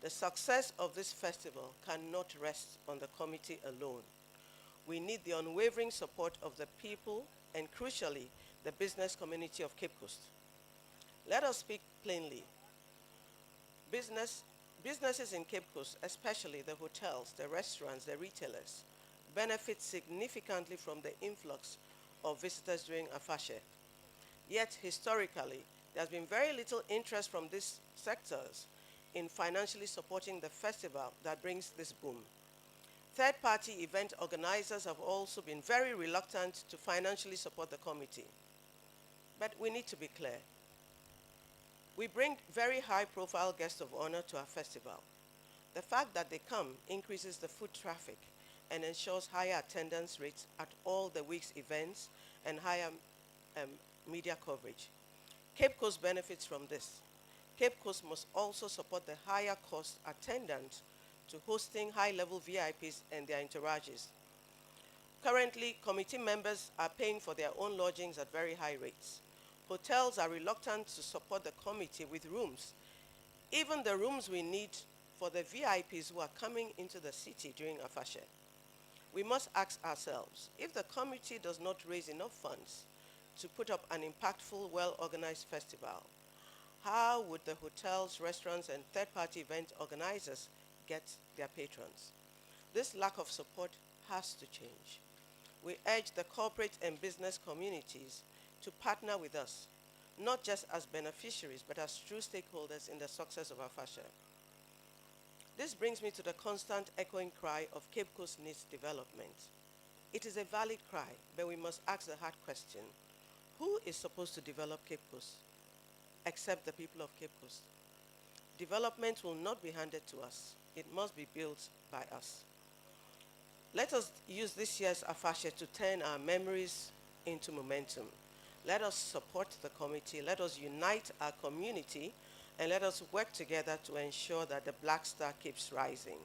Speaker 14: The success of this festival cannot rest on the committee alone. We need the unwavering support of the people and, crucially, the business community of Cape Coast. Let us speak plainly. Businesses in Cape Coast, especially the hotels, the restaurants, the retailers, benefit significantly from the influx of visitors during Afahye. Yet, historically, there has been very little interest from these sectors in financially supporting the festival that brings this boom. Third-party event organizers have also been very reluctant to financially support the committee. But we need to be clear. We bring very high-profile guests of honor to our festival. The fact that they come increases the foot traffic and ensures higher attendance rates at all the week's events and higher media coverage. Cape Coast benefits from this. Cape Coast must also support the higher cost attendant to hosting high-level VIPs and their entourages. Currently, committee members are paying for their own lodgings at very high rates. Hotels are reluctant to support the committee with rooms, even the rooms we need for the VIPs who are coming into the city during Afahye. We must ask ourselves, if the committee does not raise enough funds to put up an impactful, well-organized festival, how would the hotels, restaurants, and third-party event organizers get their patrons? This lack of support has to change. We urge the corporate and business communities to partner with us, not just as beneficiaries, but as true stakeholders in the success of Afahye. This brings me to the constant echoing cry of Cape Coast needs development. It is a valid cry, but we must ask the hard question: who is supposed to develop Cape Coast except the people of Cape Coast? Development will not be handed to us. It must be built by us. Let us use this year's Afahye to turn our memories into momentum. Let us support the committee. Let us unite our community, and let us work together to ensure that the Black Star keeps rising.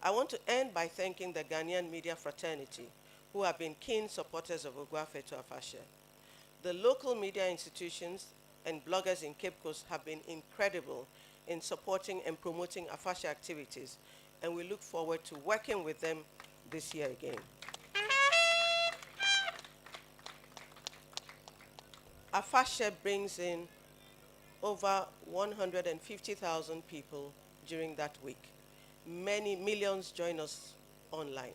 Speaker 14: I want to end by thanking the Ghanaian media fraternity, who have been keen supporters of Oguaa Fetu Afahye. The local media institutions and bloggers in Cape Coast have been incredible in supporting and promoting Afahye activities, and we look forward to working with them this year again. Afahye brings in over 150,000 people during that week. Many millions join us online.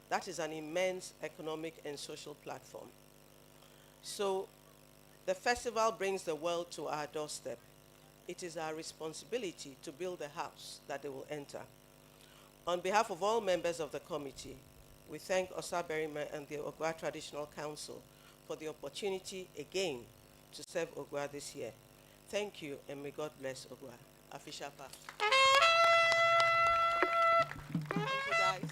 Speaker 14: That is an immense economic and social platform. So the festival brings the world to our doorstep. It is our responsibility to build a house that they will enter. On behalf of all members of the committee, we thank Osabarimba and the Oguaa Traditional Council for the opportunity again to serve Oguaa this year. Thank you, and may God bless Oguaa. Afishapa. Thank you, guys.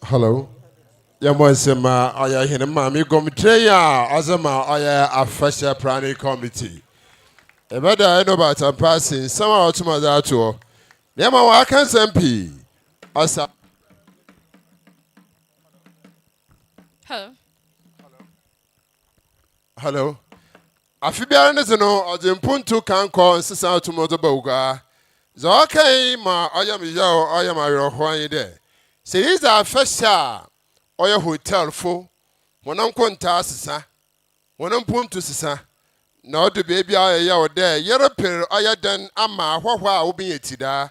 Speaker 5: Hello. Yamoisema aya hinema mi gomtreya azama aya Afahye planning committee. Ebeda eno bata passing sama otuma dato. Nema wa kan sempi. Asa.
Speaker 9: Hello.
Speaker 5: Hello. Afibiara ne zeno odimpuntu kanko nsisa otuma do bawga. Zo kai ma aya mi yawo aya ma yohwan de. Se is Afahye oya hotel fo wonam konta sisa wonam puntu sisa na odo baby aya ode yere per aya dan ama ahwahwa a obi etida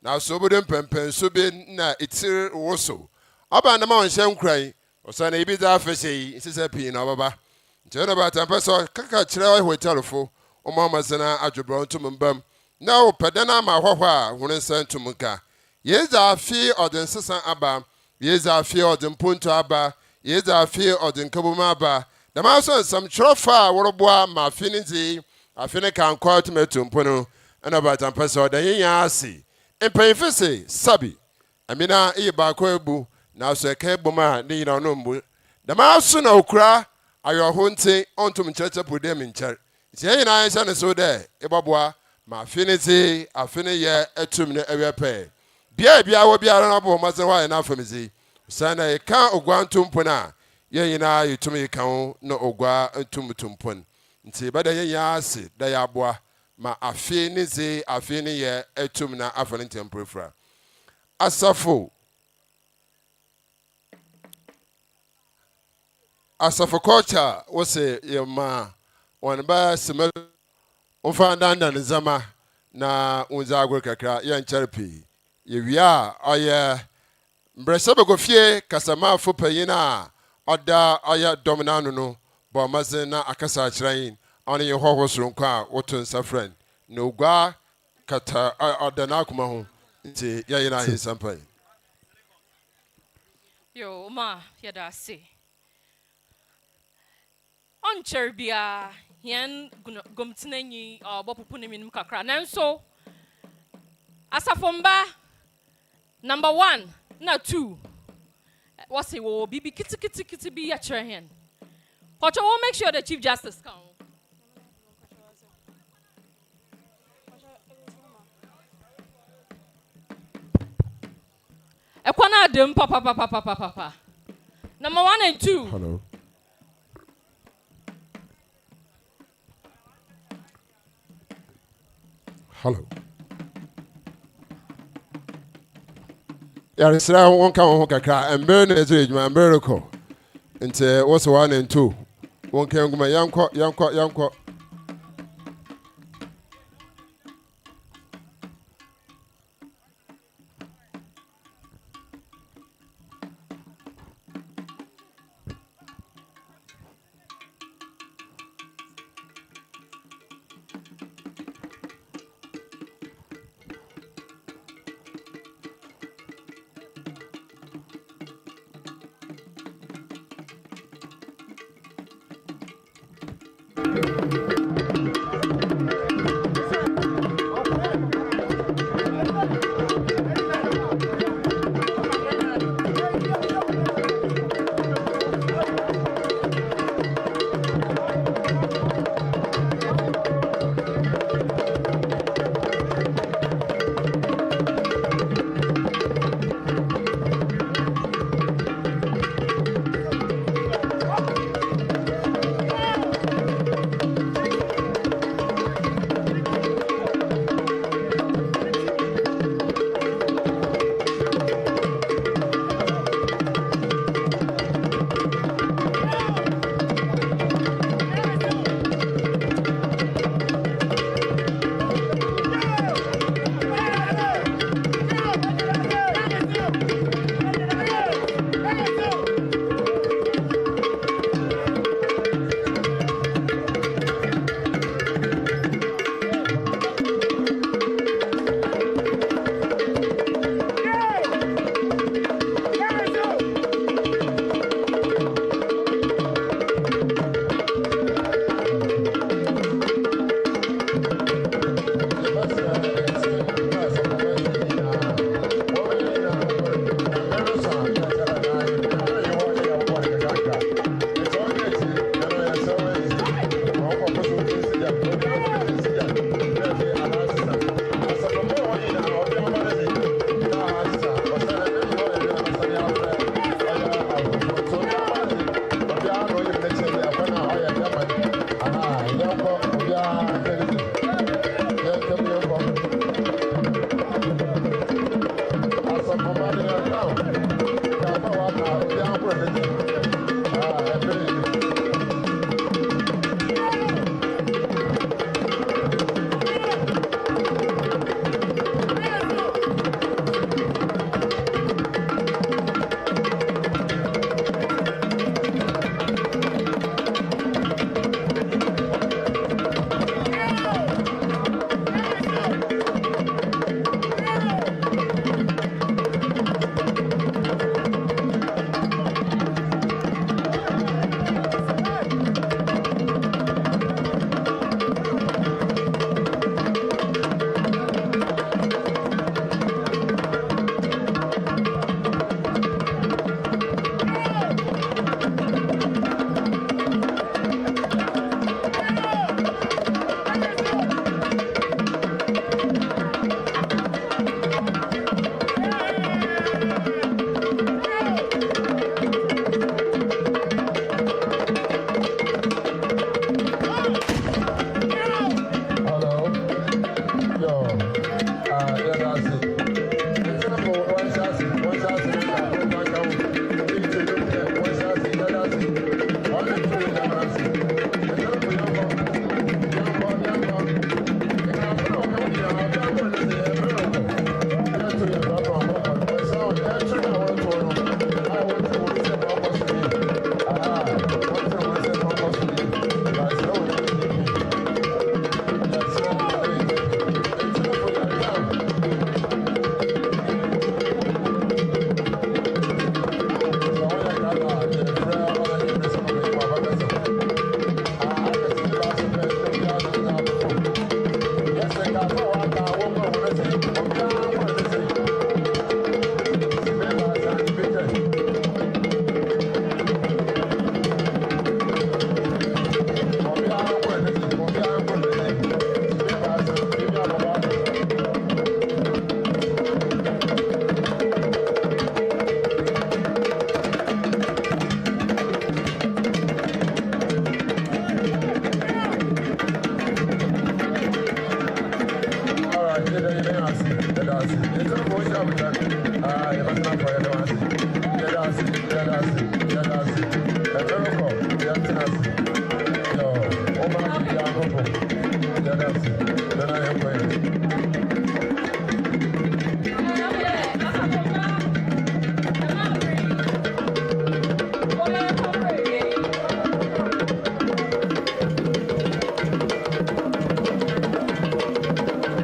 Speaker 5: na so bodem pempen so be na etir woso aba na ma onhye nkran osa na ibi da Afahye sisa pi na obaba nti ba tampeso kaka kire oya hotel fo o ma mazana adwobro ntum mbam na o pedana ama ahwahwa a wonen santum ka yeza afi odin sisa aba yeza afi odin puntu aba yeza afi odin kabuma aba dama so nsam chrofa woroboa ma afi nzi afine kan kwa tomato mpono ana bata mpesa da yenya asi empanfo se sabi amina e ba kwa ebu na so eka boma ne yina no mbu da ma so na okura ayo ho nte ontum ncheche podem ncher ti yina ansa ne so de eboboa ma afine ti afine ye etum ne ewepe bia wo biara na bo maze wa na afamizi sana e ka ogwa ntum pona ye yina yitumi kan no ogwa ntum tumpon nti bada yenya ase da ya boa ma afine ze afine ye etum na afane temprefra asafo culture wose ye ma on ba sema on fa ndandan zama na unza agro kakra ye ncherpi ye wia oye mbrese begofie kasama fo payina oda oye dominano no bo mazen na akasa chirain on ye hoho soronko a woto nsafran na ogwa kata oda na akuma ho nti ye yina hisampai
Speaker 9: yo ma yada se on cherbia yan gomtinenyi bopupu ne minum kakra nanso asafomba number 1 na 2 what's it will be kitty be at your hand. Pocho will make sure the Chief Justice come. Ekwana dem papa. Number 1 and 2.
Speaker 5: Hello. Hello. Yarisra won ka won kakra embe na ezo ejuma embe ko nte what's 1 and 2 won ka nguma yanko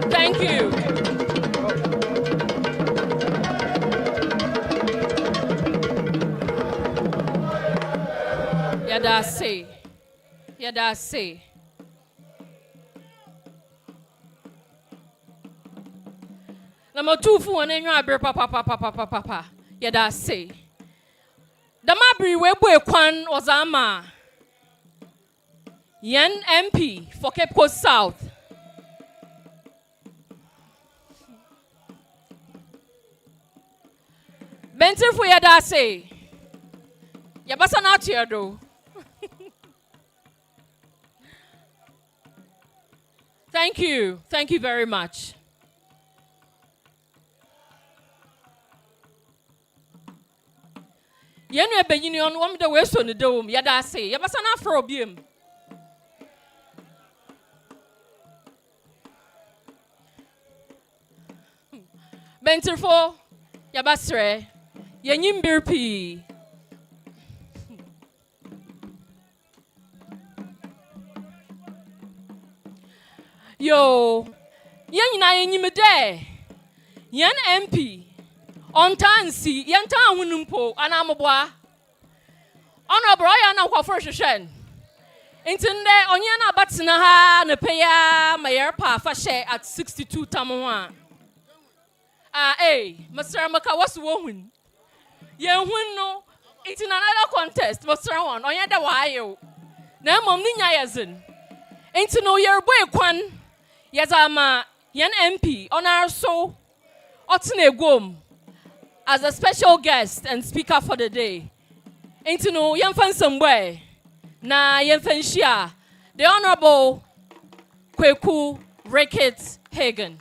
Speaker 9: Thank you. Yadase. Yadase. Number 2 for an annual papa. Yadase. The Mabri Webwe Kwan Osama. Yen MP for Kweku South. Bentir for Yadase. Yabasa not here though. Thank you. Thank you very much. Yenu ebenyini on one the west on the dome. Yadase. Yabasa not for obium. Bentir for Yabasre. Yenyim birpi. Yo, yen na yenyim de. Yen MP. On tansi, yen tan wunumpo anamoboa. Ono bro ya na kwafo hwehwen. Intinde onye na batina ha na peya mayer pa fa share at 62 tamwa. Mr. Maka was woman. Yen hun no, it's in another contest, Mr. One, onye da wayo. Na mom ni nya yazin. Enti no yer boy kwan. Yazama yen MP on our so Otine Gwom as a special guest and speaker for the day. Enti no yen fan somewhere. Na yen fan shia the Honorable Kweku Ricketts-Hagan.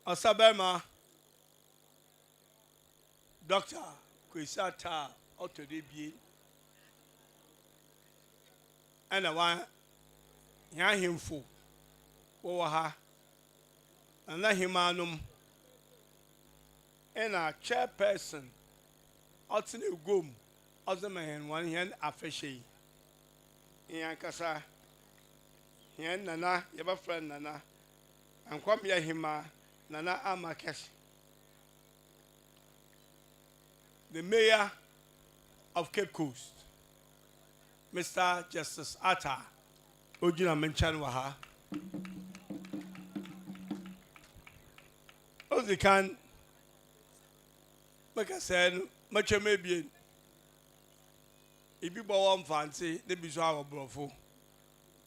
Speaker 15: Osabarimba, Dr. Kwesi Atta, Atta Debi, and I want him for Owaha, and Omanhemaa, and a chairperson, Otsine Gwom, Omanhen, Omanhen Afahye, Yankasa, Yan Nana, your friend Nana, and Omanhemaa. Nana Amakesh, the mayor of Cape Coast, Mr. Justice Atta, Ojina Menchanwaha. Ozi can, like I said, much maybe if you bought one fancy, they be so our brofo.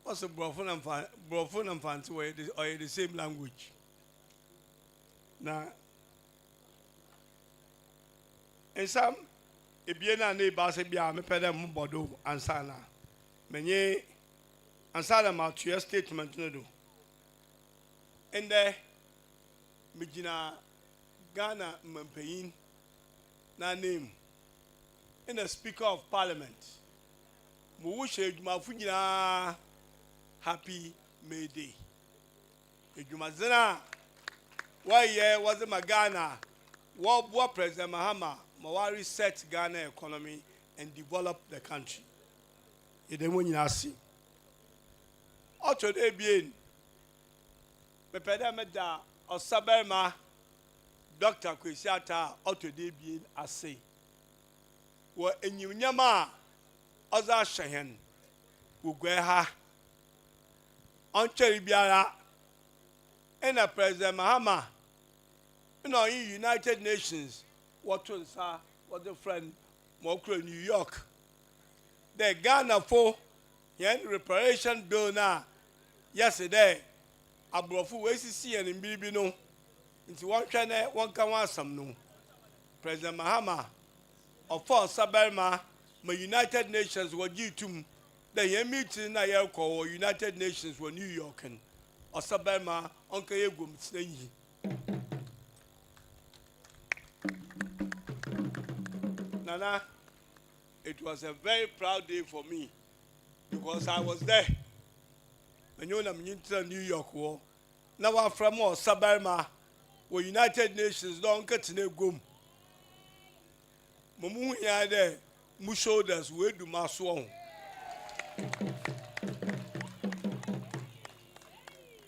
Speaker 15: What's a brofo and fancy way or the same language? Na ensam ebie na na ibase bia me pede mo bodo ansana menye ansana ma to statement no do ende mejina Ghana mampeyin na name in the Speaker of Parliament mo wo she adwuma fu nyina happy May Day adwuma zena why was it Ghana? What President Mahama Mawari set Ghana economy and develop the country. It didn't win see. Auto de bien. Me pede me da Osabarimba Dr. Kwesi Atta auto de bien ase. Wo enyunyama oza shehen wo gwe ha. on Cherry Biara, and a President Mahama, United Nations, what the friend, Mokro, New York. The Ghana for yen reparation bill now. Yesterday, Abrofu Kwesi and Mbibino. Into one channel, one can want some no. President Mahama of Osabarimba, my United Nations were due to the meeting I call United Nations were New York and Osabarimba Uncle Egum Sney. Nana, it was a very proud day for me because I was there. When you know I'm New York war. Now I'm from Osabarimba. We United Nations don't get to go. Mumu here there, mu shoulders we do my swan.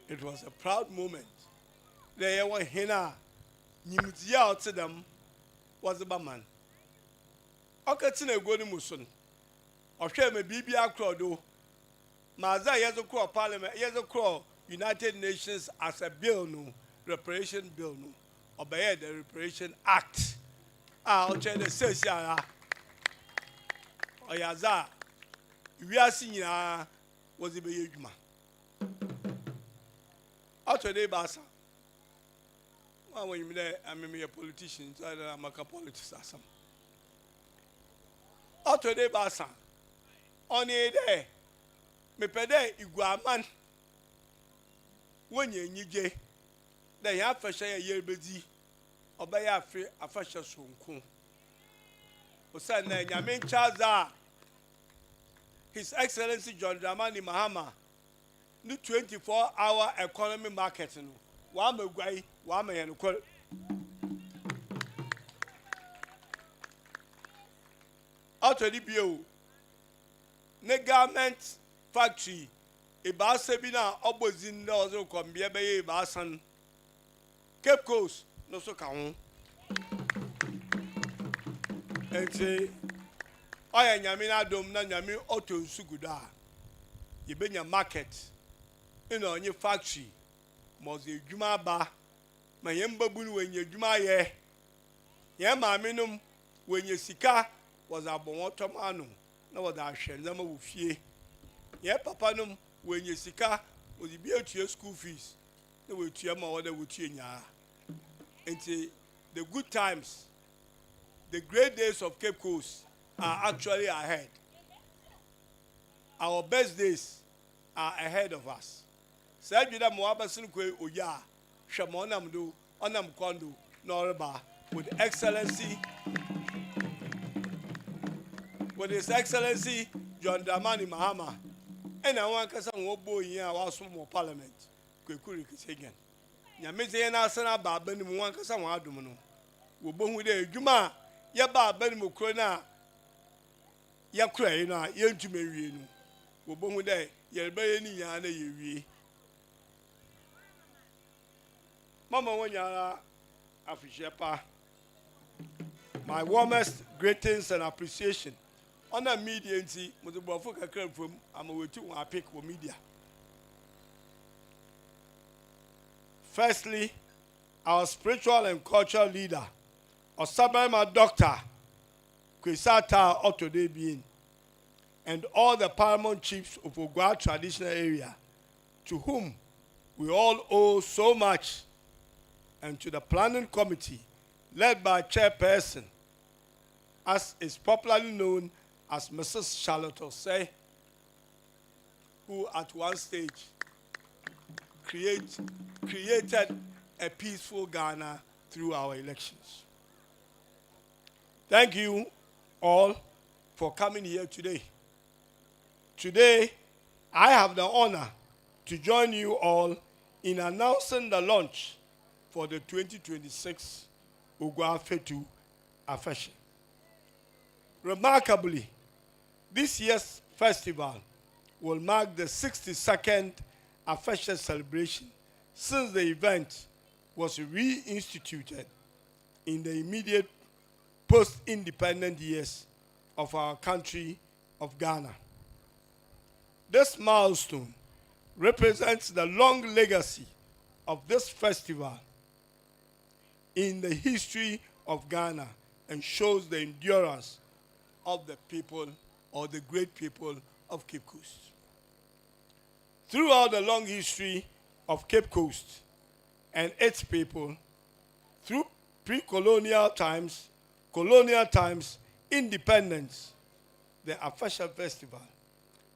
Speaker 15: It was a proud moment. There were hina, nimtia out to them was a man. I get to go to Musun. I share my BB crowd. Maza years of Parliament, years of United Nations as a bill no. Reparation bill no obey the Reparation Act. I'll tell the social Oyaza. We are seeing was the Bayuma. After the Bassa. When you there, I'm a politician, so I'm a politics. After the Bassa. On a day, me pede Igua man. When you need they have a share year busy, obey a free a fashion soon. Osana Yamin Chaza, His Excellency John Dramani Mahama, new 24-hour economy marketing. Wame Guay, Wame and Quell. Out of the bio, ne garment factory, a basebina opposite also come be a basan. Cape Coast, no so count. And say, I am Yamina Dom Nanyami Auto Suguda. You been your market, in your factory, Mosey Juma Ba, my Yembabu when you Juma ye. Yama minum when your sika was a Bomotomano, no was a Shendama Wufie. Ye papanum when your sika was the beer to your school fees. No way to your mother with you. And the good times, the great days of Cape Coast are actually ahead. Our best days are ahead of us. Sajida Moabasin Kwe Oya, Shamonamdu, Onam Kondo, Norba, with His Excellency John Dramani Mahama, and I want Kasan Wobo in our small parliament, Kweku Ricketts-Hagan. Yamese na sana ba bani mu wan kasa wan adum no wo bohu de adwuma ya ba bani mu kro na ya kra yi na ya ntuma wie no wo bohu de ya ba ye ni ya na ye wie mama wonyara afishepa. My warmest greetings and appreciation on a media nti mo de bofo kakra from amawetu wan pick for media. Firstly, our spiritual and cultural leader, Osabarimba Dr. Kwesi Atta, and all the paramount chiefs of Oguaa traditional area, to whom we all owe so much, and to the planning committee, led by chairperson, as is popularly known as Mrs. Charlotte Osei, who at one stage created a peaceful Ghana through our elections. Thank you all for coming here today. Today, I have the honor to join you all in announcing the launch for the 2026 Oguaa Fetu Afahye. Remarkably, this year's festival will mark the 62nd Afahye celebration since the event was reinstituted in the immediate post-independent years of our country of Ghana. This milestone represents the long legacy of this festival in the history of Ghana and shows the endurance of the people or the great people of Cape Coast. Throughout the long history of Cape Coast and its people, through pre-colonial times, colonial times, independence, the Afahye Festival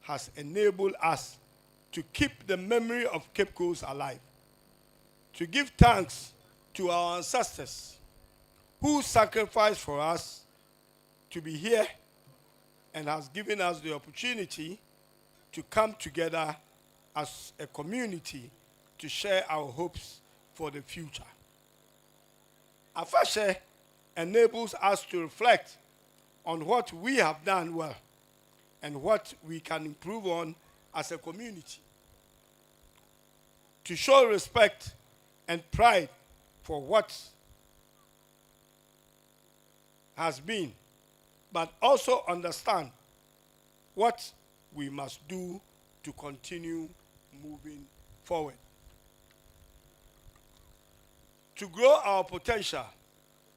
Speaker 15: has enabled us to keep the memory of Cape Coast alive, to give thanks to our ancestors who sacrificed for us to be here and has given us the opportunity to come together as a community to share our hopes for the future. Afahye enables us to reflect on what we have done well and what we can improve on as a community, to show respect and pride for what has been, but also understand what we must do to continue moving forward. To grow our potential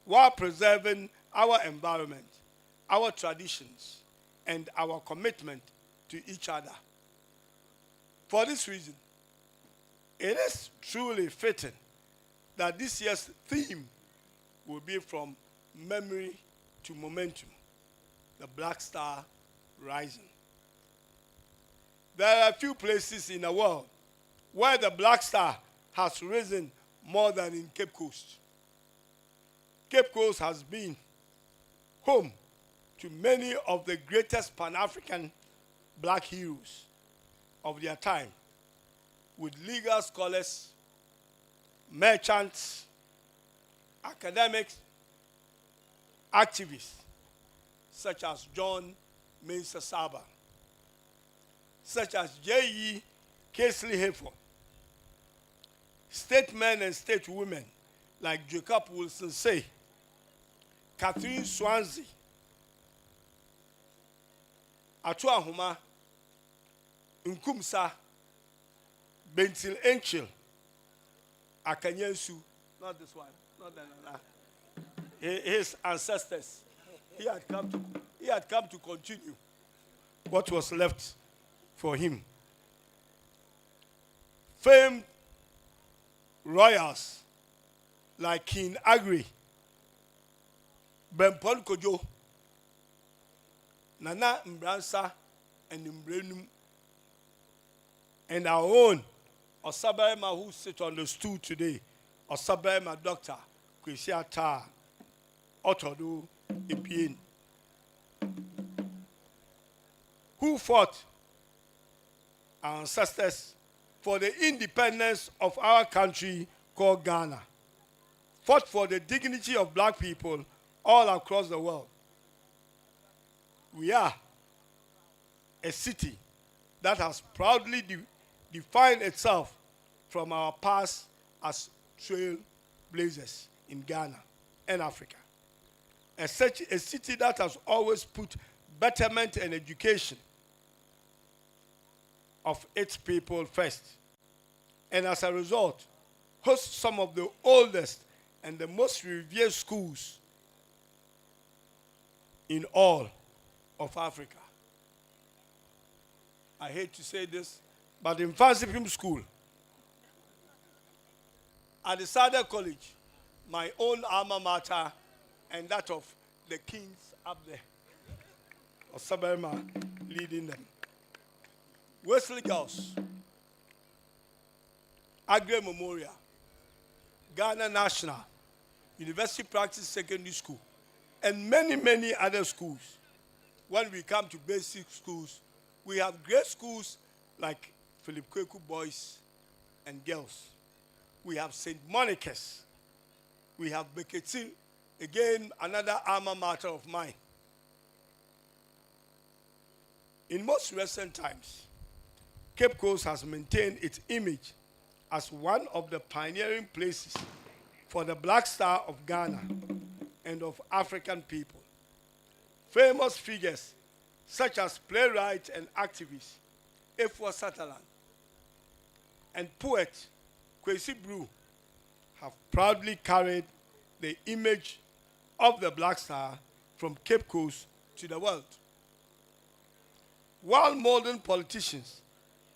Speaker 15: while preserving our environment, our traditions, and our commitment to each other. For this reason, it is truly fitting that this year's theme will be from memory to momentum, the Black Star Rising. There are a few places in the world where the Black Star has risen more than in Cape Coast. Cape Coast has been home to many of the greatest Pan-African black heroes of their time, with legal scholars, merchants, academics, activists, such as John Mensah Saba, such as J.E. Casely Hayford, statesmen and stateswomen like Jacob Wilson Say, Catherine Swansea, Atua Huma, Nkumsa, Bentil Enchil, Akanyensu, not this one, not that. His ancestors, he had come to continue what was left for him. Famed royals like King Agri, Bempon Kojo, Nana Mbransa, and Mbrenum, and our own Osabarimba, who sits on the stool today, Osabarimba Dr. Kwesi Atta, Otodo Epien, who fought our ancestors for the independence of our country called Ghana, fought for the dignity of black people all across the world. We are a city that has proudly defined itself from our past as trailblazers in Ghana and Africa. A city that has always put betterment and education of its people first, and as a result, hosts some of the oldest and the most revered schools in all of Africa. I hate to say this, but in Fansipim School, at the Sada College, my own alma mater, and that of the kings up there, Osabarimba leading them. Wesley Girls, Agri Memorial, Ghana National, University Practice Secondary School, and many, many other schools. When we come to basic schools, we have great schools like Philip Kweku Boys and Girls. We have St. Monica's. We have Beketi, again, another alma mater of mine. In most recent times, Cape Coast has maintained its image as one of the pioneering places for the Black Star of Ghana and of African people. Famous figures such as playwright and activist Ekua, and poet Kwesi have proudly carried the image of the Black Star from Cape Coast to the world. While modern politicians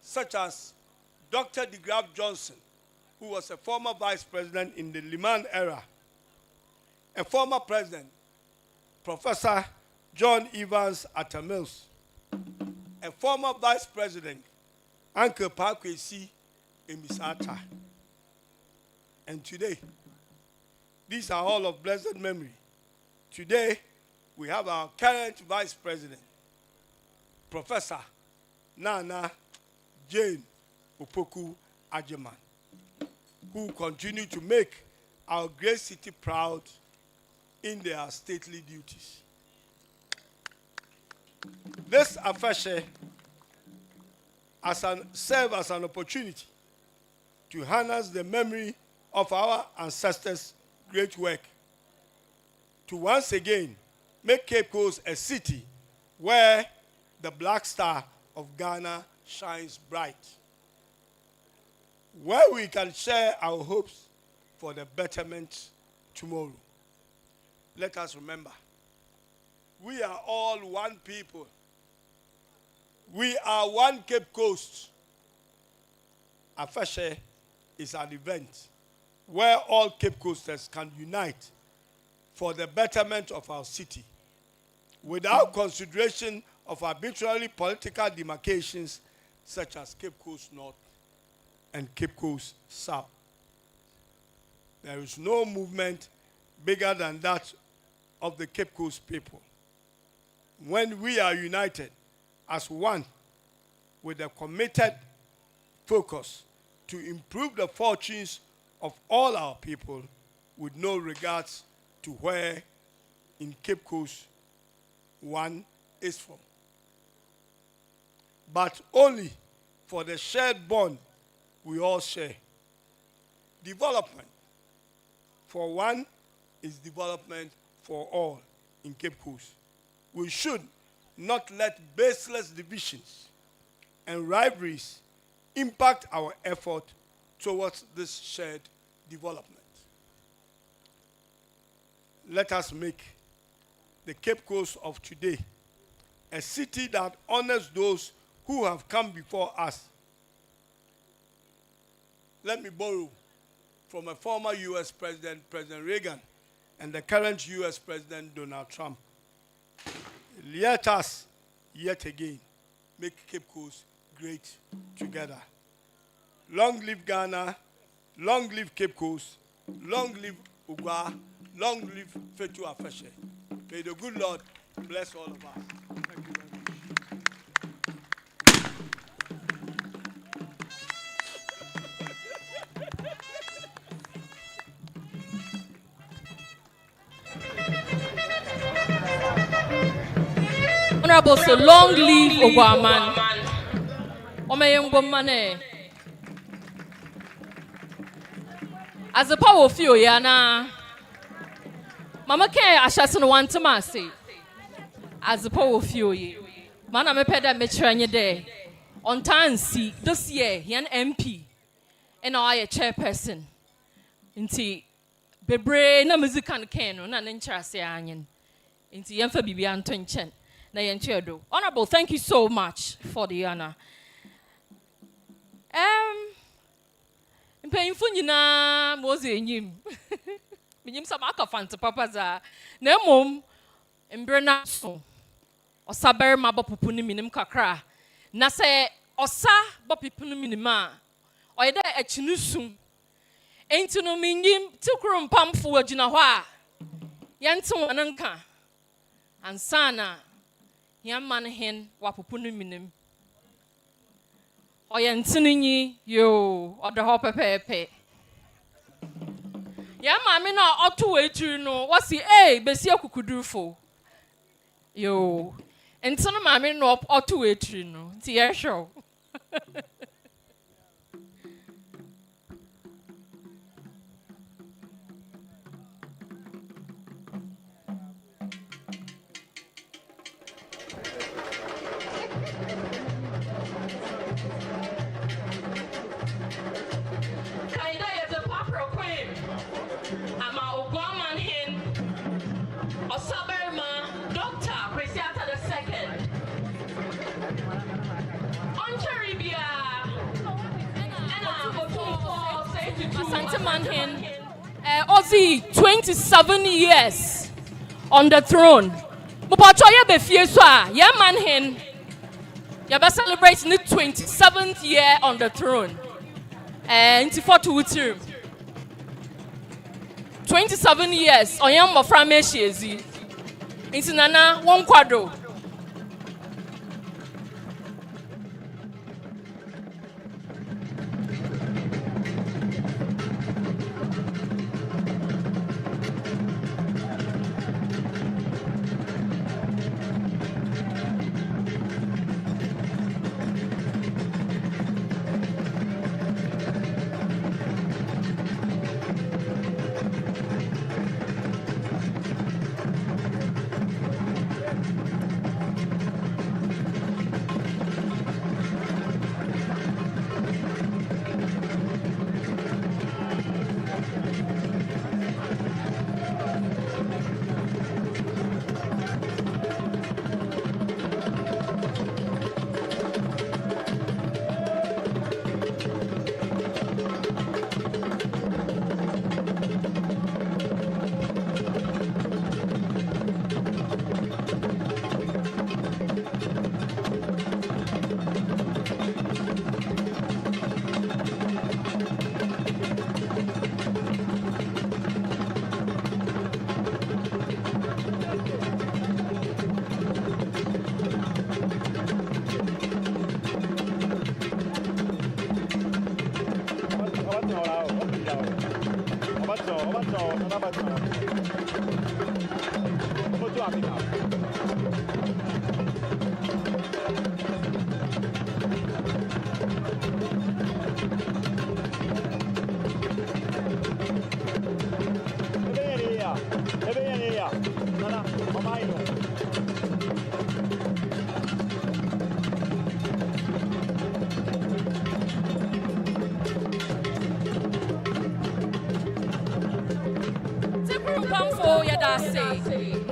Speaker 15: such as Dr. de Graaf Johnson, who was a former vice president in the Liman era, a former president, Professor John Evans Atta Mills, a former vice president, Uncle Kwesi Atta. And today, these are all of blessed memory. Today, we have our current vice president, Professor Nana Jane Opoku Agyeman, who continue to make our great city proud in their stately duties. This affair serves as an opportunity to harness the memory of our ancestors' great work, to once again make Cape Coast a city where the Black Star of Ghana shines bright, where we can share our hopes for the betterment tomorrow. Let us remember, we are all one people. We are one Cape Coast. Afashe is an event where all Cape Coasters can unite for the betterment of our city, without consideration of arbitrary political demarcations such as Cape Coast North and Cape Coast South. There is no movement bigger than that of the Cape Coast people. When we are united as one with a committed focus to improve the fortunes of all our people with no regards to where in Cape Coast one is from, but only for the shared bond we all share. Development for one is development for all in Cape Coast. We should not let baseless divisions and rivalries impact our effort towards this shared development. Let us make the Cape Coast of today a city that honors those who have come before us. Let me borrow from a former U.S. President, President Reagan, and the current U.S. President, Donald Trump. Let us, yet again, make Cape Coast great together. Long live Ghana, long live Cape Coast, long live Oguaa, long live Fetu Afahye. May the good Lord bless all of us. Thank you very much.
Speaker 9: Honorable, so long live Oguaa man. Omanhemaa. As a power of you, Yana. Mama can ashasin one to mercy. As a power of you, man, I'm a peda metranya day. On time, see, this year, yan MP, and I a chairperson. Inti bebre na music and can, na interest onion. Inti yan for Bibian Tunchen. Honorable, thank you so much for the honor. Painful na mozi nyim. Minyim samaka fanta papa za. Na mom embrena so. Osabarimba bopupuni minim kakra. Na se osa bopupuni minima. Oyeda echinusum. Enti no minyim tikuru mpamfo agina ho a. Yente wananka. Ansana Omanhen wapupunu minim. Oyentinyi yo odo ho pepepe. Ya mami na otu etru no wasi besi akukudurufo. Yo. Entino mami no otu etru no. Ti ye show. Asante Omanhen, Ozzy, 27 years on the throne. Mupachoya befie so a ye Omanhen. You be celebrating the 27th year on the throne. Nti for to term. 27 years on yam of Frameshezi. Nti nana one kwado.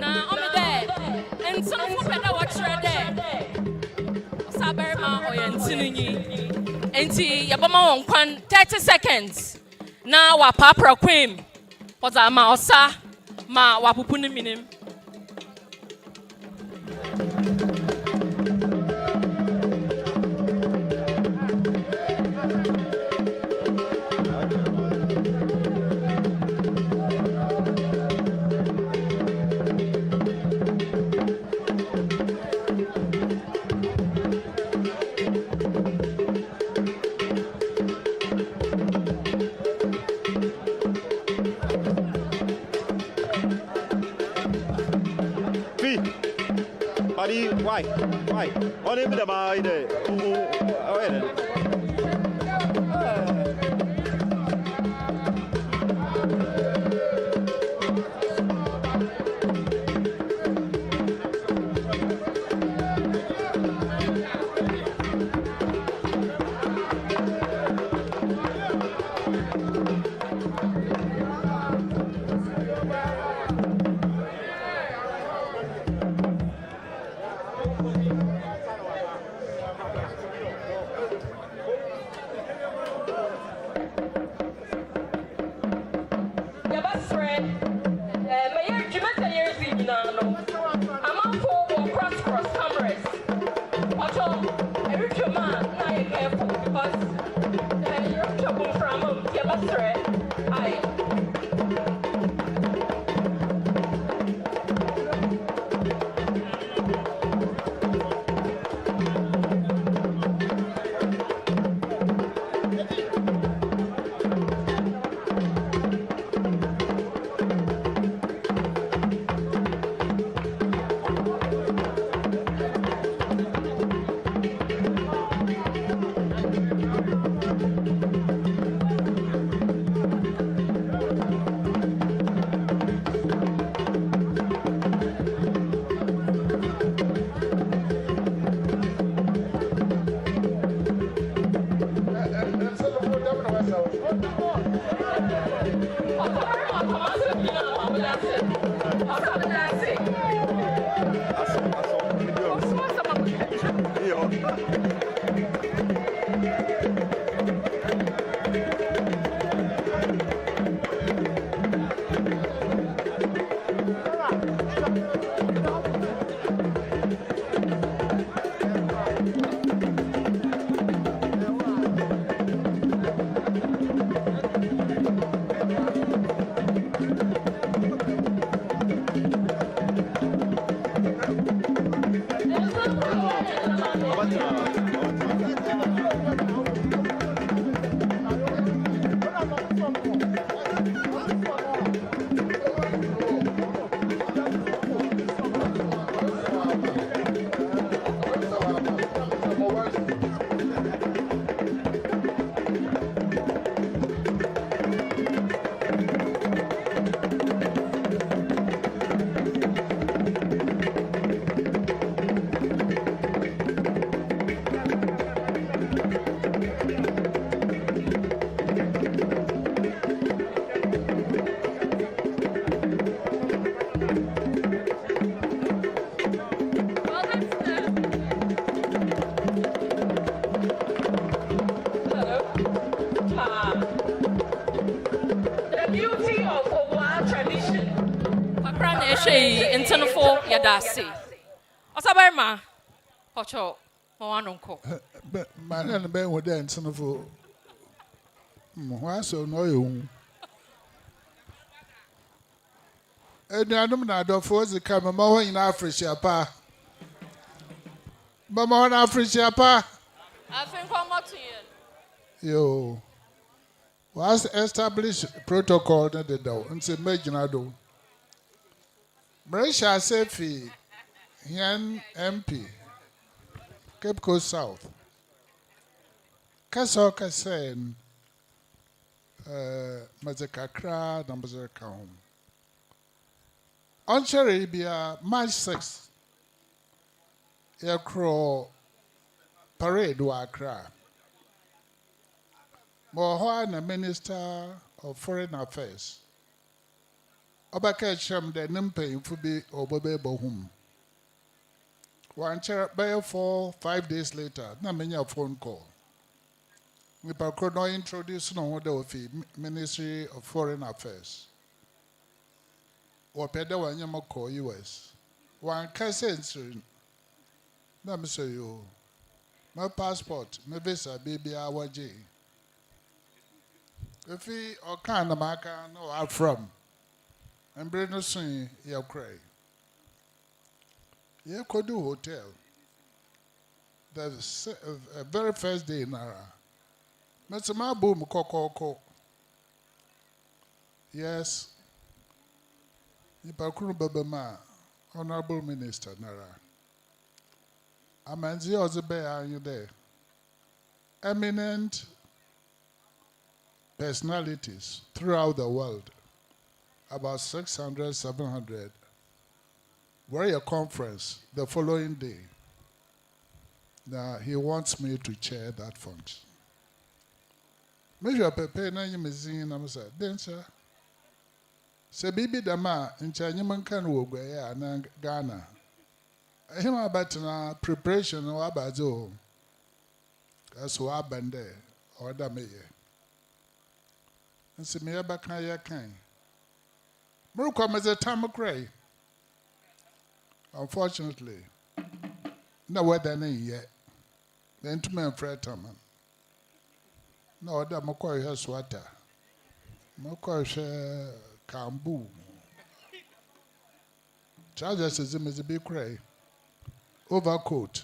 Speaker 9: Na omi there, and some of them watch there. Osabarimba oyentini, enti yabama on 30 seconds. Na wa papra kwem, oza ma osa ma wa pupuni minim.
Speaker 16: Why? On him the mind.
Speaker 9: yɛhwɛ ntenofo yɛda ase Osabarimba Ocho Mawanonko.
Speaker 17: Man, Ben would dance on the floor. Why so no you? And I don't know for the camera more in Africa, pa. Mama on Africa, pa.
Speaker 9: I think I'm not here.
Speaker 17: Yo. Was established protocol that the door and say, Major. Marisha Sefi, Yan MP, Cape Coast South. Kasoka saying, Mazakakra, Nambazaka home. On Charabia, March 6th, Yakro parade Wakra. Mohoana Minister of Foreign Affairs. Obaka Cham de Nimpe Fubi or Bobe Bohum. One chair by 5 days later, na many a phone call. We could not introduce no order of the Ministry of Foreign Affairs. Or Peda Wanyamako US. One cousin, let me say you. My passport, my visa, baby, our J. If he or kind of marker, no, I'm from. And bring us in your cray. You could do hotel. The very first day in Nara. Mr. Maboom Coco. Yes. Yipakuru Babama, Honorable Minister Nara. Amanzi Ozabe, are you there? Eminent personalities throughout the world, about 600, 700, were at a conference the following day. Now, he wants me to chair that function. Measure Pepe na yimizin na musa densa. Se bibi dama ncha nyimankan wo gwa na Ghana. Him about na preparation wa bazo. Aso abande order me ye. Nsi me yabaka ya kan. Murukwa meze tamakrai. Unfortunately, no weather na yet. Then to me Fred Taman. No, that Moko has sweater. Moko Kambu. Charges is him as a big cray. Overcoat.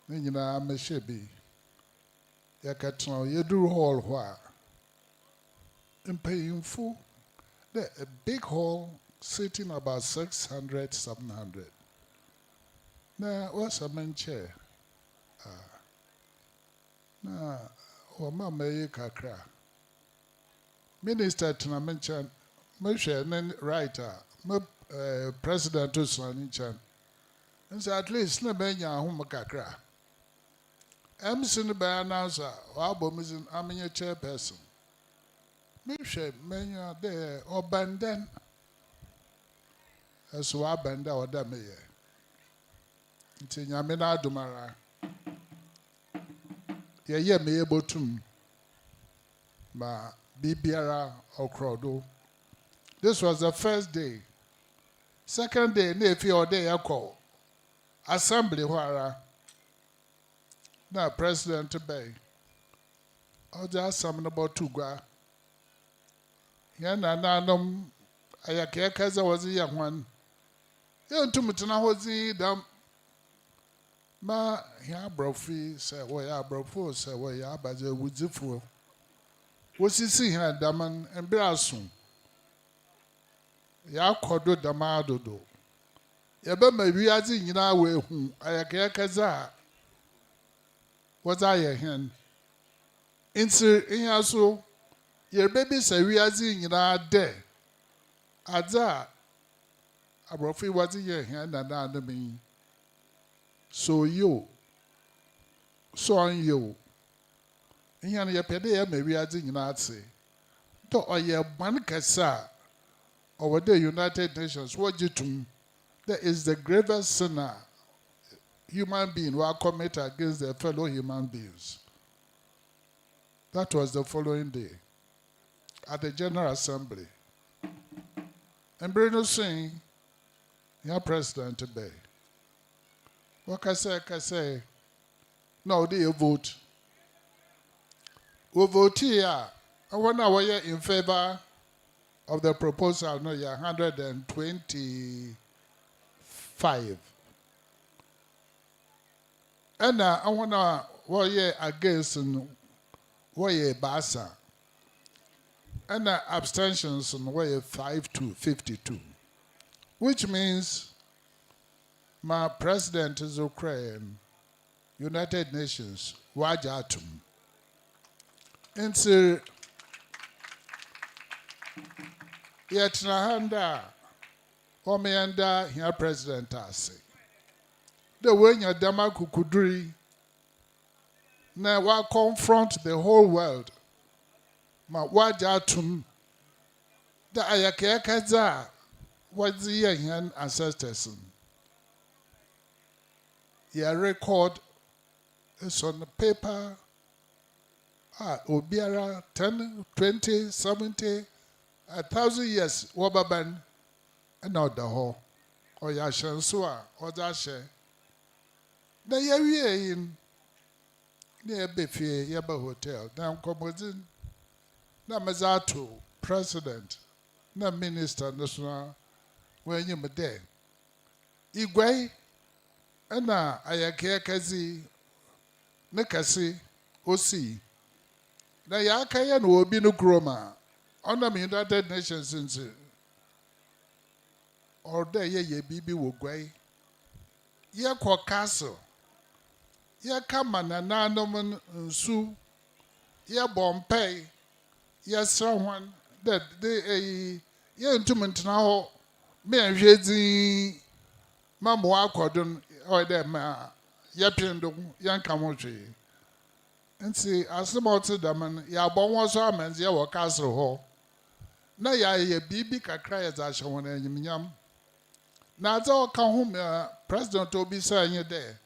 Speaker 17: Then you know, I'm a shabby. Yakatno, you do hall where. And paying full. A big hall sitting about 600, 700. Now, what's a man chair? Now, Mama Kakra. Minister Tinamenchan, Moshe, writer, President Usanichan. And so at least Nabenya Humakakra. Emerson by announcer, album is an Amina chairperson. Moshe, Menya there, or Bandan. As Wabanda or Dameye. It's in Yamina Dumara. Yeah, me able to ma Bibiara or Crodo. This was the first day. Second day, Nefi or day I call. Assembly where now President Bay. Or just something about Tugwa. Yana Nanum Ayakakaza was a young one. Young Tumutana was the Ma ya brofi say we ya brofo say we ya baje wudzifu wosisi ha daman embraso ya kodo damadodo ya be ma wiazi nyina we hu ayaka kaza waza ye hen insi iya so ye bebi say wiazi nyina de adza abrofi wazi ye hen na na me. So you, so on you. In your pede, maybe I didn't not say. To or your bankasa over the United Nations, what you do? That is the gravest sinner human being who are committed against their fellow human beings. That was the following day at the General Assembly. And Bruno saying, ya president be. What can say? No, they vote. We vote here. I wonder why you're in favor of the proposal. No, you're 125. And I wonder why you're against and why you're basa. And abstentions and why you're 5 to 52. Which means my president is Ukraine, United Nations, wajatum. Into yet Nahanda, Omeanda, here President Ase. The way your Dama Kukudri now confront the whole world. Ma wajatum, the Ayakekaza, what's the young ancestors? Your record is on the paper. Obiara 10, 20, 70, 1,000 years, Wababan, and not the whole. Or Yashansua, or Dashe. The year in near Biffy, Yaba Hotel, now Comodin, Namazato, President, na Minister, National, when you were there. Igwe, and now Ayakakazi, Nekasi, Osi. Na ya kaya no obi no kroma on the United Nations since or there ye bibi wo gwai ye kwa castle ye kama na nanom nsu ye bompay ye someone that they ye ntumntena ho me anhwedi mamo akodon or dem ye pendo yan kamotwe. And see, as the motor daman, ya bon was our man's ya castle hall. Na ya ye bibi kakra as I shall want any yam. Now, all come home, President Toby saying you there.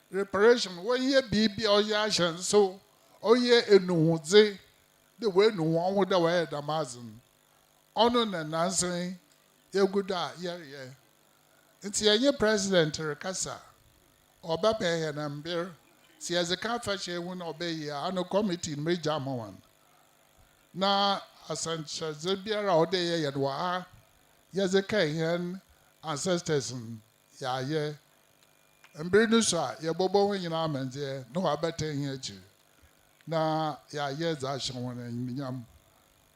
Speaker 17: Reparation, when ye bibi or yashan, so, oh ye in no say, the way no one would away the Mazin. Honor and answering, ye good yeah. It's ye President Recassa, or Bape and Amber. See, as a catfish, won't obey a no committee in major one. Now, as an Shazibia all day at Waa, yes, a Kayan ancestors, ya, and Brinusa, ya bobo in armaments, no, I better here. Now, ya, yes, I shall want and yam.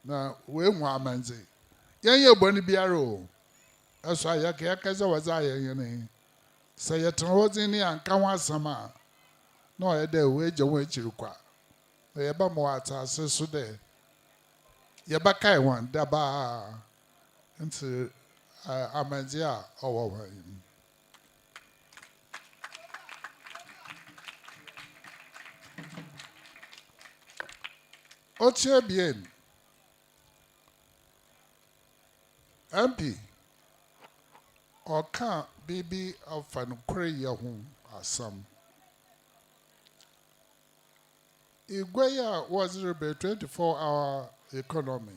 Speaker 17: Now, we want manzi. Ya, bonny biaro. That's why ya Kakaza was I, say it was in here and come once sama. No, I dare wage away chirukwa. The Yabamoata says so there. Yabakai one, Daba, into Amanzia over him. Oche bien. MP. Or can't baby of an Korea home or some. Igweya was a 24-hour economy.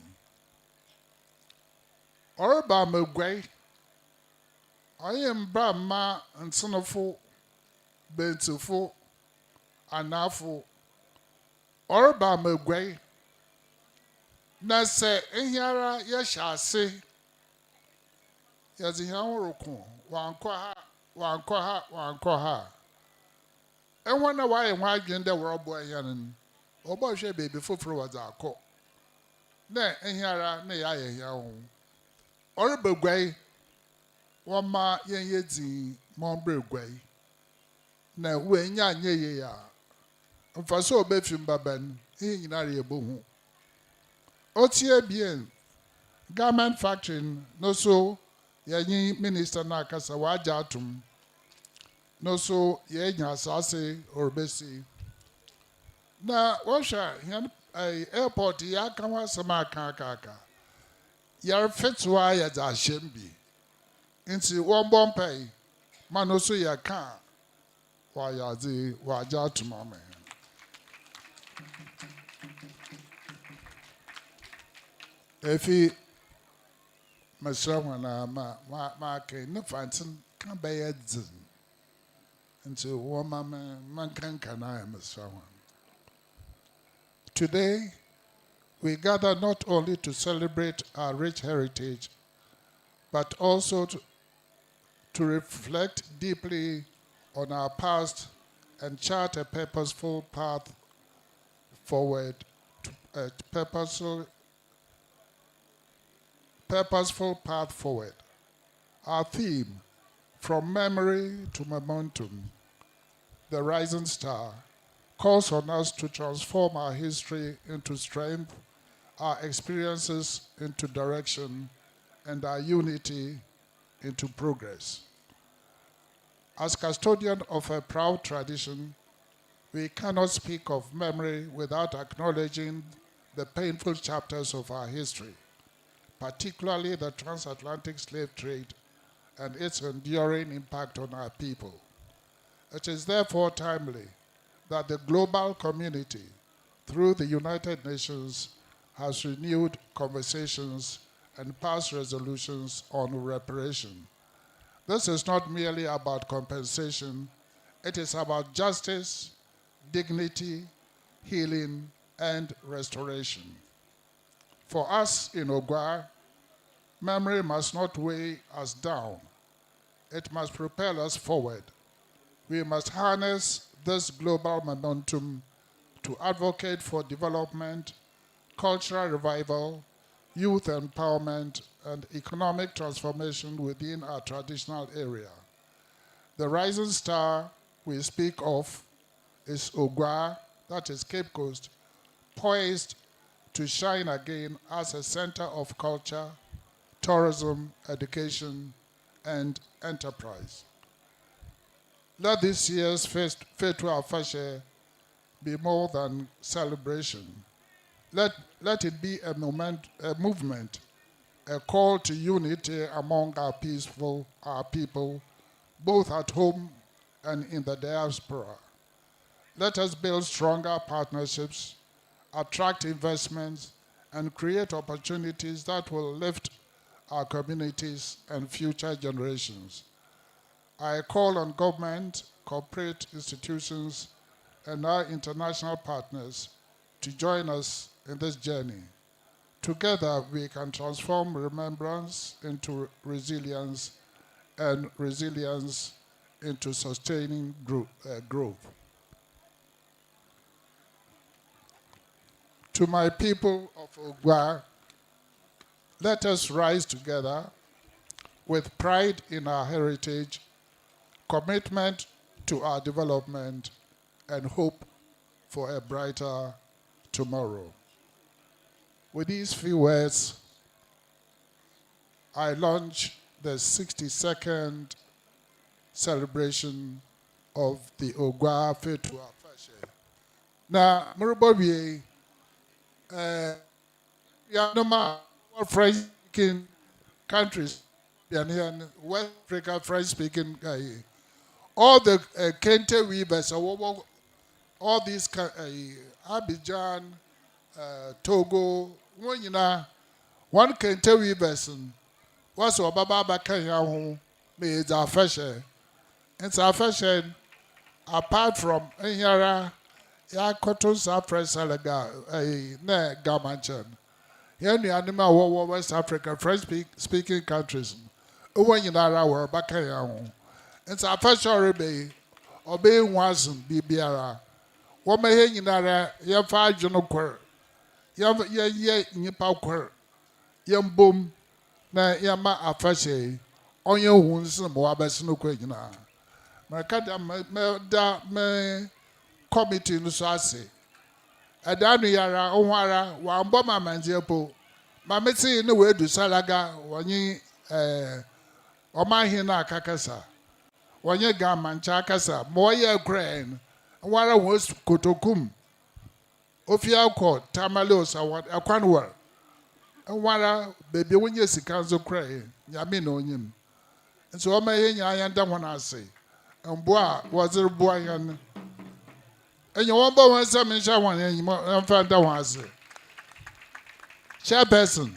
Speaker 17: Orba Mugwe, I am Brahma and Sonofo, Bentufo, Anafo. Orba Mugwe, Nase, Enyara, Yashase, Yazihan Wankwaha. And wonder why and why in the world boy and or boy baby before was our court. Then and here nay I yawn. Or Bugway, one ma yen yedzi, Mombre Gway. Now when yan ye ya. And for so befim baban, he in a boom. Otie bien, garment factory, no so, ye minister Nakasa wajatum. No so ye nyasase or besi. Na washa yan airport ya kanwa sama kaka. Yar fetwa ya za shembi. Inti one bompe manoso ya kan wa ya zi waja tumame. Efi Mashawana ma ke no fantin can be a zin. Into woman man can I Mashawan. Today, we gather not only to celebrate our rich heritage, but also to reflect deeply on our past and chart a purposeful path forward, a purposeful path forward. Our theme, From Memory to Momentum, the Rising Star, calls on us to transform our history into strength, our experiences into direction, and our unity into progress. As custodian of a proud tradition, we cannot speak of memory without acknowledging the painful chapters of our history, particularly the transatlantic slave trade and its enduring impact on our people. It is therefore timely that the global community, through the United Nations, has renewed conversations and passed resolutions on reparation. This is not merely about compensation, it is about justice, dignity, healing, and restoration. For us in Oguaa, memory must not weigh us down. It must propel us forward. We must harness this global momentum to advocate for development, cultural revival, youth empowerment, and economic transformation within our traditional area. The rising star we speak of is Oguaa, that is Cape Coast, poised to shine again as a center of culture, tourism, education, and enterprise. Let this year's Fetu Afahye be more than celebration. Let it be a movement, a call to unity among our people, both at home and in the diaspora. Let us build stronger partnerships, attract investments, and create opportunities that will lift our communities and future generations. I call on government, corporate institutions, and our international partners to join us in this journey. Together, we can transform remembrance into resilience and resilience into sustaining growth. To my people of Oguaa, let us rise together with pride in our heritage, commitment to our development, and hope for a brighter tomorrow. With these few words, I launch the 62nd celebration of the Oguaa Fetu Afahye. Now, Murubobi, French-speaking countries, West Africa French-speaking, all the Kente weavers, all these, Abidjan, Togo, one Kente weavers, what's Obaba Kenya home, is Afahye. It's Afahye, apart from Enyara, Yakoto Safra Salaga, ne Gamanchan. Here the animal West Africa, French-speaking countries, Uwanyara were Bakaya. It's Afahye Rebe, obeying Wasm, Bibiara. Woman Hinara, Yafa Junokwer, Ye Nipauker, Yam Boom, na Yama Afahye, on your wounds, Moabas no Quagina. Me committee no so ase adanu yara ohara wa mboma manjepo mameti ne we du salaga wonyi Omanhen akakasa wonye ga mancha akasa moye ukraine wara wo kotokum ofia ko tamale osawat akwanwar wara bebe wonye sikanzo ukraine nyame na onyim nso Omanhen nya yanda hona ase mboa wazir boa yan and you won't go and say, Misha, one, and you found the ones. Chairperson,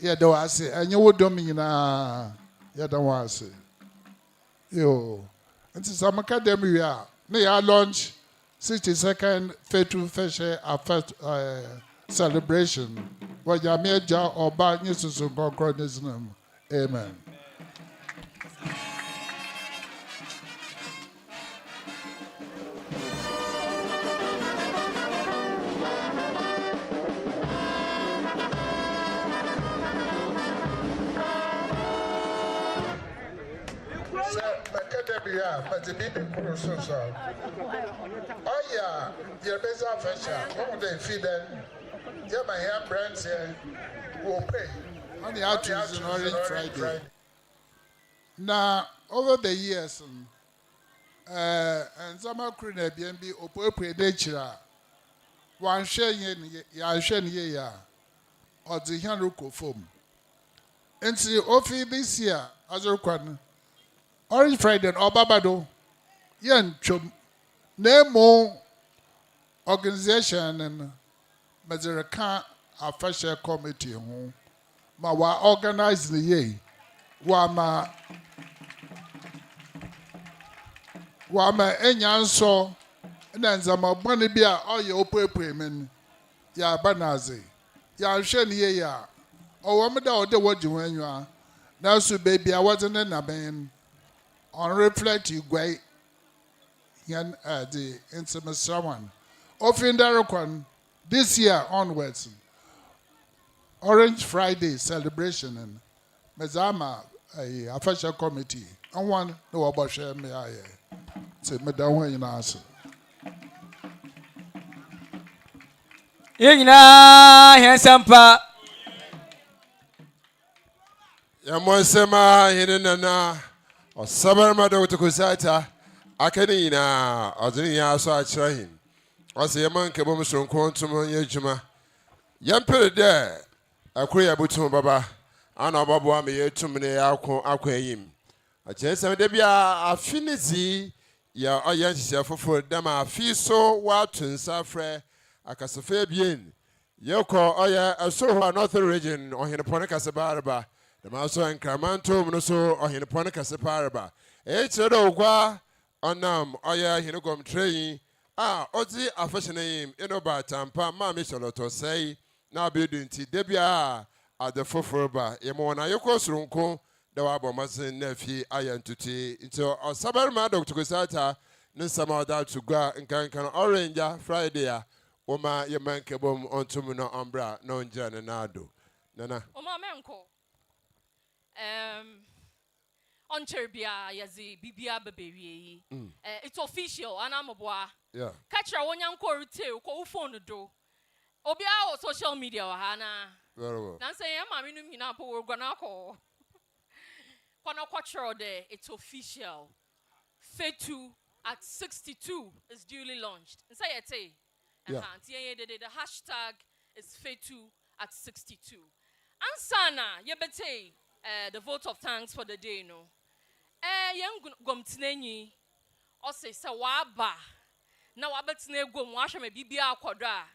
Speaker 17: yɛda wo ase ɛnyɛ wo dɔm nyinaa yɛda wo ase yo nti sɛ meka dɛm wie a ne yɛ launch 62nd Fetu Afahye celebration wɔnyame agya ɔba nye susu nkɔnkɔn ne sinam amen. But the baby process. Oh, yeah, your best affection. What they feed them? Yeah, my hair brands here will pay. On the outreach in Orange Friday. Now, over the years, and some of the BNB appropriate nature, one sharing ya or the Hanuko foam. And see, this year, as a requirement. Orange Friday or Babado, Yan Chum, Nemo organization and Mazaraka Afahye committee, ma wa organize the ye, wa enyanso, and then some money be all your payment, ya banazi, ya shen ye ya, or wamada or the what you when you are. Now, so baby, I wasn't in a man. On reflect you great yan the intimate someone. Often this year onwards Orange Friday celebration and Mezama a Afahye committee. I want no about share me I say me down in answer.
Speaker 11: Yina hansampa
Speaker 5: Yamonsema hinena Osabarimba Dr. Kusata akani na odini ya so akyerɛhin ɔsɛ yɛman kɛbɔ msonko ntom yɛ adwuma yɛmpere dɛ akoro yɛ butum baba ana ɔbɔboa me yɛtum ne yɛako ayim akyerɛsɛm da bia afinizi ya ɔyɛ nhyehyɛ foforɔ dɛm afi so wato nsa frɛ akasafa bien yɛkɔ ɔyɛ asoro Northern Region ɔhenepɔne kasebaareba Damaso and Kramanto, Minoso, or Hinoponica Separaba. It's a Oguaa Onam, Oya Hinogom Train. Ozi Afahye name, Inoba Tampa, Mammy Charlotte say, now building T. Debia at the Foforba, Yamona Yokos Runko, the Wabomasin Nephi, Iron to tea, into Osabarimba Dr. Kusata, Nisama that to go and can Orange Friday, Oma Yaman Kabum on Tumino Umbra, non Jananado. Nana.
Speaker 9: On Cherbia, Yazi, Bibia Baby. It's official, and I'm a boy.
Speaker 5: Yeah.
Speaker 9: Catch a one young core too, call phone the door. Obia or social media, Hannah.
Speaker 5: Very well.
Speaker 9: Nancy, I'm in a poor Guanaco. Quanaquatro day, it's official. Fetu at 62 is duly launched. And say it,
Speaker 5: yeah.
Speaker 9: The hashtag is Fetu at 62. Ansana, yebete. The vote of thanks for the day, no. Young Gomtineni, or say Sawaba. Now I bet Gom wash me Bibia Quadra.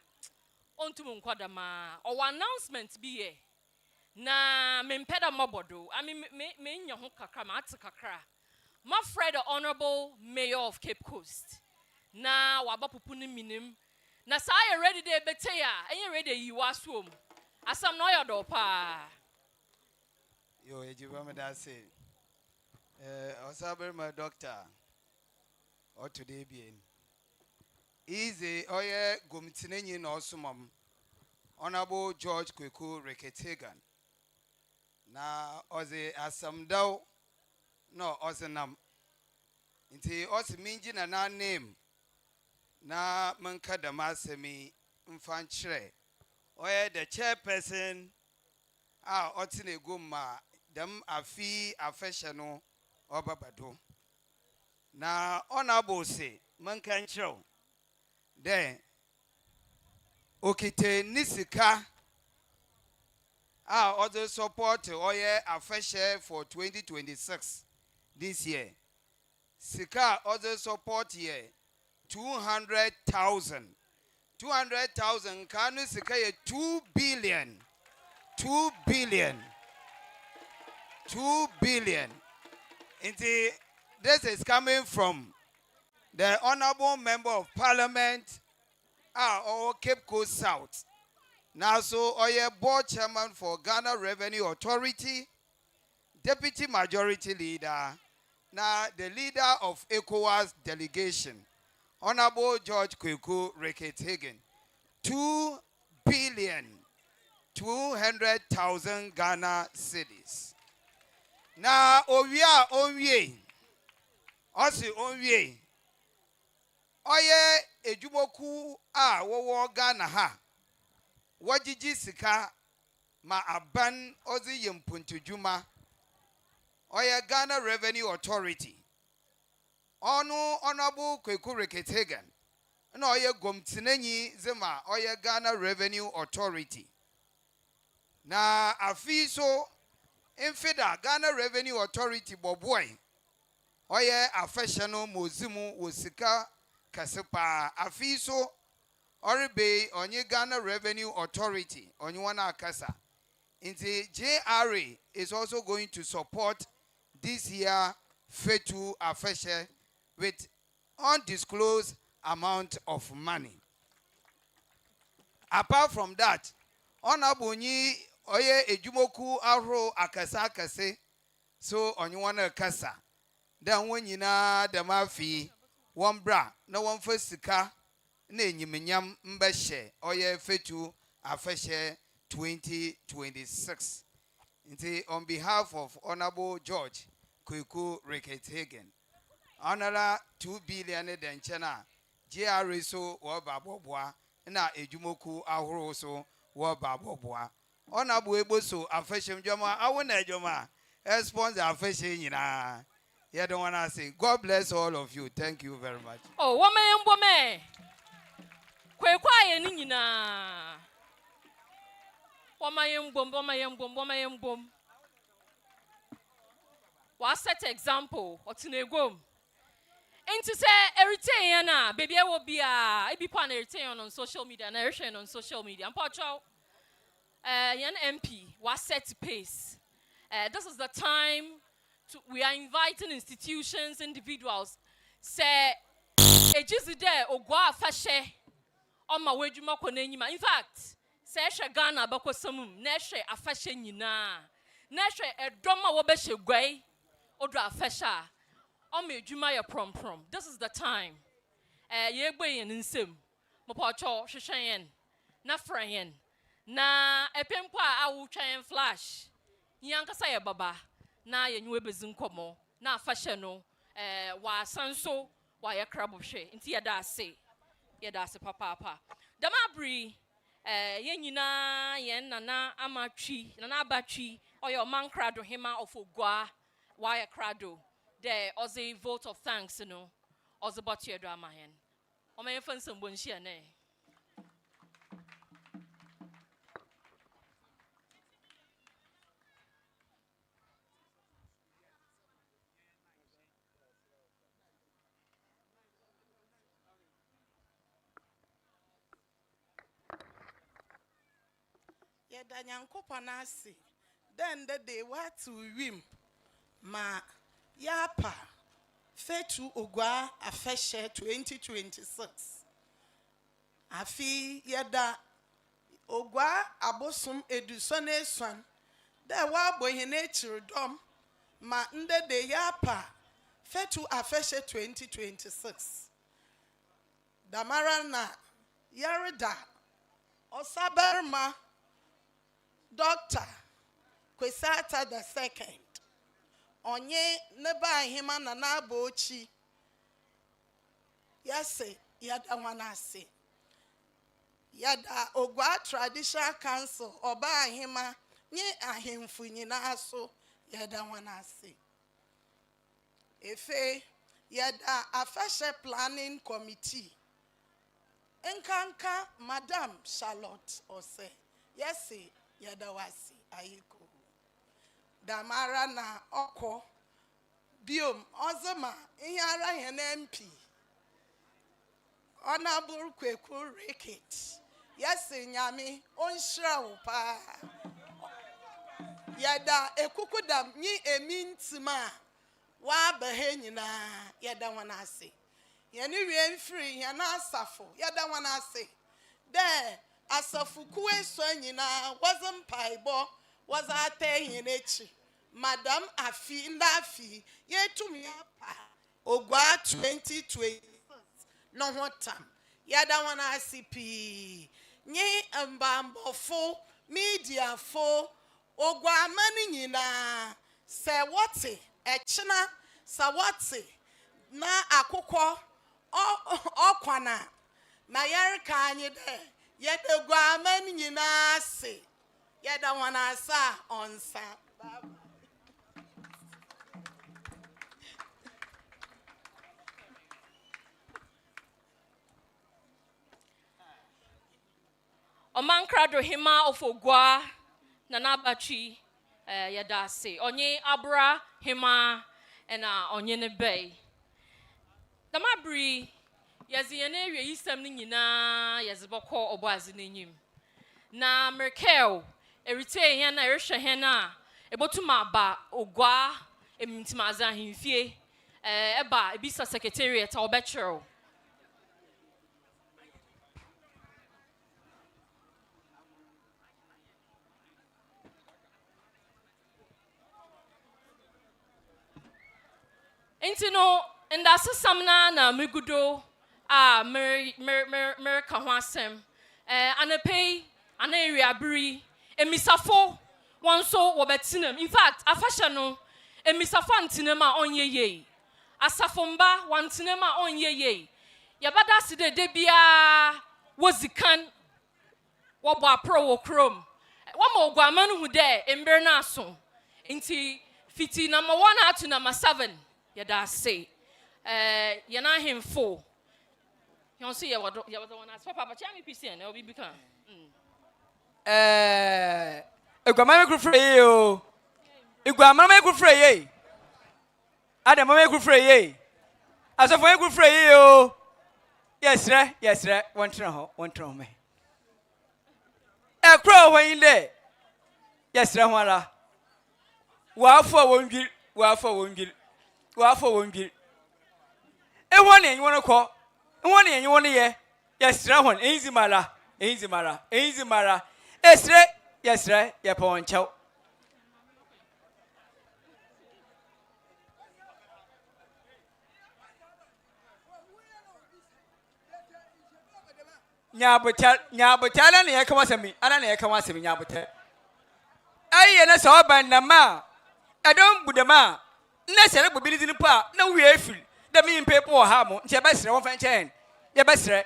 Speaker 9: On to Munquadama, or announcement be ye. Na Mempeda Mobodo, I mean, me your kakra. My friend, the Honorable Mayor of Cape Coast. Na Wabapupuni minim. Na saya ready de betea, and you ready you are swum. As some noya dopa.
Speaker 18: Yo, Ejibama Dase. Osabarimba doctor. Or today being. Easy, oye, Gumtineni no sumam. Honorable George Kweku Ricketts-Hagan. Na oze asamdao no ozenam. Inti osi minji na name. Na manka damasemi mfanchre. Oye the chairperson. Otine guma. Dem afi Afahye no obabado na honorable say manka nkyerɛw then okite nisika other support oye Afahye for 2026 this year sika other support here 200,000 kanu sika ye 2 billion 2 billion. 2 billion. This is coming from the Honorable Member of Parliament or Cape Coast South. Now, so Oye Board Chairman for Ghana Revenue Authority, Deputy Majority Leader, now the leader of Ekua's delegation, Honorable George Kweku Ricketts-Hagan, 2 billion 200,000 Ghana cedis. Now, Ovia Onye, also Onye, Oye Ejumoku Wowo Ghana ha, Wajiji Sika ma aban Ozi Yempuntu Juma, Oye Ghana Revenue Authority, Honorable Kweku Ricketts-Hagan, no Oye Gomtinenyi Zema, Oye Ghana Revenue Authority. Na afiso infida Ghana Revenue Authority boboy oye afeshiano mozimu wosika kasepa afiso oribe onye Ghana Revenue Authority onye wana akasa. Inti JRA is also going to support this year Fetu Afahye with undisclosed amount of money. Apart from that, Onabunyi Oye Ejumoku Ahro Akasa Akase, so Onywana Kasa. Then when you na the mafi, one bra, no one first sika, ne nyiminyam mbeshe, Oye Fetu Afahye 2026. On behalf of Honorable George Kweku Ricketts-Hagan, Honorable 2 billion denchana, GRA so wababobwa, na Ejumoku Ahro so wababobwa. Honorable Eboso Afahye Joma, I want to Joma, sponsor Afahye yina. You don't want to say. God bless all of you. Thank you very much.
Speaker 9: Oh, woman, Kweku yina. Woman. What set example? What's in a gum? And to say, everything, baby, I will be a pan on social media, and on social media. And Pacho. Yan MP was set to pace. This is the time we are inviting institutions, individuals. Say, just there, Oguaa Fetu on my way to Makonenima. In fact, say Ghana bako samum, neshe Afahye nyina, neshe edoma wabeshe gwe, odra Afahye, on me juma ya prom. This is the time. Yegwe yen insem, mopacho shishayen, na frayen. Na epempo a awu twan flash yankasa ye baba na yenwe bezinkomo na Afahye no wa sanso wa ye krabohwe nti yeda ase papa damabri yenyina yen nana abatwi oye omankrado hema of Oguaa wa ye krado the oze vote of thanks no oze botu edo amahen omen fansem bonhia ne.
Speaker 19: Danyankopanasi, then the day what to wim ma yapa Fetu Oguaa Afahye 2026. Afi yada Oguaa abosum edusone swan. There wa boyene chirdom ma nde de yapa Fetu Afahye 2026. Damara na yarida Osabarimba Dr. Kwesi Atta the second. Onye Omanhemaa na Abookyi. Yase yada wanase. Yada Oguaa Traditional Council Omanhemaa nye ahemfu nyina so yada wanase. Efe yada Afahye Planning Committee. Enkanka Madam Charlotte Ose. Yase yada wasi ayiko. Damara na oko biom ozoma ihara hen MP Honorable Kweku Ricketts. Yase nyame onhira wo pa Yada ekukudam ni emintima wa behenyina yada wanase. Yani we free yana asafo yada wanase. There asafu kuwe sonyina wasn't paibo was ate yenechi. Madam Afi Ndafi yetum yapa Oguaa 2020 no hotam yada wanase pi nye mbambofo media fo Oguaa mani nyina se wote echina sa wote na akukọ okwana na yerka anyi de yede Oguaa mani nyina se yeda wana sa onsa
Speaker 9: Omanhemaa of Oguaa Nanabachi Yadase Onye Abra Hema and Onye Nebe. The Mabri Yaziane Yisam Nina Yazaboko Obazinim. Na Merkel Erite Yana Erisha Hena Ebotuma ba Oguaa Emintimaza Himfie Eba Ebisa Secretariat or Betro. Intino and that's a samna na migudo mer kahwasem anape an area bri emisafo one so wobetinem. In fact afasha no emisafo antinema onye ye asafomba wantinema onye ye yabada side debia wozikan wobo apro wo krom wama ogwamanu hu de ember na so inti fiti number 1 to number 7 yada say yana him 4 you see ya was the one as papa but chami pc and obi become
Speaker 11: egwama me kufre ye o egwama me kufre ye adam me kufre ye asofo me kufre ye o yes re one tro me e kro wen de yes re ho ara wa afọ wongir e won en won ko e won en won ye yesra hon enzimara esre yesra ye ponchau nyabotal na ye kama sami ana na ye kama sami nyabotal ayi na so ban na ma adon budama na sere gbobili ni pa na wi afiri da mi people ha mo nche be sere won fan chen ye be sere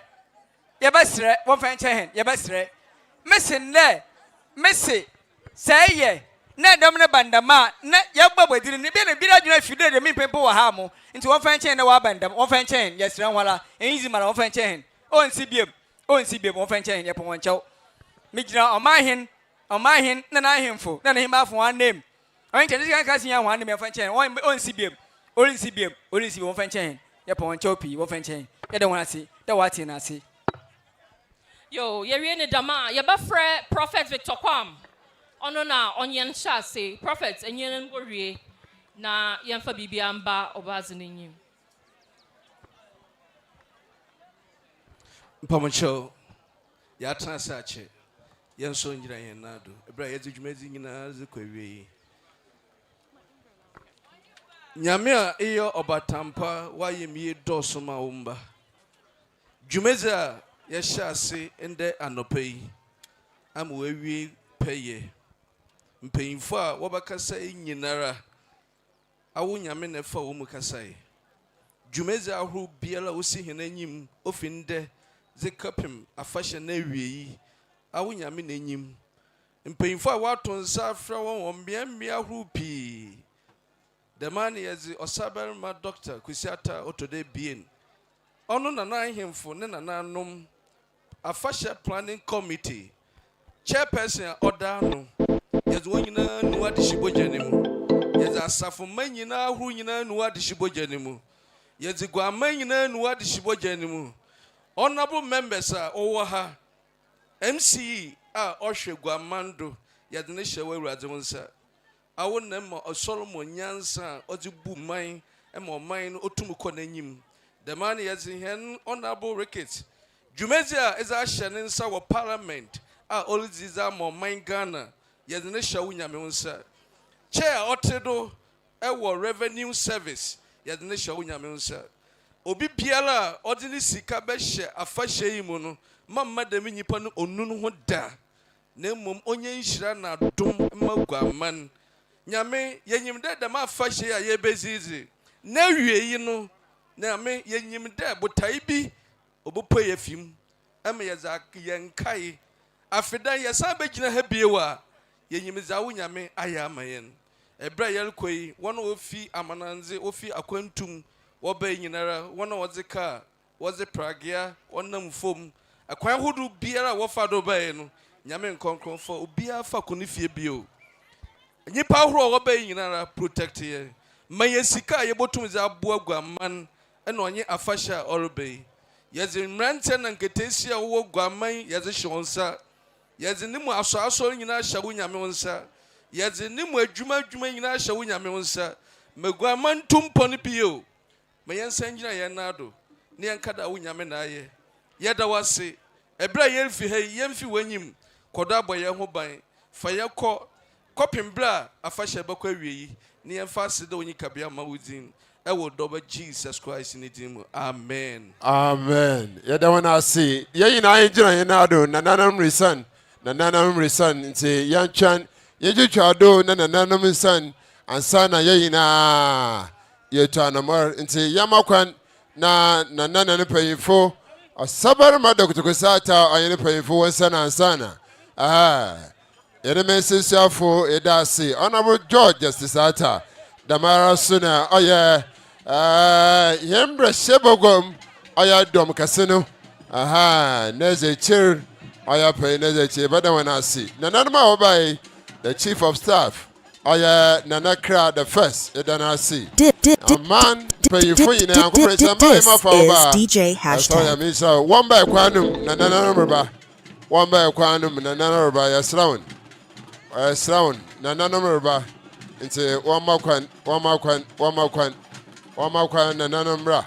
Speaker 11: won fan chen ye be sere mesi seye na dom na bandama na ye gbobodiri ni bi na bi adwuna afiri da mi people ha mo nti won fan chen na wa bandam won fan chen ye sere wala enzi mara won fan chen on sibiem won fan chen ye pon chau mi gina Omanhen na ahemfo na him afo one name on chen kan kasi yan one name fan chen on sibiem won fan chen ye pon chau pi won fan chen ye da won ase da wati na ase
Speaker 9: yo ye wie ne dama ye ba frɛ prophet Victor Kwam ono na onyen sha se prophet enyen go wie na ye mfa bibia mba obaze n'enyim
Speaker 10: mpamoncho ya transache yenso ngira yen nado ebra ye djumezi nyina zekwawie nyame a eyo obatampa wayemie doso ma wumba djumezi a ye hyase ende anopai amwewie peye mpanyimfo a wobakasa nyinara awo nyame ne fa wo mu kasae djumezi ahuru biala osi henanyim ofinde zekapim afashe na wiei awo nyame na enyim mpanyimfo a wato nsa afra won mbiambia ahuru pi the man is Osabarimba doctor Kwesi Atta otode bien ono na na ahemfo ne na nanom afashe planning committee chairperson order no yezo wonyina nuwa de shibojanimu yezo asafo manyina ahuru nyina nuwa de shibojanimu yezo gwa manyina nuwa de shibojanimu honorable members a owo ha MCE a ohwe gwamando yɛde ne hyɛ wɔ awurade wo nsa awo na ma ɔsɔlomɔ nyansa a ɔde bu man ma ɔman no ɔtum kɔ n'anim dɛmaa ne yɛde hɛn honorable Ricketts dwumadzi a ɛdze ahyɛ ne nsa wɔ parliament a ɔredzi dze ama ɔman Ghana yɛde ne hyɛ wo nyame wo nsa kyɛ a ɔte do ɛwɔ revenue service yɛde ne hyɛ wo nyame wo nsa obi biara a ɔde ne sika bɛhyɛ afahyɛ yi mu no mamma dɛm nnipa no ɔnu no ho da na mmom onye nhyira na adom ma guaman nyame yɛnyim dɛ dɛm afahyɛ a yɛbɛzizi na wie yi no nyame yɛnyim dɛ botae bi obopo yɛ fim ɛma yɛdze yɛnkae afidan yɛsan bɛgyina ha bio a yɛnyim dza wo nyame ayɛ ama yɛn ɛberɛ a yɛrekɔ yi wɔn a wɔfi amananze wɔfi akwantum wɔbɛn nyinara wɔn a wɔdze kaa wɔdze pragea wɔnam fam akwan ahodoɔ biara a wɔfa do bɛyɛ no nyame nkɔnkɔnfo obiara fa kɔ ne fie bio nnipa ahorow a wɔbɛn nyinara protect yɛ ma yɛ sika a yɛbɔtum dze aboa guaman ɛna ɔnye afahyɛ a ɔrebɛyi yɛdze mmeranteɛ na nketeesia a wɔwɔ guaman yɛdze hyɛ wɔn nsa yɛdze ne mu asɔasɔre nyinaa hyɛ wo nyame wo nsa yɛdze ne mu adwuma nyinaa hyɛ wo nyame wo nsa ma guaman ntompɔ no bio ma yɛnsa nyina yɛn nan do ne yɛnka da wo nyame na ayɛ yɛda wase ɛberɛ a yɛmfi ha yi yɛmfi w'anyim kɔdɔ abɔ yɛn ho ban fa yɛkɔ kɔpem berɛ a afahyɛ bɛkɔ awie yi ne yɛmfa ase dɛ onyi kabea ma wo din ɛwɔ dɔbɔ Jesus Christ ne din mu amen
Speaker 5: amen yɛda wɔn ase yɛn nyinaa yɛgyina yɛn nan do nananom resan nti yɛntwɛn yɛgyitwa do na nananom nsan ansa na yɛn nyinaa yɛtu anamɔr nti yɛma kwan na nanana ne panyimfo Osabarimba Dr. Atta ɔyɛ ne panyimfo wɔn nsa na ansa na yɛne me nsensuafo yɛda ase Honorable George Justice Atta damara so na ɔyɛ yɛn brɛhyɛ bɔgɔm ɔyɛ dɔm kɛse no nɛɛsɛ kyir ɔyɛ pɛyi nɛɛsɛ kyir bɛda wɔn ase nananom a wɔbaeɛ the chief of staff Nana Kra the first Edana C. Man pay for you now. This is DJ Hashtag. One by Quanum, Nana Rubber. One by Quanum, Nana Rubber, Yasraun. Yasraun, Nana Rubber. Into one more quan, Nana Bra.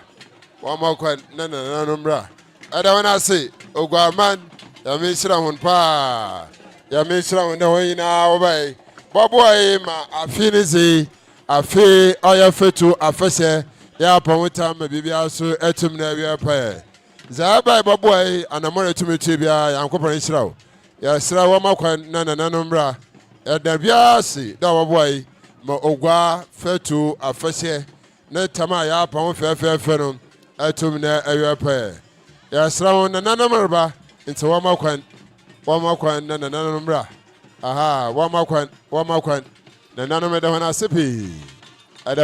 Speaker 5: One more quan, Nana Bra. I don't want to say, Oguaa man, Yamisra Pa. Yamisra, no way now obey. Boboy ma afinizi afi Oguaa Fetu Afahye ya pamuta ma bibia so etum na wi apa za ba boboy anamore tumiti bia yankopon hirawo ya sira wo makwan na nanombra ya da bia si da boboy ma Oguaa Fetu Afahye na tama ya pamu fefe no etum na wi apa ya sira wo nanombra nti wo makwan na nanombra one more kwan. Nana me da wana sipi. Ada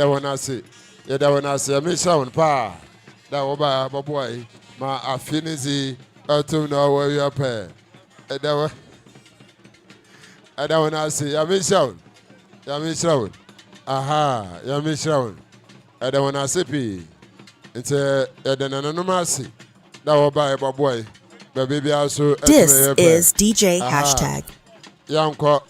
Speaker 5: wana si. Mi sound pa. Da wo ba boy. Ma afinizi atum na wo ya pe. Ada wana si. Ya mi sound. Ya mi sound. Ada wana sipi. Nte ada nana no masi. Da wo ba boy. This
Speaker 20: is DJ Hashtag.
Speaker 5: Yanko.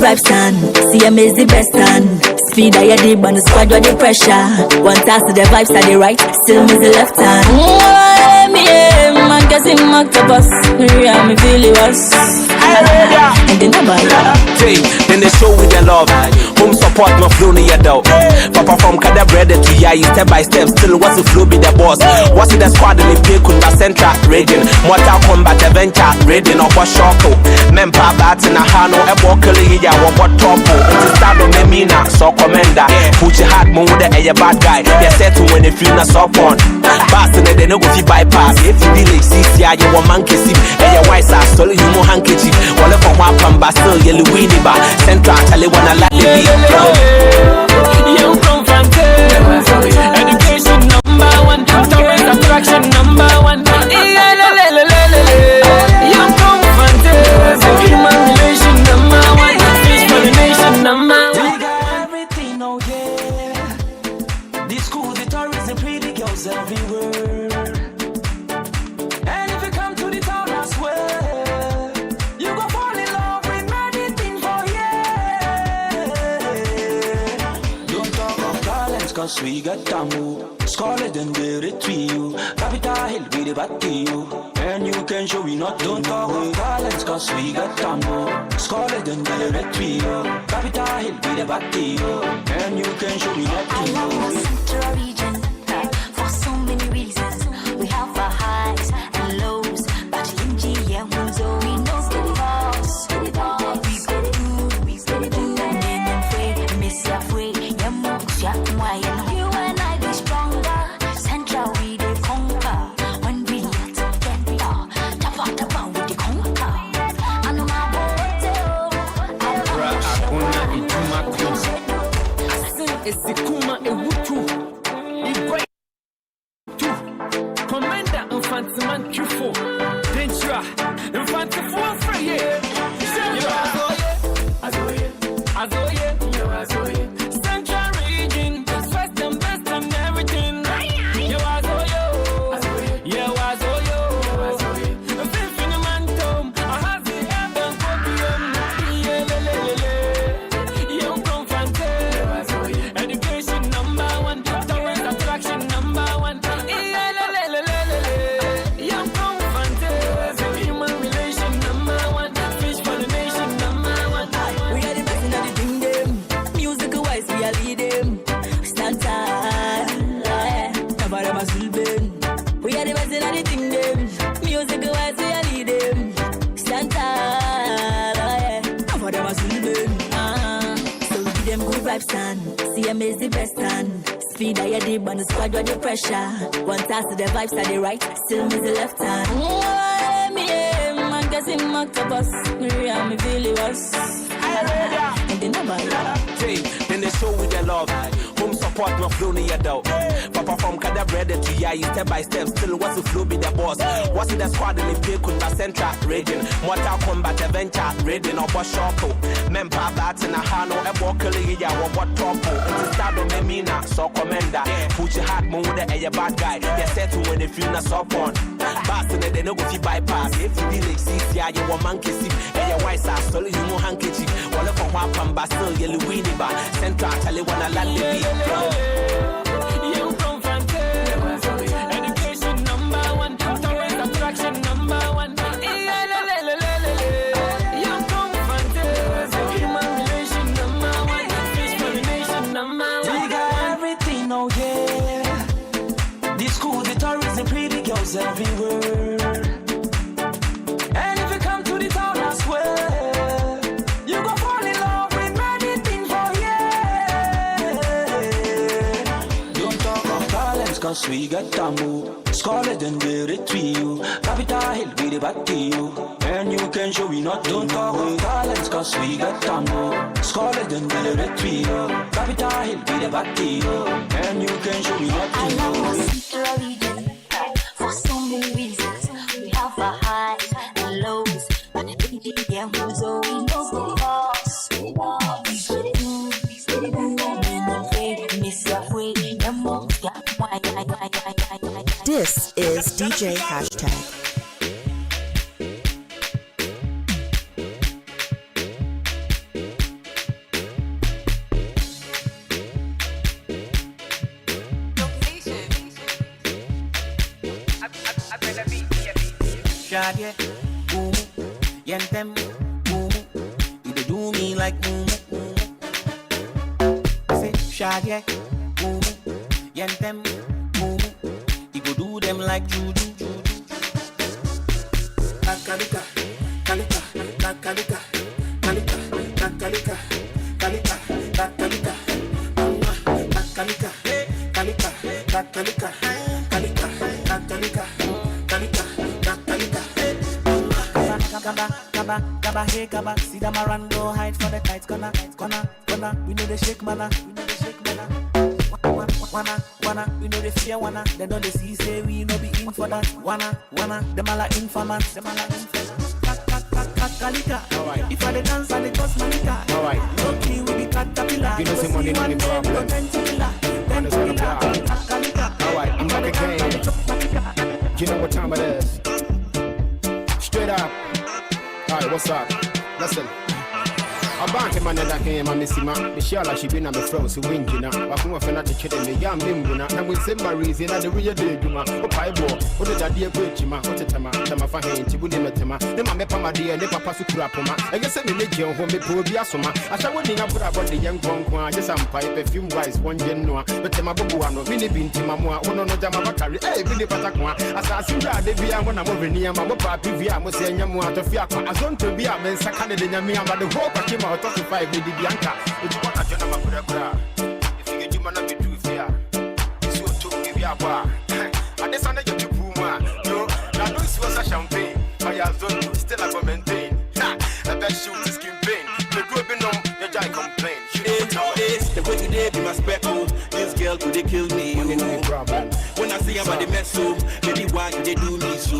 Speaker 21: vibes stand. CM is the best stand. Speed I deep on the squad with the pressure. One task to the vibes at the right, still miss the left hand. Man guessing octopus. Yeah, me feel it was. And then
Speaker 22: then they show with the love. Home support my flow near doubt. Papa from Kada bread to ya, step by step. Still what's the flow be the boss. What's it the squad in the pay could be central raiding. Mortal combat adventure raiding or what shoko. Mempa bat in a hano, a walkily ya, what topo. It's start of Memina, so commander. Put your heart more with a bad guy. They said to when they feel na soft on. Bastard, they no go fi bypass. If you believe CC, you want monkey see. And your wife's a stolen you more handkerchief. Well, if I'm one Basel, yellow weenie bar. Central, tell you when I like the beat.
Speaker 23: You come from education number one, tourist attraction number one. You come from human relation number one, fish pollination number one. We got everything, oh yeah. The school, the tourists, the pretty girls everywhere. And if you come to the town, I swear, you go fall in love with anything for Don't talk of talents, cause we got tamu. Scarlet and they retweet you. Capital Hill, we the back to you. And you can show we not don't talk of talents, cause we got tamu. Scarlet and they retweet you. Capital Hill, we the back to you. And you can show we not to you.
Speaker 21: Central region, for so many reasons. We have our highs and lows, but in GM, we know the boss. We do, and free, miss your free, your moves, your why. You and I be stronger. Central, we the conquer. When we let together, tap with the conquer. I know my
Speaker 23: Esikuma ewutu Igwe Commander Infantiman Q4 Dentra Infantifo Afahye Azoye Central region first and best and everything Yo Azoyo Fifin man tom Ahazi Eben Kopium Yo Confante Education number one, tourist attraction number one. Young confronted, human relation number one, fish pollination number one.
Speaker 21: We are the best in everything them. Musical wise we are leading. Stand tall, nobody must be been. We are the best in everything them. Musical wise we are leading. Stand tall, nobody must be been. So we give them good vibes stand. CM is the best stand. Speed I deep on the squad with the pressure. One task to the vibes at the right, still miss the left hand. Man guessing octopus. Yeah, me feel it was. And then
Speaker 22: Then they show with the love. Home support my flow near doubt. Papa from Kada bread to ya, step by step. Still what's the flow be the boss. What's it the squad in the pay could be central raiding. Mortal combat adventure raiding or what shoko. Mempa bat in a hano, a walkily ya, what topo. It's start of Memina, so commander. Put your heart more with a bad guy. They said to when they feel na soft on. Bastard, they no go fi bypass. If you believe CC, you want monkey see. And your wife's a stolen you more handkerchief. Well, if I'm one Basel, yellow weenie bar. Central, tell you when I land the beat.
Speaker 23: You confronted, education number one, tourist attraction number one. You confronted, human relation number one, fish pollination number one. We got everything, oh yeah. The school, the tourists, the pretty girls everywhere. And if you come to the town, I swear, you go fall in love with anything for Don't talk of talents, cause we got tamu. Scarlet and they retweet you. Capital Hill, we the back to you. And you can show we not don't talk of talents, cause we got tamu. Scarlet and they retweet you. Capital Hill, we the back to you. And you can show we not to
Speaker 21: Central region, for so many reasons. We have our highs and lows, but the BGM was all we know the boss.
Speaker 20: This is DJ Hashtag.
Speaker 22: Shadye, boom, yentem, boom. You dey do me like boom. Say Shadye, boom, yentem, boom. You go do them like juju. Kalika, kalika, kalika, kalika, kalika, kalika, kalika, kalika, kalika, kalika, kalika, kalika, Gaba, hey gaba, see them around, go hide for the tights, gonna, we know the shake mana, wanna, we know the fear wanna, they don't they see say we no be in for that, wanna, them all are informants, Kalika, alright. If I the dance and the cost malika, alright. Lucky with the caterpillar, you know some money no problem. Alright, I'm back again. You know what time it is? Straight up. Alright, what's up? Listen. I'm back in my neck, I'm missing my Michelle. She been on the floor, so win, you know. I'm going to check in the young bimbuna. And with some reason, I the real day, you know. Oh, Pieball, what did I dear great, Jima? What a Tama, Tamafahe, Tibudimatama, the Mamma, my dear, never pass to Kurapoma. I guess I'm in the jail home, the poor Biasoma. I shall win up about the young Gonqua, just some pipe, a few wise, one genoa, but Tamabuano, really been Timamua, one on the Jamakari, eh, Billy Patakwa. As I see that, they be one of over near my papa, Pivia, Mosia, Yamua, Fiaka, as long to be a man, Sakana, Yamia, but the whole Pakima. 35 Lady Bianca. If you want to join my brother, if you get you man to do fair, it's your to give you a bar. And this under your puma, yo, now this was a champagne. I have done still I go maintain. I bet shoot is skin pain. The group in the giant complain. The way you did be my speckle. This girl could they kill me. When I see her by the mess up, maybe why they do me so.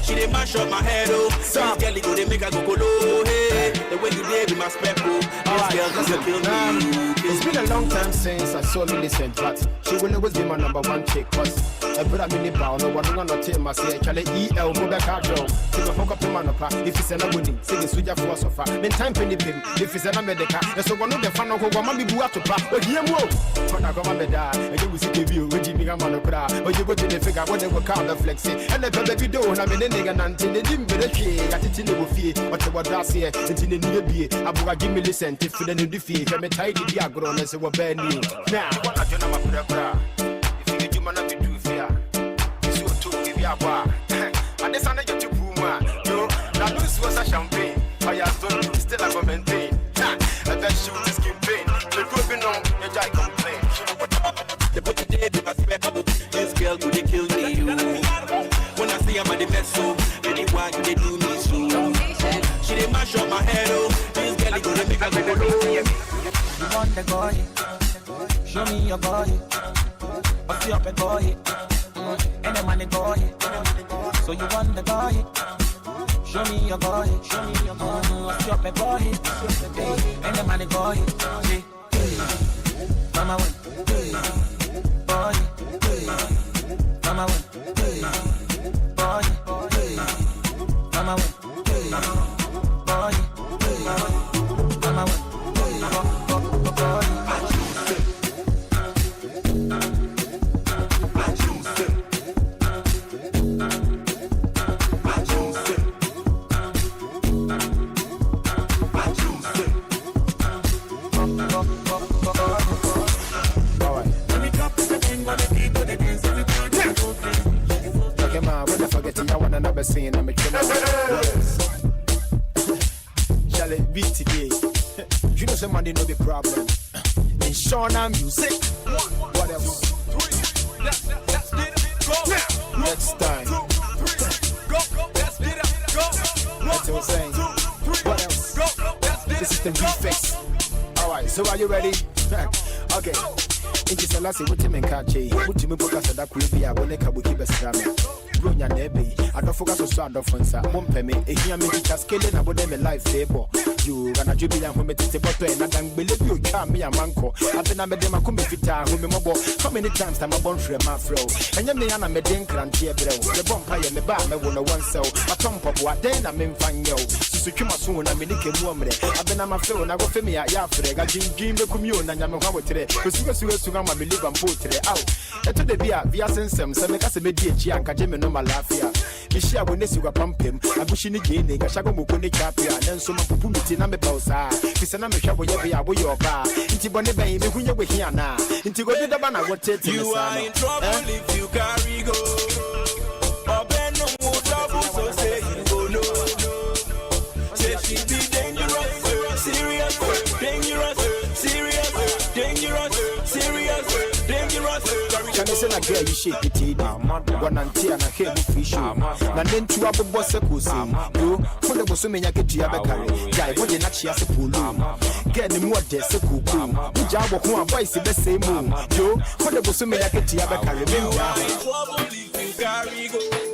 Speaker 22: She they mash up my head, oh. This girl go they make her go low, hey. The way you did be my speckle. This girl could they kill me. It's been a long time since I saw Lily St. But she will always be my number one chick. Cause I put a mini bow, no one gonna take my say. Charlie EL, move back out, Joe. To the hook up in Manapa. If it's an abudi, sing a suja for so far. Then time penny pin. If it's an America, there's one of the fan of Wamami Buatupa. But here, whoa. When I go on the die, and you will see the view, which you become on the crowd. Or you go to the figure when they will count the flexi. And the baby do, and I'm in the nigga, and they didn't be the key. I didn't know fear, but what that's here, and in the new beer. Abookyi me listen, if you didn't defeat, I'm a tidy diagram as a bad name. Now, what I don't know about the crowd. If you get you man to do fair, it's your to give you a bar. And this under your puma, yo, now this was a champagne. I have done still I go maintain. I bet shoot this skin pain. The group in on your giant complain. The put today be my speckle. This girl could they kill me, you. When I see her by the mess so, maybe why could they do me so? She they mash up my head, oh. This girl go they make her go low. You want the boy? Show me your boy. What's up a boy? Any money boy. So you want the boy? Show me your boy. What's up a boy? Any money boy. Mama win. Boy. Mama win. Boy. Mama win. Boy. Mama win. Saying I'm a killer. Shall it be today? You know somebody know the problem. In Shauna music. What else? Next time. That's what I'm saying. What else? This is the refix. Alright, so are you ready? Okay. Inchi Salasi, what you mean, Kachi? What you mean, because that could be a boneka will keep a scam. Brunya Nebi, I don't forget to start off on some Mumpeme, a here me just killing about them a life table. You gonna jubilant when it's a bottle and I don't believe you charm me a manco. I've been a medema come fita, whom how many times I'm a born for my fro. And you may I'm a dink and here, bro. The bumpire and the bar, I want to one cell. A tongue pop, what then I'm in fine yo. So you must soon, I'm in the woman. I've been on my floor and I go for me at Yafre. I dream the commune and I'm a power today. Because you to come and live and put it out. And to the beer, via Sensum, some make us a media and Kajim no malafia.
Speaker 1: Kishia when you were pumping, I wish in the gene, Gashago Mukuni Capia, and then some Pupumiti Namebosa, Kisana Mishawa Yabu your bar, Intibone Bay, when you were here now, Intigo the Bana, what you are in trouble if you carry go. Open no more trouble, so say you go no. Say she be dangerous, serious, dangerous, serious, dangerous, serious, dangerous. Can I say a girl you shake it in? One antia and a hair fish. And then two other boss a cousin. You for the Bosumia get Giabacari. Jai, what did not she has a pool? Get the more desk a cuckoo. Jabo who are vice the same moon. You for the Bosumia get Giabacari. Carry go.